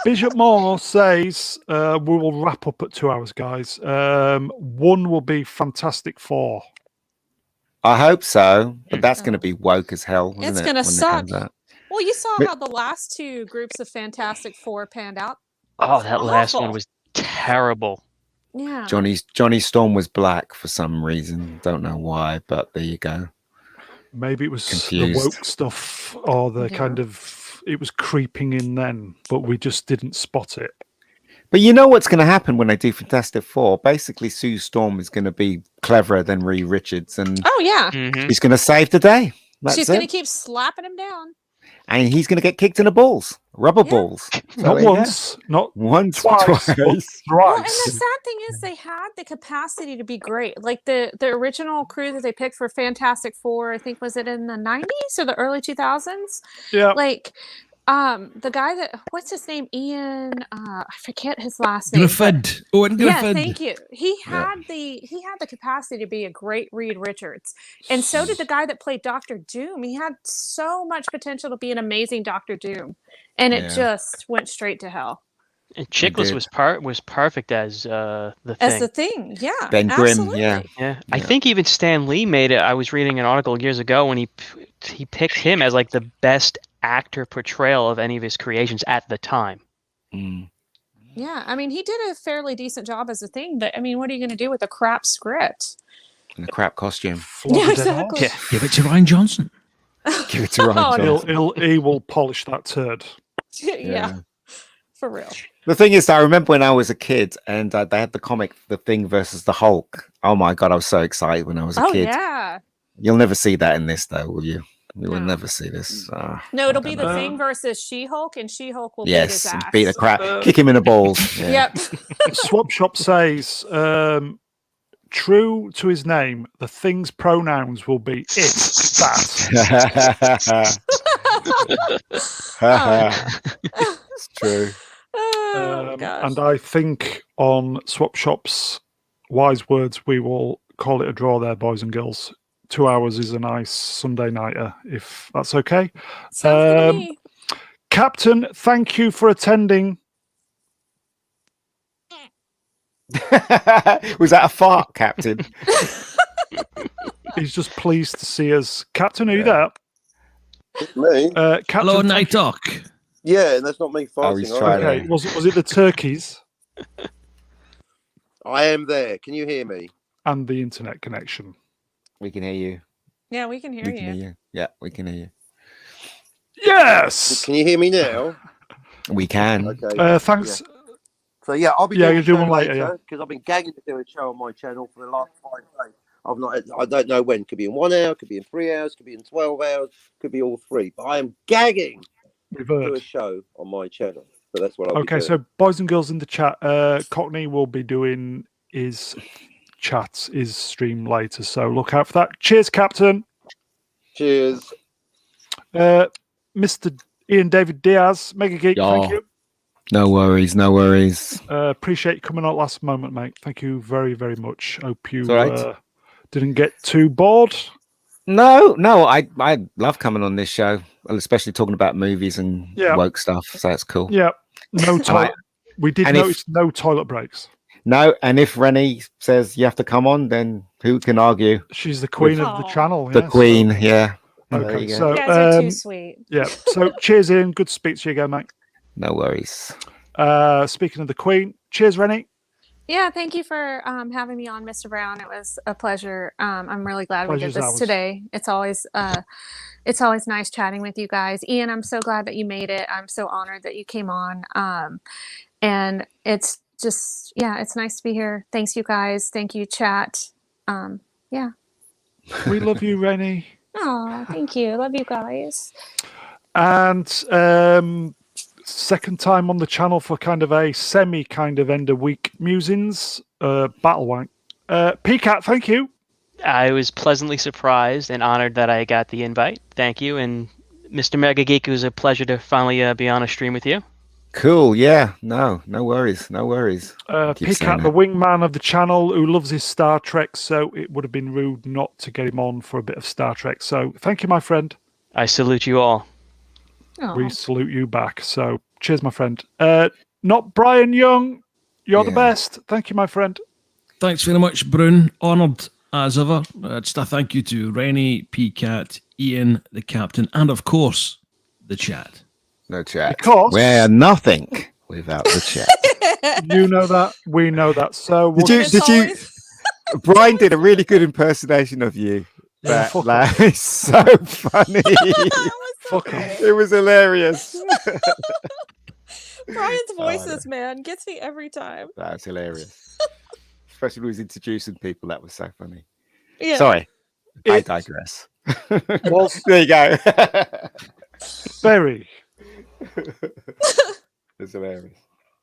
Bishop Moore says we will wrap up at 2 hours, guys. One will be Fantastic Four. I hope so, but that's going to be woke as hell. Isn't It's it, gonna when it suck. comes out? Well, you saw But- how the last 2 groups of Fantastic Four panned out. Oh, that last one Awful. was terrible. Yeah. Johnny Storm was black for some reason. Don't know why, but there you go. Maybe it was Confused. the woke stuff or the kind of it was creeping in then, but we just didn't spot it. But you know what's going to happen when they do Fantastic Four? Basically, Sue Storm is going to be cleverer than Reed Richards, and Oh, yeah. Mhm. he's going to save the day. That's She's it. going to keep slapping him down. And he's going to get kicked in the balls, rubber Yeah. balls. So Not there you go. once, not Once, twice, twice. but Well, and the thrice. sad thing is they had the capacity to be great. Like the original crew that they picked for Fantastic Four, I think was it in the 90s or the early 2000s? Yeah. Like the guy that what's his name? Ian I forget his last name. but- Griffith. Owen Yeah, Griffith. thank you. He had the capacity to be a great Reed Richards. And so did the guy that played Doctor Doom. He had so much potential to be an amazing Doctor Doom. And it Yeah. just went straight to hell. And Chickless did. was perfect as the thing. As the thing, yeah. Ben Grimm, absolutely. yeah. Yeah, I Yeah. think even Stan Lee made it. I was reading an article years ago when he picked him as like the best actor portrayal of any of his creations at the time. Mm. Yeah, I mean, he did a fairly decent job as a thing, but I mean, what are you going to do with a crap script? In a crap costume. Flogged Yeah, dead exactly. horse. Give it to Ryan Johnson. Give it to Ryan Oh, Johnson. He will polish that turd. yeah, for real. The thing is, I remember when I was a kid and they had the comic, The Thing versus the Hulk. Oh my God, I was so excited when I was a kid. Yeah. You'll never see that in this, though, will you? You will No. never see this. No, it'll I be don't the know. Thing versus She-Hulk, and She-Hulk will beat his Yes, ass. beat the crap, kick him in the balls. Yeah. Yep. Swap Shop says, true to his name, the Thing's pronouns will be it, that. It's true. Oh, gosh. And I think on Swap Shop's wise words, we will call it a draw there, boys and girls. 2 hours is a nice Sunday nighter, if that's okay. Sounds good to me. Captain, thank you for attending. Was that a fart, Captain? He's just pleased to see us. Captain, are you there? Me? Captain, Hello, Night Doc. Yeah, and that's not me farting. he's trying either. Okay, was it the turkeys I am there. Can you hear me? and the internet connection? We can hear you. Yeah, we can hear We you. can hear you. Yeah, we can hear you. Yes. Can you hear me now? We can. Okay. Thanks. So yeah, I'll be Yeah, doing you're a show doing later, yeah. because I've been gagging to do a show on my channel for the last 5 days. I've not. I don't know when. Could be in 1 hour. Could be in 3 hours. Could be in 12 hours. Could be all three. But I am gagging We've to do heard. a show on my channel. So that's what I'll be Okay, doing. so boys and girls in the chat, Cockney will be doing his chat, his stream later. So look out for that. Cheers, Captain. Cheers. Mr. Ian David Diaz, Mega Geek, thank you. No worries, no worries. Appreciate you coming out last moment, mate. Thank you very, very much. Hope you right. didn't get too bored. No, I love coming on this show, especially talking about movies and woke stuff. So that's cool. Yeah, no toilet. We did notice no toilet breaks. No, and if Rennie says you have to come on, then who can argue? She's the queen of the channel. The queen, so. yeah. Okay, You so guys are too sweet. Yeah. So cheers, Ian. Good to speak to you again, mate. No worries. Speaking of the queen, cheers, Rennie. Yeah, thank you for having me on, Mr. Brown. It was a pleasure. I'm really glad we did Pleasure's this ours. today. It's always nice chatting with you guys. Ian, I'm so glad that you made it. I'm so honored that you came on. And it's just, it's nice to be here. Thanks, you guys. Thank you, chat. Yeah. We love you, Rennie. Oh, thank you. Love you guys. And second time on the channel for kind of a semi kind of end of week musings, Battlewank. PCAT, thank you. I was pleasantly surprised and honored that I got the invite. Thank you. And Mr. Mega Geek, it was a pleasure to finally be on a stream with you. Cool. Yeah. No worries. No worries. PCAT, the wingman of the channel, who loves his Star Trek, so it would have been rude not to get him on for a bit of Star Trek. So thank you, my friend. I salute you all. We salute you back. So cheers, my friend. Not Brian Young. You're the best. Thank you, my friend. Thanks very much, Brun. Honoured as ever. Just a thank you to Rennie, PCAT, Ian, the captain, and of course, the chat. No chat. Because we're nothing without the chat. You know that. We know that. So did you? Brian did a really good impersonation of you. Yeah, It's so funny. It was hilarious. Brian's voices, man, gets me every time. That's hilarious. Especially when he was introducing people. That was so funny. Yeah. Sorry. I digress. There you go. Very. It's hilarious.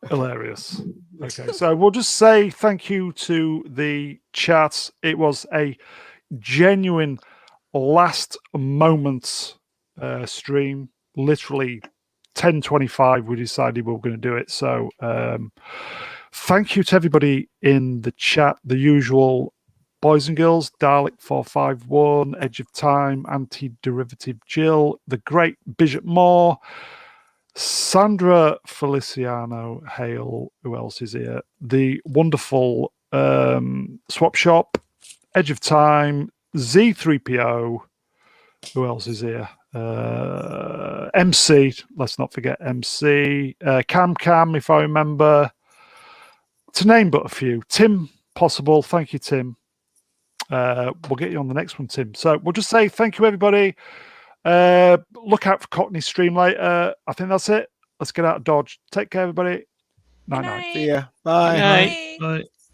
Hilarious. Okay, so we'll just say thank you to the chat. It was a genuine last moment stream. Literally 10:25 we decided we were going to do it. So thank you to everybody in the chat, the usual boys and girls, Dalek 451, Edge of Time, Anti-Derivative Jill, the great Bishop Moore, Sandra Feliciano Hale, who else is here? The wonderful Swap Shop, Edge of Time, Z3PO, who else is here? MC, let's not forget MC, Cam, if I remember, to name but a few. Tim Possible, thank you, Tim. We'll get you on the next one, Tim. So we'll just say thank you, everybody. Look out for Cockney stream later. I think that's it. Let's get out of Dodge. Take care, everybody. Night night. See ya. Bye. Good night. Bye.